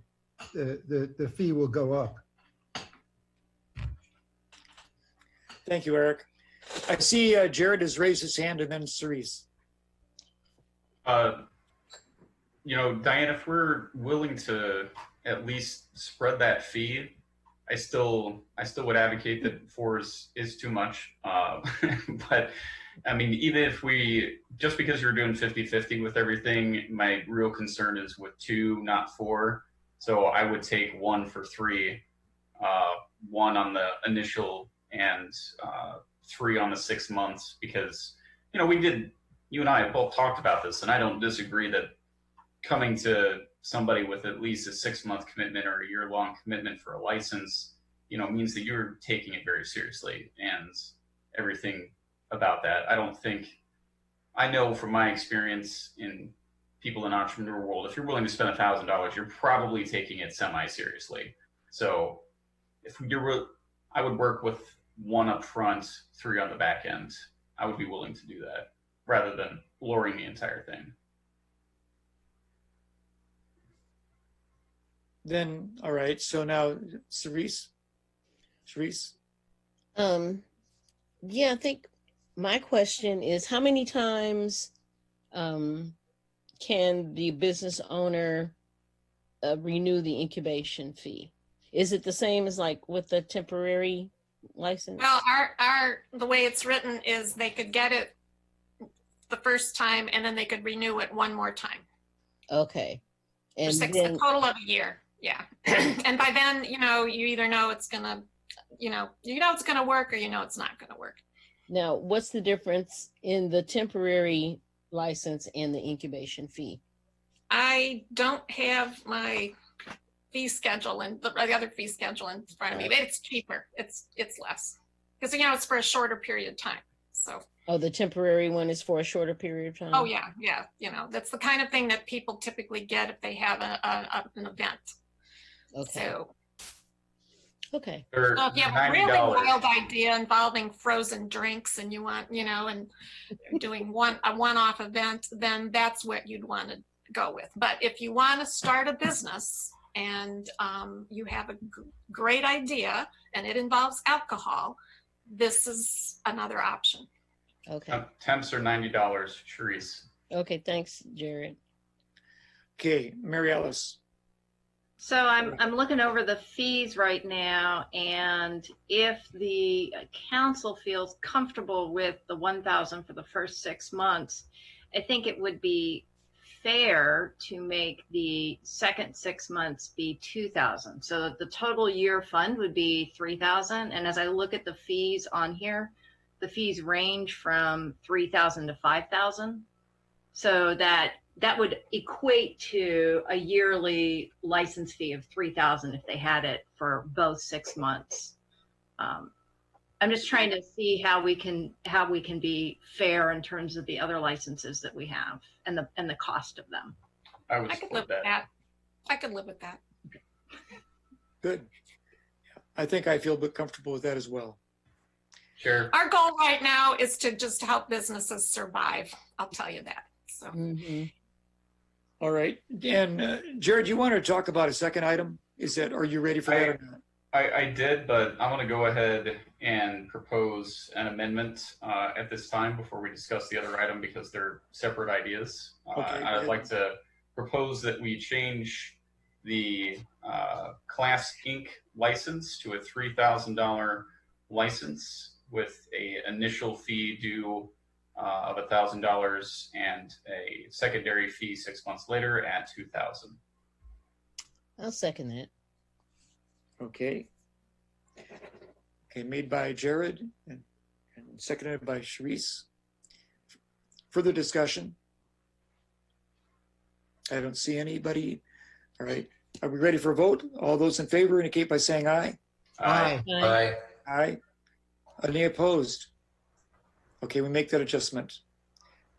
the fee will go up. Thank you, Eric. I see Jared has raised his hand, and then Cerise. You know, Diane, if we're willing to at least spread that fee, I still would advocate that 4 is too much. But I mean, even if just because you're doing 50-50 with everything, my real concern is with 2, not 4. So I would take 1 for 3, 1 on the initial and 3 on the 6 months, because, you know, you and I have both talked about this, and I don't disagree that coming to somebody with at least a 6-month commitment or a year-long commitment for a license, you know, means that you're taking it very seriously and everything about that. I know from my experience in people in the entrepreneur world, if you're willing to spend $1,000, you're probably taking it semi-seriously. So I would work with 1 up front, 3 on the back end. I would be willing to do that rather than lowering the entire thing. Then, all right, so now Cerise? Yeah, I think my question is, how many times can the business owner renew the incubation fee? Is it the same as like with the temporary license? Well, the way it's written is they could get it the first time and then they could renew it 1 more time. Okay. And a total of a year. Yeah. And by then, you know, you either know it's gonna, it's gonna work, or it's not gonna work. Now, what's the difference in the temporary license and the incubation fee? I don't have my fee schedule and the other fee schedule in front of me. It's cheaper. It's less because it's for a shorter period of time. So. Oh, the temporary one is for a shorter period of time. Oh yeah. That's the kind of thing that people typically get if they have an event. Okay. So. Okay. So if you have a really wild idea involving frozen drinks and you want, and doing a one-off event, then that's what you'd want to go with. But if you want to start a business and you have a great idea and it involves alcohol, this is another option. Okay. Temps are $90, Charisse. Okay, thanks, Jared. Okay, Mary Alice. So I'm looking over the fees right now, and if the council feels comfortable with the 1,000 for the first 6 months, I think it would be fair to make the second 6 months be 2,000, so that the total year fund would be 3,000. And as I look at the fees on here, the fees range from 3,000 to 5,000, so that would equate to a yearly license fee of 3,000 if they had it for both 6 months. I'm just trying to see how we can be fair in terms of the other licenses that we have and the cost of them. I could live with that. I could live with that. Good. I think I feel comfortable with that as well. Sure. Our goal right now is to just help businesses survive. I'll tell you that. So. All right. And Jared, you want to talk about a second item? Are you ready for that or not? I did, but I want to go ahead and propose an amendment at this time before we discuss the other item, because they're separate ideas. Okay, I'd like to propose that we change the Class Inc. license to a $3,000 license with an initial fee due of $1,000 and a secondary fee 6 months later at $2,000. I'll second that. Okay. Okay, made by Jared and seconded by Charisse. Further discussion? I don't see anybody. All right. Are we ready for a vote? All those in favor indicate by saying aye. Aye. Aye. Aye. Any opposed? Okay, we make that adjustment.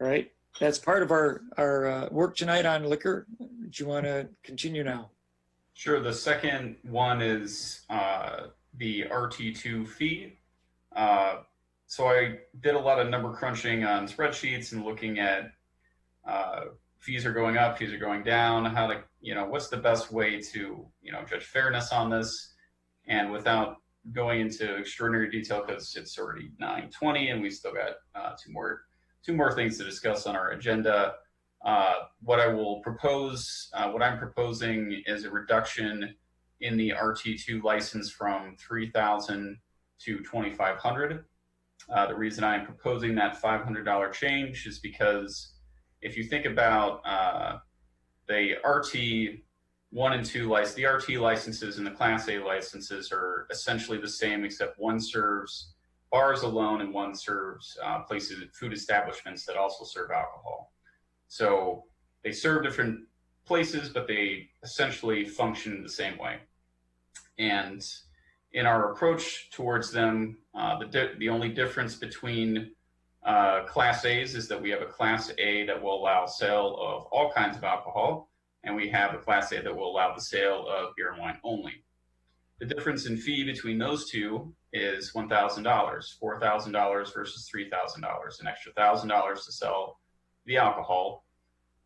All right. That's part of our work tonight on liquor. Do you want to continue now? Sure. The second one is the RT2 fee. So I did a lot of number crunching on spreadsheets and looking at fees are going up, fees are going down, how to, what's the best way to, judge fairness on this. And without going into extraordinary detail, because it's already 9:20 and we still got two more things to discuss on our agenda. What I'm proposing is a reduction in the RT2 license from 3,000 to 2,500. The reason I'm proposing that $500 change is because if you think about the RT1 and 2 license, the RT licenses and the Class A licenses are essentially the same, except one serves bars alone and one serves food establishments that also serve alcohol. So they serve different places, but they essentially function the same way. And in our approach towards them, the only difference between Class A's is that we have a Class A that will allow sale of all kinds of alcohol, and we have a Class A that will allow the sale of beer and wine only. The difference in fee between those two is $1,000, $4,000 versus $3,000, an extra $1,000 to sell the alcohol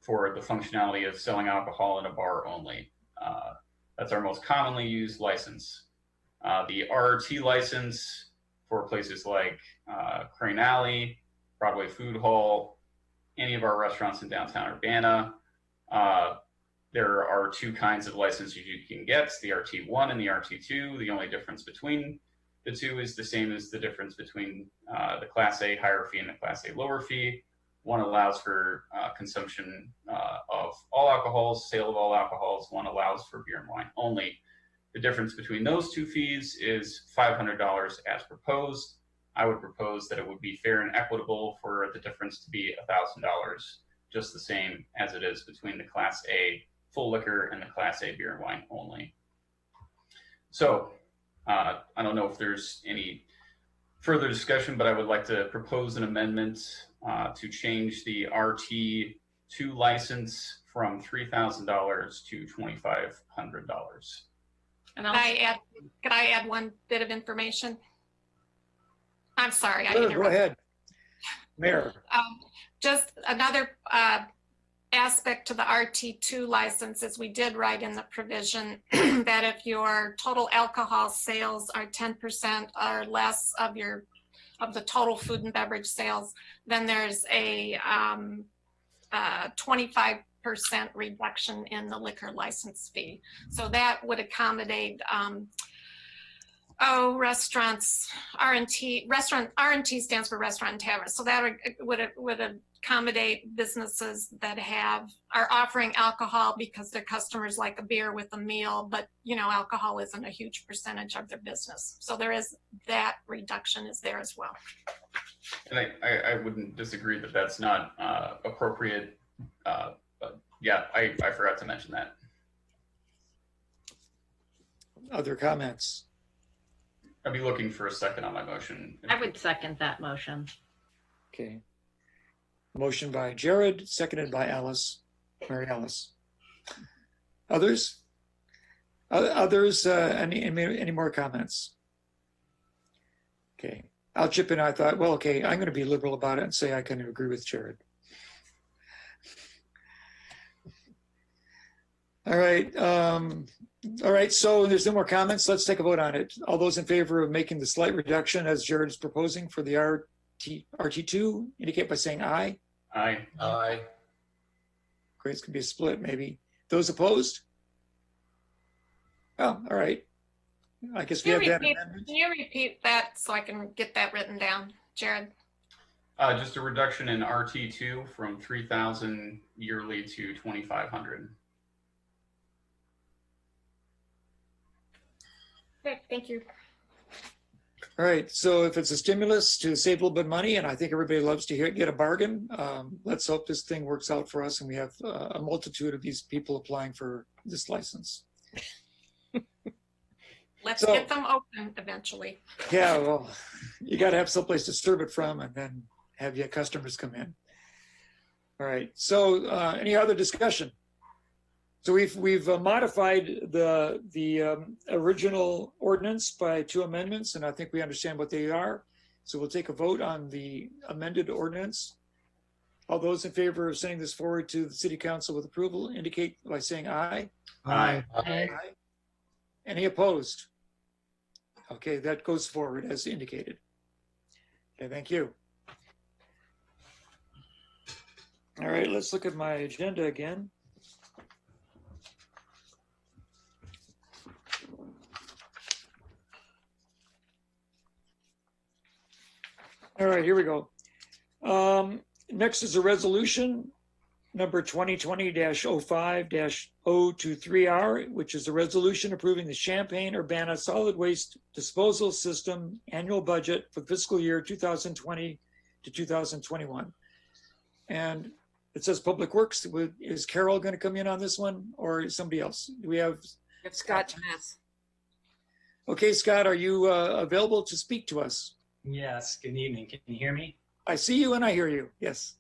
for the functionality of selling alcohol in a bar only. That's our most commonly used license. The RRT license for places like Crane Alley, Broadway Food Hall, any of our restaurants in downtown Urbana. There are two kinds of licenses you can get, the RT1 and the RT2. The only difference between the two is the same as the difference between the Class A higher fee and the Class A lower fee. One allows for consumption of all alcohols, sale of all alcohols. One allows for beer and wine only. The difference between those two fees is $500 as proposed. I would propose that it would be fair and equitable for the difference to be $1,000, just the same as it is between the Class A full liquor and the Class A beer and wine only. So I don't know if there's any further discussion, but I would like to propose an amendment to change the RT2 license from $3,000 to $2,500. And could I add one bit of information? I'm sorry. Sure, go ahead, Mayor. Just another aspect to the RT2 license is we did write in the provision that if your total alcohol sales are 10% or less of the total food and beverage sales, then there's a 25% reduction in the liquor license fee. So that would accommodate restaurants, R&T stands for restaurant and tavern. So that would accommodate businesses that are offering alcohol because their customers like a beer with a meal, but alcohol isn't a huge percentage of their business. So there is that reduction is there as well. And I wouldn't disagree that that's not appropriate, but yeah, I forgot to mention that. Other comments? I'd be looking for a second on my motion. I would second that motion. Okay. Motion by Jared, seconded by Alice, Mary Alice. Others? Any more comments? Okay, I'll chip in. I thought, well, okay, I'm going to be liberal about it and say I kind of agree with Jared. All right, so there's no more comments. Let's take a vote on it. All those in favor of making the slight reduction as Jared is proposing for the RT2 indicate by saying aye. Aye. Aye. Great, it's gonna be a split maybe. Those opposed? Oh, all right. I guess we have that amendment. Can you repeat that so I can get that written down, Jared? Just a reduction in RT2 from 3,000 yearly to 2,500. Okay, thank you. All right, so if it's a stimulus to save a little bit of money, and I think everybody loves to get a bargain, let's hope this thing works out for us and we have a multitude of these people applying for this license. Let's get them open eventually. Yeah, well, you got to have someplace to serve it from and then have your customers come in. All right, so any other discussion? So we've modified the original ordinance by 2 amendments, and I think we understand what they are. So we'll take a vote on the amended ordinance. All those in favor of sending this forward to the City Council with approval indicate by saying aye. Aye. Aye. Any opposed? Okay, that goes forward as indicated. Okay, thank you. All right, let's look at my agenda again. All right, here we go. Next is a resolution number 2020-05-023R, which is a resolution approving the Champaign-Urbana Solid Waste Disposal System annual budget for fiscal year 2020 to 2021. And it says Public Works. Is Carol going to come in on this one or somebody else? Do we have Scott Smith? Okay, Scott, are you available to speak to us? Yes, good evening. Can you hear me? I see you and I hear you. Yes.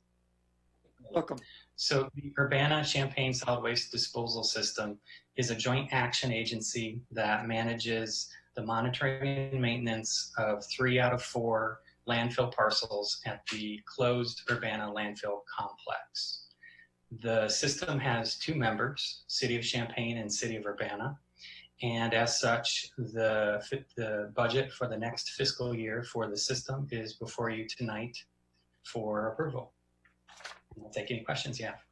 Welcome. So the Urbana Champaign Solid Waste Disposal System is a joint action agency that manages the monitoring and maintenance of 3 out of 4 landfill parcels at the closed Urbana landfill complex. The system has 2 members, City of Champaign and City of Urbana. And as such, the budget for the next fiscal year for the system is before you tonight for approval. I'll take any questions you have.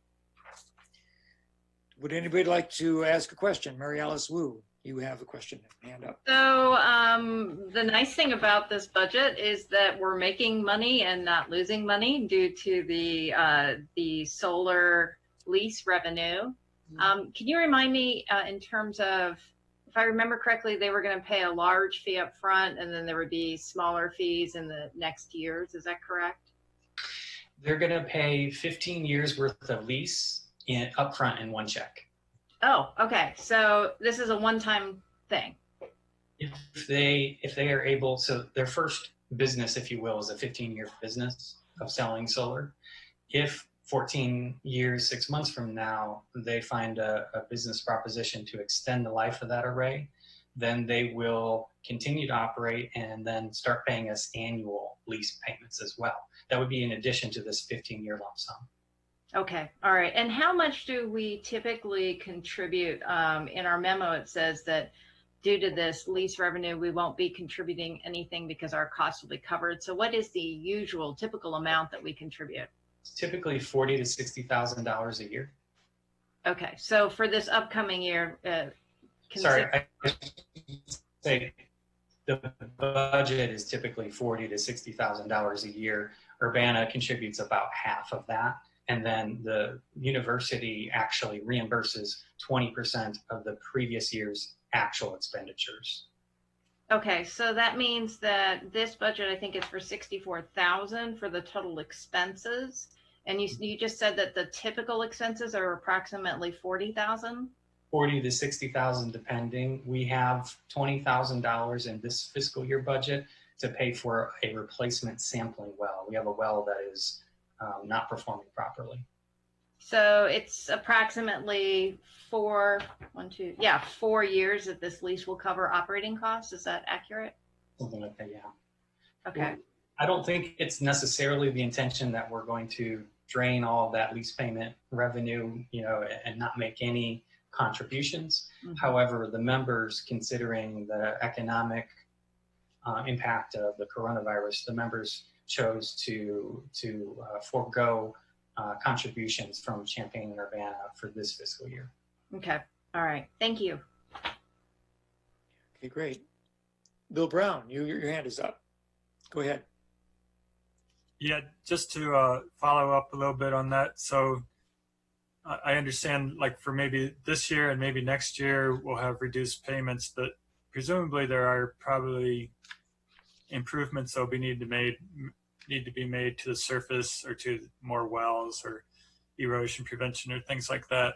Would anybody like to ask a question? Mary Alice Wu, you have a question. Hand up. So the nice thing about this budget is that we're making money and not losing money due to the solar lease revenue. Can you remind me in terms of, if I remember correctly, they were going to pay a large fee up front and then there would be smaller fees in the next years. Is that correct? They're going to pay 15 years worth of lease up front in one check. Oh, okay. So this is a one-time thing. If they are able, so their first business, if you will, is a 15-year business of selling solar. If 14 years, 6 months from now, they find a business proposition to extend the life of that array, then they will continue to operate and then start paying us annual lease payments as well. That would be in addition to this 15-year lump sum. Okay, all right. And how much do we typically contribute? In our memo, it says that due to this lease revenue, we won't be contributing anything because our costs will be covered. So what is the usual typical amount that we contribute? It's typically $40,000 to $60,000 a year. Okay, so for this upcoming year, Sorry, I say the budget is typically $40,000 to $60,000 a year. Urbana contributes about half of that. And then the university actually reimburses 20% of the previous year's actual expenditures. Okay, so that means that this budget, I think, is for 64,000 for the total expenses. And you just said that the typical expenses are approximately 40,000? 40 to 60,000 depending. We have $20,000 in this fiscal year budget to pay for a replacement sampling well. We have a well that is not performing properly. So it's approximately 4 years that this lease will cover operating costs. Is that accurate? Something like that, yeah. Okay. Well, I don't think it's necessarily the intention that we're going to drain all of that lease payment revenue, and not make any contributions. Mm-hmm. However, the members, considering the economic impact of the coronavirus, the members chose to forego contributions from Champaign and Urbana for this fiscal year. Okay. All right. Thank you. Okay, great. Bill Brown, your hand is up. Go ahead. Yeah, just to follow up a little bit on that. So I understand, like, for maybe this year and maybe next year, we'll have reduced payments, but presumably there are probably improvements that need to be made to the surface or to more wells or erosion prevention or things like that,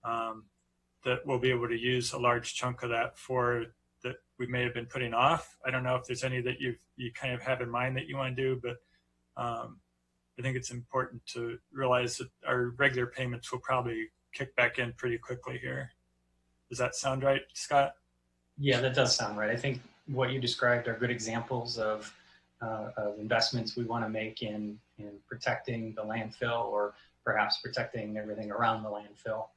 that we'll be able to use a large chunk of that for that we may have been putting off. I don't know if there's any that you kind of have in mind that you want to do, but I think it's important to realize that our regular payments will probably kick back in pretty quickly here. Does that sound right, Scott? Yeah, that does sound right. I think what you described are good examples of investments we want to make in protecting the landfill, or perhaps protecting everything around the landfill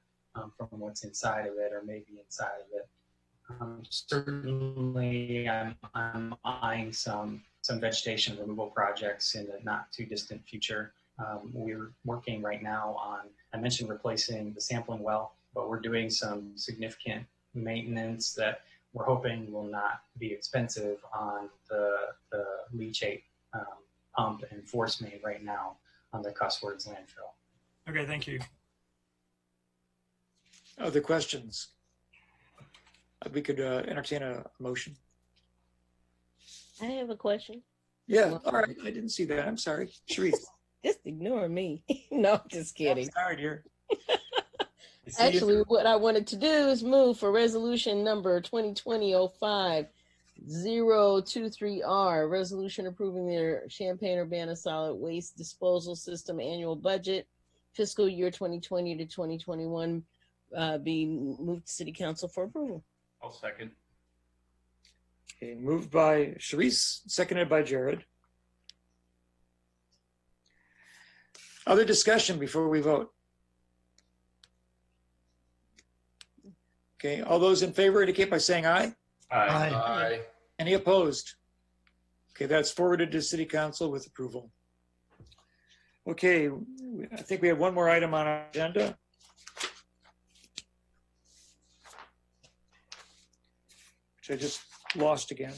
from what's inside of it or maybe inside of it. Certainly, I'm eyeing some vegetation removal projects in the not too distant future. We're working right now on, I mentioned replacing the sampling well, but we're doing some significant maintenance that we're hoping will not be expensive on the leachate pump and force main right now on the Cusswords landfill. Okay, thank you. Other questions? We could entertain a motion. I have a question. Yeah, all right. I didn't see that. I'm sorry. Sharice. Just ignore me. No, just kidding. I'm sorry, dear. Actually, what I wanted to do is move for resolution number 2020-05-023R, resolution approving their Champaign-Urbana solid waste disposal system annual budget, fiscal year 2020 to 2021, be moved to City Council for approval. I'll second. Okay, moved by Sharice, seconded by Jared. Other discussion before we vote? Okay, all those in favor indicate by saying aye. Aye. Aye. Any opposed? Okay, that's forwarded to City Council with approval. Okay, I think we have one more item on our agenda. Which I just lost again.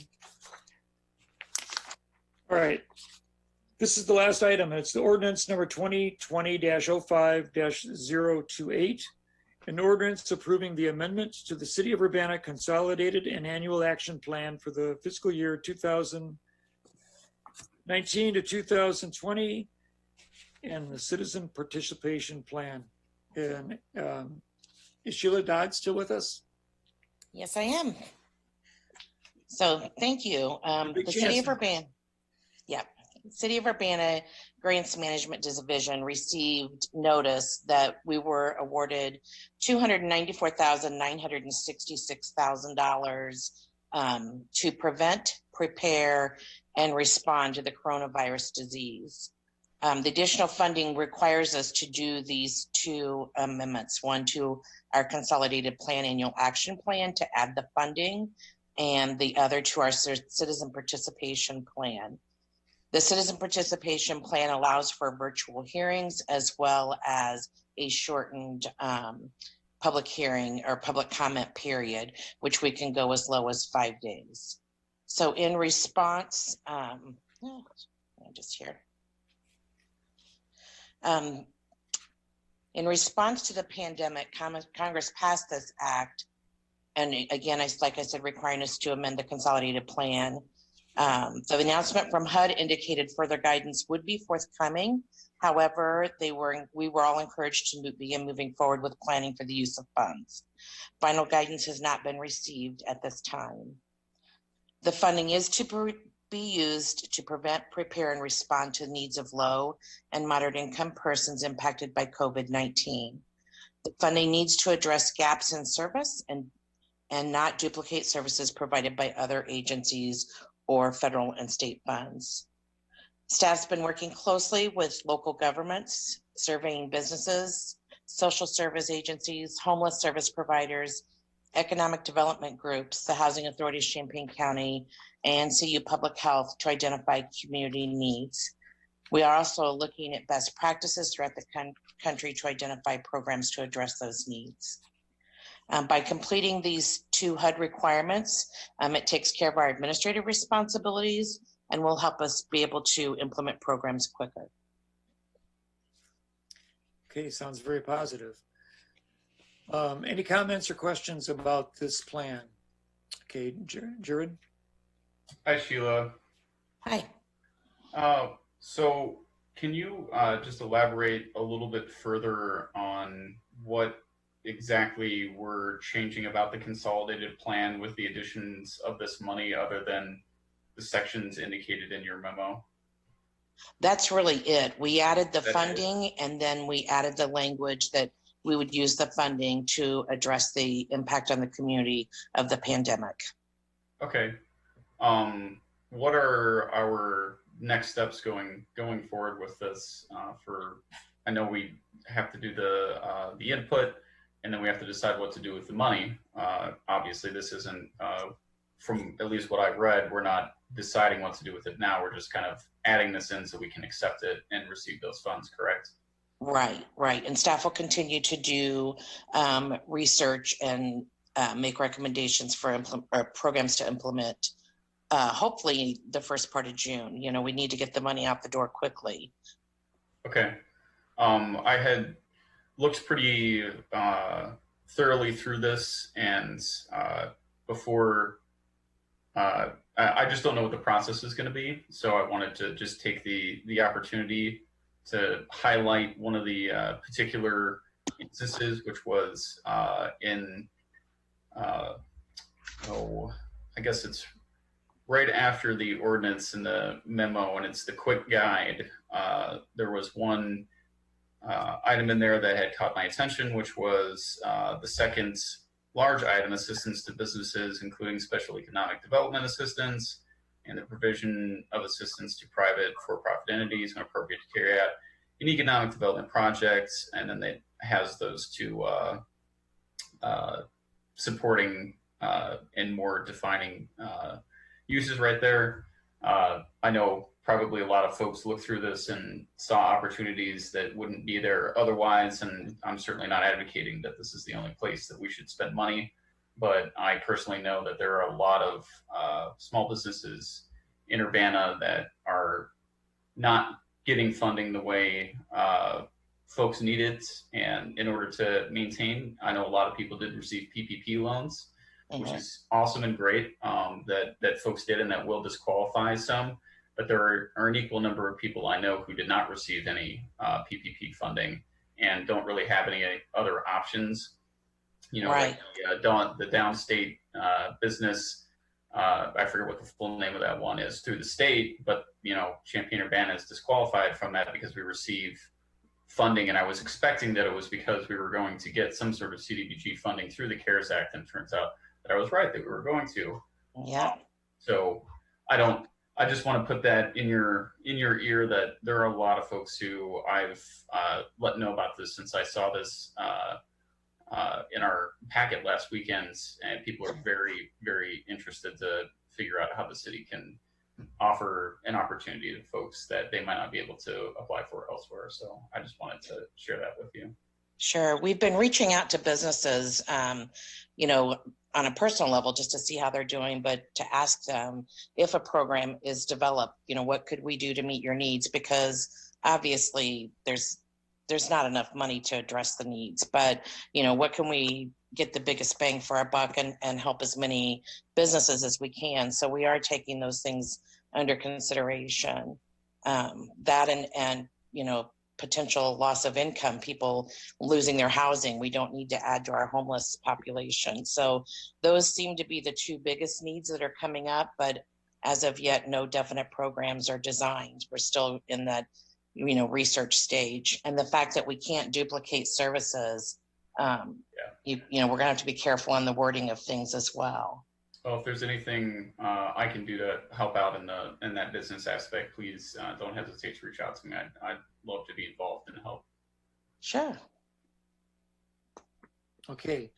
All right. This is the last item. It's the ordinance number 2020-05-028. An ordinance approving the amendment to the City of Urbana Consolidated and Annual Action Plan for the fiscal year 2019 to 2020 and the Citizen Participation Plan. And is Sheila Dodd still with us? Yes, I am. So thank you. The City of Urbana, City of Urbana Grants Management Division received notice that we were awarded $294,966,000 to prevent, prepare, and respond to the coronavirus disease. The additional funding requires us to do these two amendments, one to our consolidated plan annual action plan to add the funding, and the other to our citizen participation plan. The citizen participation plan allows for virtual hearings as well as a shortened public hearing or public comment period, which we can go as low as 5 days. So in response, just here. In response to the pandemic, Congress passed this act. And again, like I said, requiring us to amend the consolidated plan. The announcement from HUD indicated further guidance would be forthcoming. However, we were all encouraged to begin moving forward with planning for the use of funds. Final guidance has not been received at this time. The funding is to be used to prevent, prepare, and respond to the needs of low and moderate income persons impacted by COVID-19. The funding needs to address gaps in service and not duplicate services provided by other agencies or federal and state funds. Staff's been working closely with local governments, surveying businesses, social service agencies, homeless service providers, economic development groups, the Housing Authority of Champaign County, and CU Public Health to identify community needs. We are also looking at best practices throughout the country to identify programs to address those needs. By completing these two HUD requirements, it takes care of our administrative responsibilities and will help us be able to implement programs quicker. Okay, sounds very positive. Any comments or questions about this plan? Okay, Jared. Hi, Sheila. Hi. So can you just elaborate a little bit further on what exactly we're changing about the consolidated plan with the additions of this money other than the sections indicated in your memo? That's really it. We added the funding and then we added the language that we would use the funding to address the impact on the community of the pandemic. Okay. What are our next steps going forward with this? I know we have to do the input, and then we have to decide what to do with the money. Obviously, this isn't, from at least what I've read, we're not deciding what to do with it now. We're just kind of adding this in so we can accept it and receive those funds, correct? Right. And staff will continue to do research and make recommendations for programs to implement, hopefully the first part of June. You know, we need to get the money out the door quickly. Okay. I had looked pretty thoroughly through this, and before, I just don't know what the process is going to be. So I wanted to just take the opportunity to highlight one of the particular instances, which was in, I guess it's right after the ordinance in the memo, and it's the quick guide. There was one item in there that had caught my attention, which was the second large item, assistance to businesses, including special economic development assistance and the provision of assistance to private for-profit entities when appropriate to carry out an economic development projects. And then it has those two supporting and more defining uses right there. I know probably a lot of folks looked through this and saw opportunities that wouldn't be there otherwise, and I'm certainly not advocating that this is the only place that we should spend money, but I personally know that there are a lot of small businesses in Urbana that are not getting funding the way folks need it, and in order to maintain, I know a lot of people did receive PPP loans, which is awesome and great that folks did, and that will disqualify some. But there are an equal number of people I know who did not receive any PPP funding and don't really have any other options. You know, right. Like the downstate business, I forget what the full name of that one is, through the state, but, you know, Champaign-Urbana is disqualified from that because we receive funding, and I was expecting that it was because we were going to get some sort of CDBG funding through the CARES Act, and it turns out that I was right, that we were going to. Yeah. So I don't I just want to put that in your ear that there are a lot of folks who I've let know about this since I saw this in our packet last weekend, and people are very, very interested to figure out how the city can offer an opportunity to folks that they might not be able to apply for elsewhere. So I just wanted to share that with you. Sure. We've been reaching out to businesses, you know, on a personal level just to see how they're doing, but to ask them if a program is developed, you know, what could we do to meet your needs? Because obviously there's not enough money to address the needs, but, you know, what can we get the biggest bang for our buck and help as many businesses as we can? So we are taking those things under consideration. That and, you know, potential loss of income, people losing their housing. We don't need to add to our homeless population. So those seem to be the two biggest needs that are coming up, but as of yet, no definite programs are designed. We're still in that, you know, research stage. And the fact that we can't duplicate services, you know, we're gonna have to be careful on the wording of things as well. Well, if there's anything I can do to help out in that business aspect, please don't hesitate to reach out to me. I'd love to be involved and help. Sure. Okay,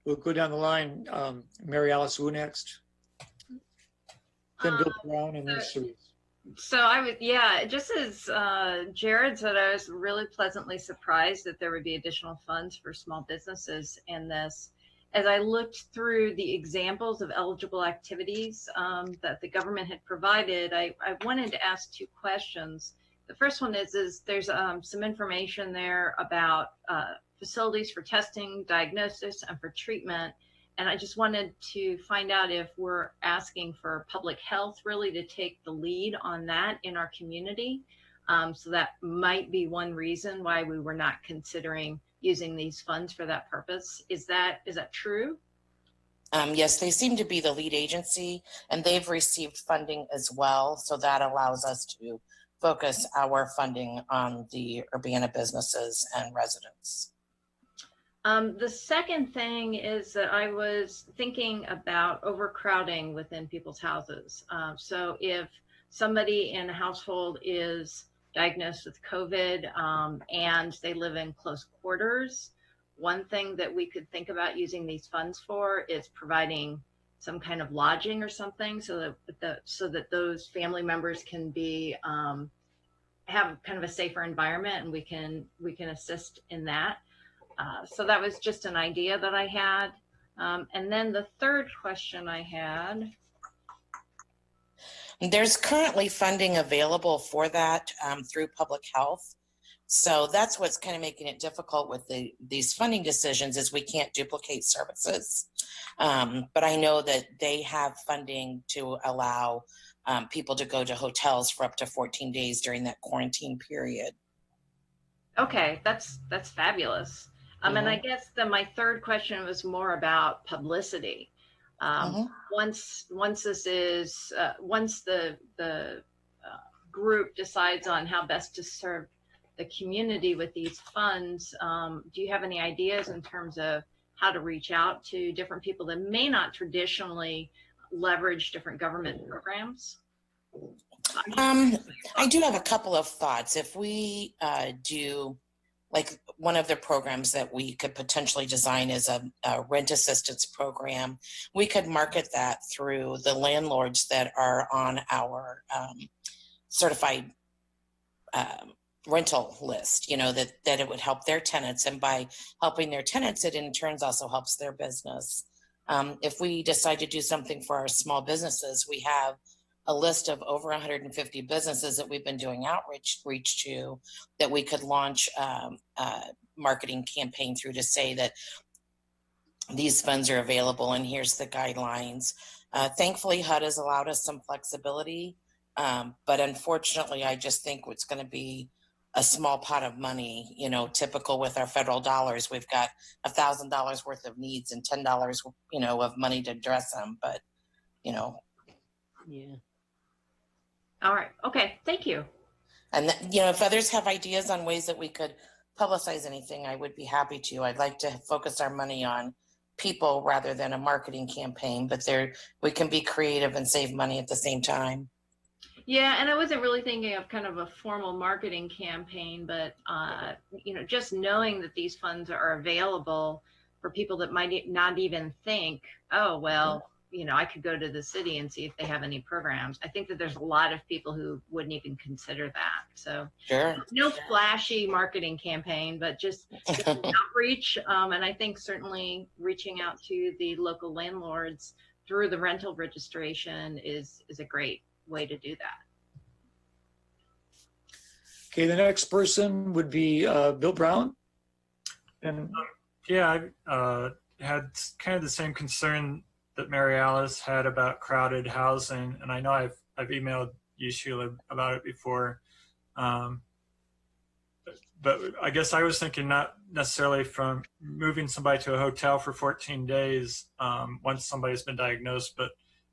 we'll go down the line. Mary Alice Wu next. Then Bill Brown and then Cerise. So I would, yeah, just as Jared said, I was really pleasantly surprised that there would be additional funds for small businesses in this. As I looked through the examples of eligible activities that the government had provided, I wanted to ask two questions. The first one is there's some information there about facilities for testing, diagnosis, and for treatment. And I just wanted to find out if we're asking for public health really to take the lead on that in our community. So that might be one reason why we were not considering using these funds for that purpose. Is that true? Yes, they seem to be the lead agency, and they've received funding as well. So that allows us to focus our funding on the Urbana businesses and residents. The second thing is that I was thinking about overcrowding within people's houses. So if somebody in a household is diagnosed with COVID and they live in close quarters, one thing that we could think about using these funds for is providing some kind of lodging or something so that those family members can be have kind of a safer environment, and we can assist in that. So that was just an idea that I had. And then the third question I had. There's currently funding available for that through public health. So that's what's kind of making it difficult with these funding decisions is we can't duplicate services. But I know that they have funding to allow people to go to hotels for up to 14 days during that quarantine period. Okay, that's fabulous. And I guess then my third question was more about publicity. Once this is once the group decides on how best to serve the community with these funds, do you have any ideas in terms of how to reach out to different people that may not traditionally leverage different government programs? I do have a couple of thoughts. If we do, like, one of the programs that we could potentially design is a rent assistance program, we could market that through the landlords that are on our certified rental list, you know, that it would help their tenants. And by helping their tenants, it in turn also helps their business. If we decide to do something for our small businesses, we have a list of over 150 businesses that we've been doing outreach to that we could launch a marketing campaign through to say that these funds are available and here's the guidelines. Thankfully, HUD has allowed us some flexibility, but unfortunately, I just think it's going to be a small pot of money, you know, typical with our federal dollars. We've got $1,000 worth of needs and $10, you know, of money to address them, but, you know. Yeah. All right. Okay. Thank you. And, you know, if others have ideas on ways that we could publicize anything, I would be happy to. I'd like to focus our money on people rather than a marketing campaign, but we can be creative and save money at the same time. Yeah, and I wasn't really thinking of kind of a formal marketing campaign, but just knowing that these funds are available for people that might not even think, oh, well, I could go to the city and see if they have any programs. I think that there's a lot of people who wouldn't even consider that. So no flashy marketing campaign, but just outreach. And I think certainly reaching out to the local landlords through the rental registration is a great way to do that. Okay, the next person would be Bill Brown. And yeah, I had kind of the same concern that Mary Alice had about crowded housing, and I know I've emailed you, Sheila, about it before. But I guess I was thinking not necessarily from moving somebody to a hotel for 14 days once somebody's been diagnosed, but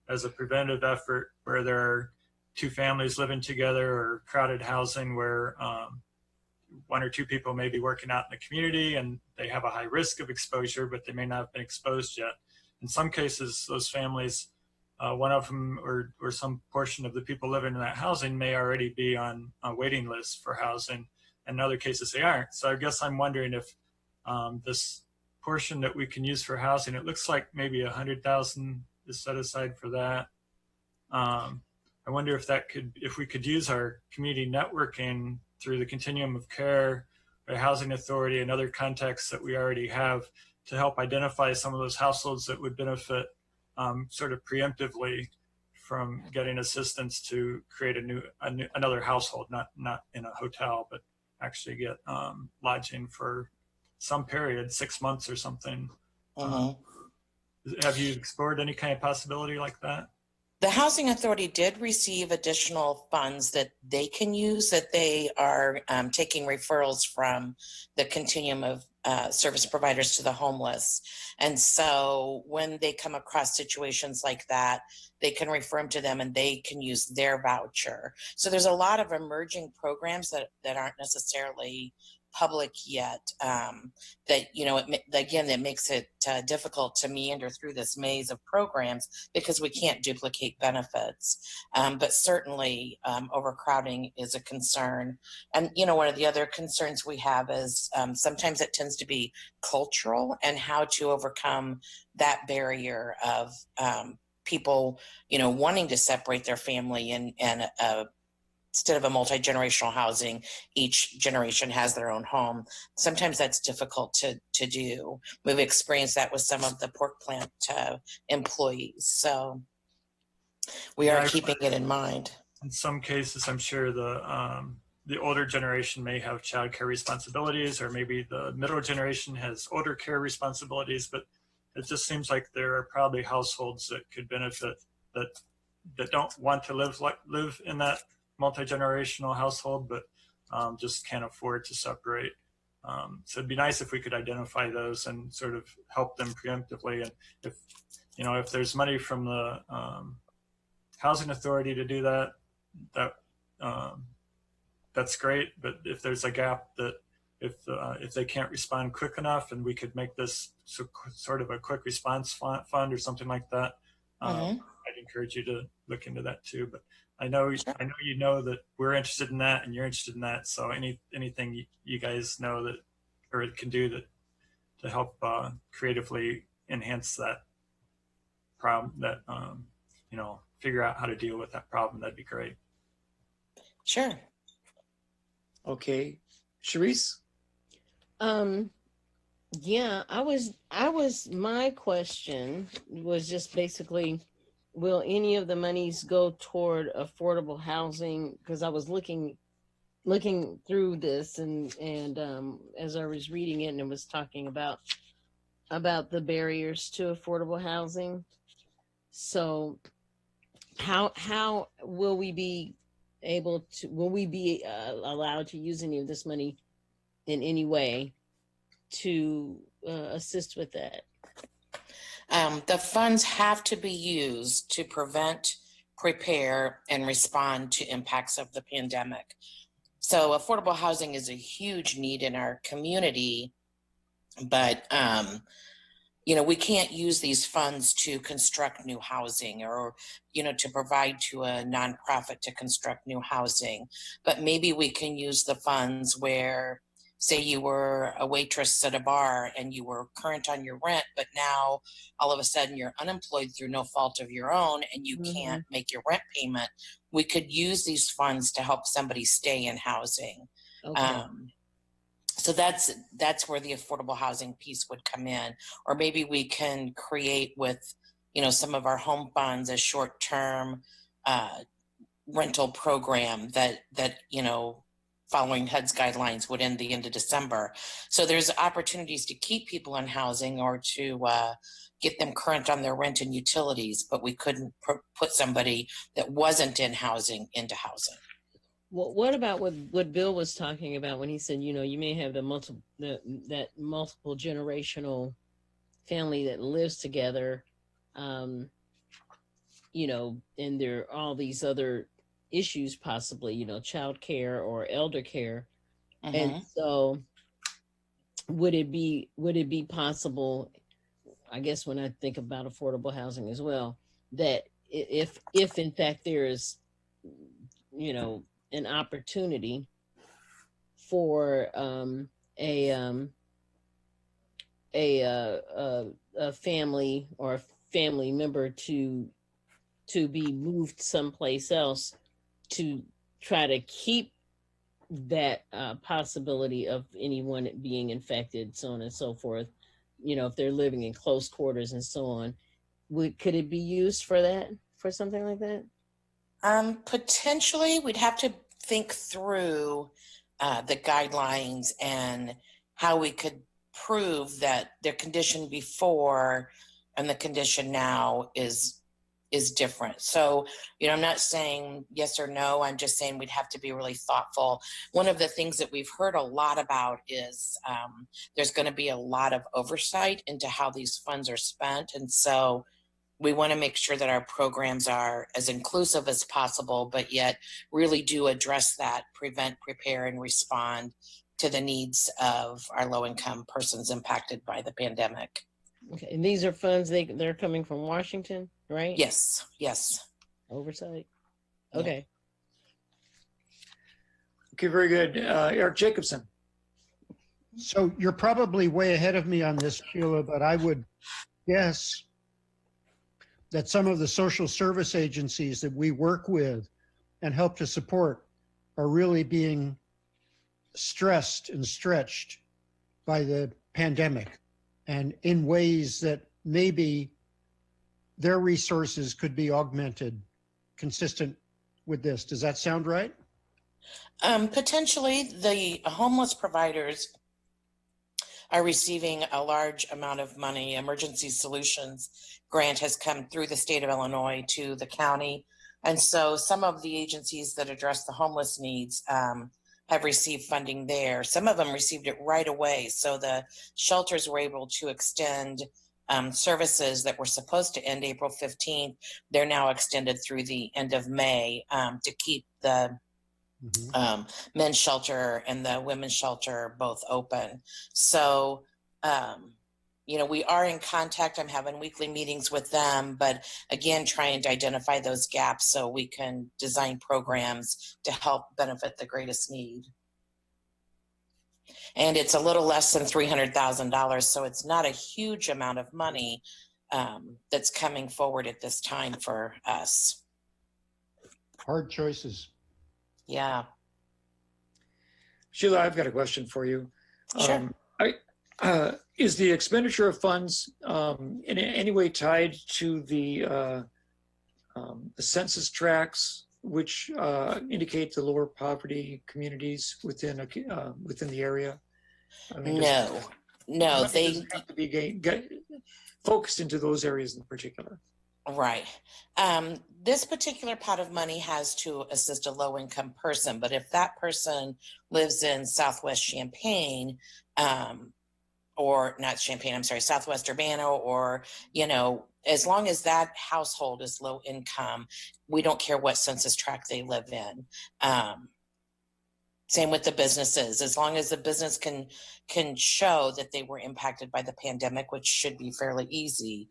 as a preventative effort where there are two families living together, or crowded housing where one or two people may be working out in the community and they have a high risk of exposure, but they may not have been exposed yet. In some cases, those families, one of them or some portion of the people living in that housing may already be on a waiting list for housing. In other cases, they aren't. So I guess I'm wondering if this portion that we can use for housing, it looks like maybe 100,000 is set aside for that. I wonder if we could use our community networking through the continuum of care, the housing authority, and other contacts that we already have to help identify some of those households that would benefit sort of preemptively from getting assistance to create another household, not in a hotel, but actually get lodging for some period, 6 months or something. Have you explored any kind of possibility like that? The Housing Authority did receive additional funds that they can use, that they are taking referrals from the continuum of service providers to the homeless. And so when they come across situations like that, they can refer them to them and they can use their voucher. So there's a lot of emerging programs that aren't necessarily public yet, that, that makes it difficult to meander through this maze of programs because we can't duplicate benefits. But certainly overcrowding is a concern. And, one of the other concerns we have is sometimes it tends to be cultural, and how to overcome that barrier of people, wanting to separate their family and instead of a multi-generational housing, each generation has their own home. Sometimes that's difficult to do. We've experienced that with some of the pork plant employees. So we are keeping it in mind. In some cases, I'm sure the older generation may have child care responsibilities, or maybe the middle generation has older care responsibilities, but it just seems like there are probably households that could benefit that don't want to live in that multi-generational household, but just can't afford to separate. So it'd be nice if we could identify those and sort of help them preemptively. And if there's money from the Housing Authority to do that's great. But if there's a gap that if they can't respond quick enough, and we could make this sort of a quick response fund or something like that, I'd encourage you to look into that too. But I know that we're interested in that, and you're interested in that. So anything you guys know that or can do to help creatively enhance that problem, that figure out how to deal with that problem, that'd be great. Sure. Okay, Charisse. Yeah, my question was just basically, will any of the monies go toward affordable housing? Because I was looking through this and as I was reading it, and it was talking about the barriers to affordable housing. So how will we be allowed to use any of this money in any way to assist with that? The funds have to be used to prevent, prepare, and respond to impacts of the pandemic. So affordable housing is a huge need in our community, but we can't use these funds to construct new housing or, to provide to a nonprofit to construct new housing. But maybe we can use the funds where, say you were a waitress at a bar and you were current on your rent, but now all of a sudden you're unemployed through no fault of your own and you can't make your rent payment. We could use these funds to help somebody stay in housing. Okay. So that's where the affordable housing piece would come in. Or maybe we can create with, some of our home funds a short-term rental program that following HUD's guidelines would end the end of December. So there's opportunities to keep people in housing or to get them current on their rent and utilities, but we couldn't put somebody that wasn't in housing into housing. Well, what about what Bill was talking about when he said, you may have that multiple generational family that lives together, and there are all these other issues possibly, child care or elder care. And so would it be possible, I guess when I think about affordable housing as well, that if in fact there is, an opportunity for a family or a family member to be moved someplace else to try to keep that possibility of anyone being infected, so on and so forth, if they're living in close quarters and so on, could it be used for that, for something like that? Potentially, we'd have to think through the guidelines and how we could prove that their condition before and the condition now is different. So, I'm not saying yes or no. I'm just saying we'd have to be really thoughtful. One of the things that we've heard a lot about is there's going to be a lot of oversight into how these funds are spent. And so we want to make sure that our programs are as inclusive as possible, but yet really do address that, prevent, prepare, and respond to the needs of our low-income persons impacted by the pandemic. Okay, and these are funds, they're coming from Washington, right? Yes. Oversight. Okay. Okay, very good. Eric Jacobson. So you're probably way ahead of me on this, Sheila, but I would guess that some of the social service agencies that we work with and help to support are really being stressed and stretched by the pandemic, and in ways that maybe their resources could be augmented consistent with this. Does that sound right? Potentially, the homeless providers are receiving a large amount of money. Emergency Solutions grant has come through the state of Illinois to the county. And so some of the agencies that address the homeless needs have received funding there. Some of them received it right away. So the shelters were able to extend services that were supposed to end April 15th. They're now extended through the end of May to keep the men's shelter and the women's shelter both open. So, we are in contact. I'm having weekly meetings with them, but again, trying to identify those gaps so we can design programs to help benefit the greatest need. And it's a little less than $300,000, so it's not a huge amount of money that's coming forward at this time for us. Hard choices. Yeah. Sheila, I've got a question for you. Sure. Is the expenditure of funds in any way tied to the census tracts, which indicate the lower poverty communities within the area? I mean, no, they have to be focused into those areas in particular. Right. This particular pot of money has to assist a low-income person, but if that person lives in Southwest Champaign, or not Champaign, I'm sorry, Southwest Urbana, or, as long as that household is low income, we don't care what census tract they live in. Same with the businesses, as long as the business can show that they were impacted by the pandemic, which should be fairly easy.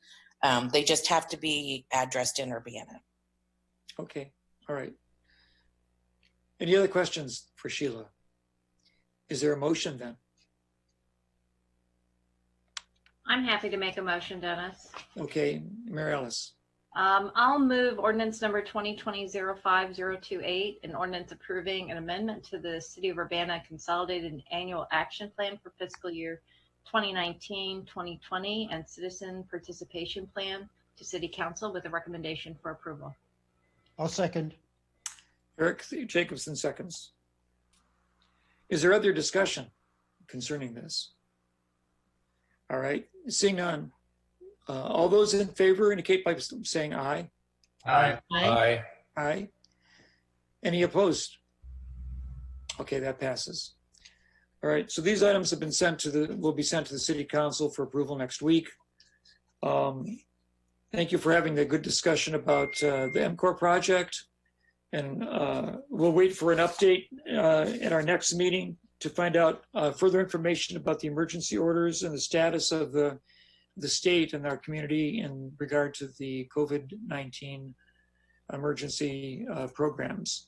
They just have to be addressed in Urbana. Okay, all right. Any other questions for Sheila? Is there a motion then? I'm happy to make a motion, Dennis. Okay, Mary Alice. I'll move ordinance number 2020-05028, an ordinance approving an amendment to the City of Urbana Consolidated Annual Action Plan for fiscal year 2019-2020 and Citizen Participation Plan to City Council with a recommendation for approval. I'll second. Eric Jacobson seconds. Is there other discussion concerning this? All right, seeing none. All those in favor indicate by saying aye. Aye. Aye. Aye. Any opposed? Okay, that passes. All right, so these items have been sent to will be sent to the City Council for approval next week. Thank you for having the good discussion about the MCOR project. And we'll wait for an update at our next meeting to find out further information about the emergency orders and the status of the state and our community in regard to the COVID-19 emergency programs.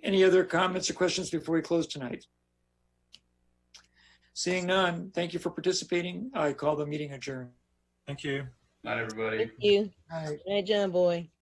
Any other comments or questions before we close tonight? Seeing none, thank you for participating. I call the meeting adjourned. Thank you. Not everybody. Thank you. All right. Hey, John Boy.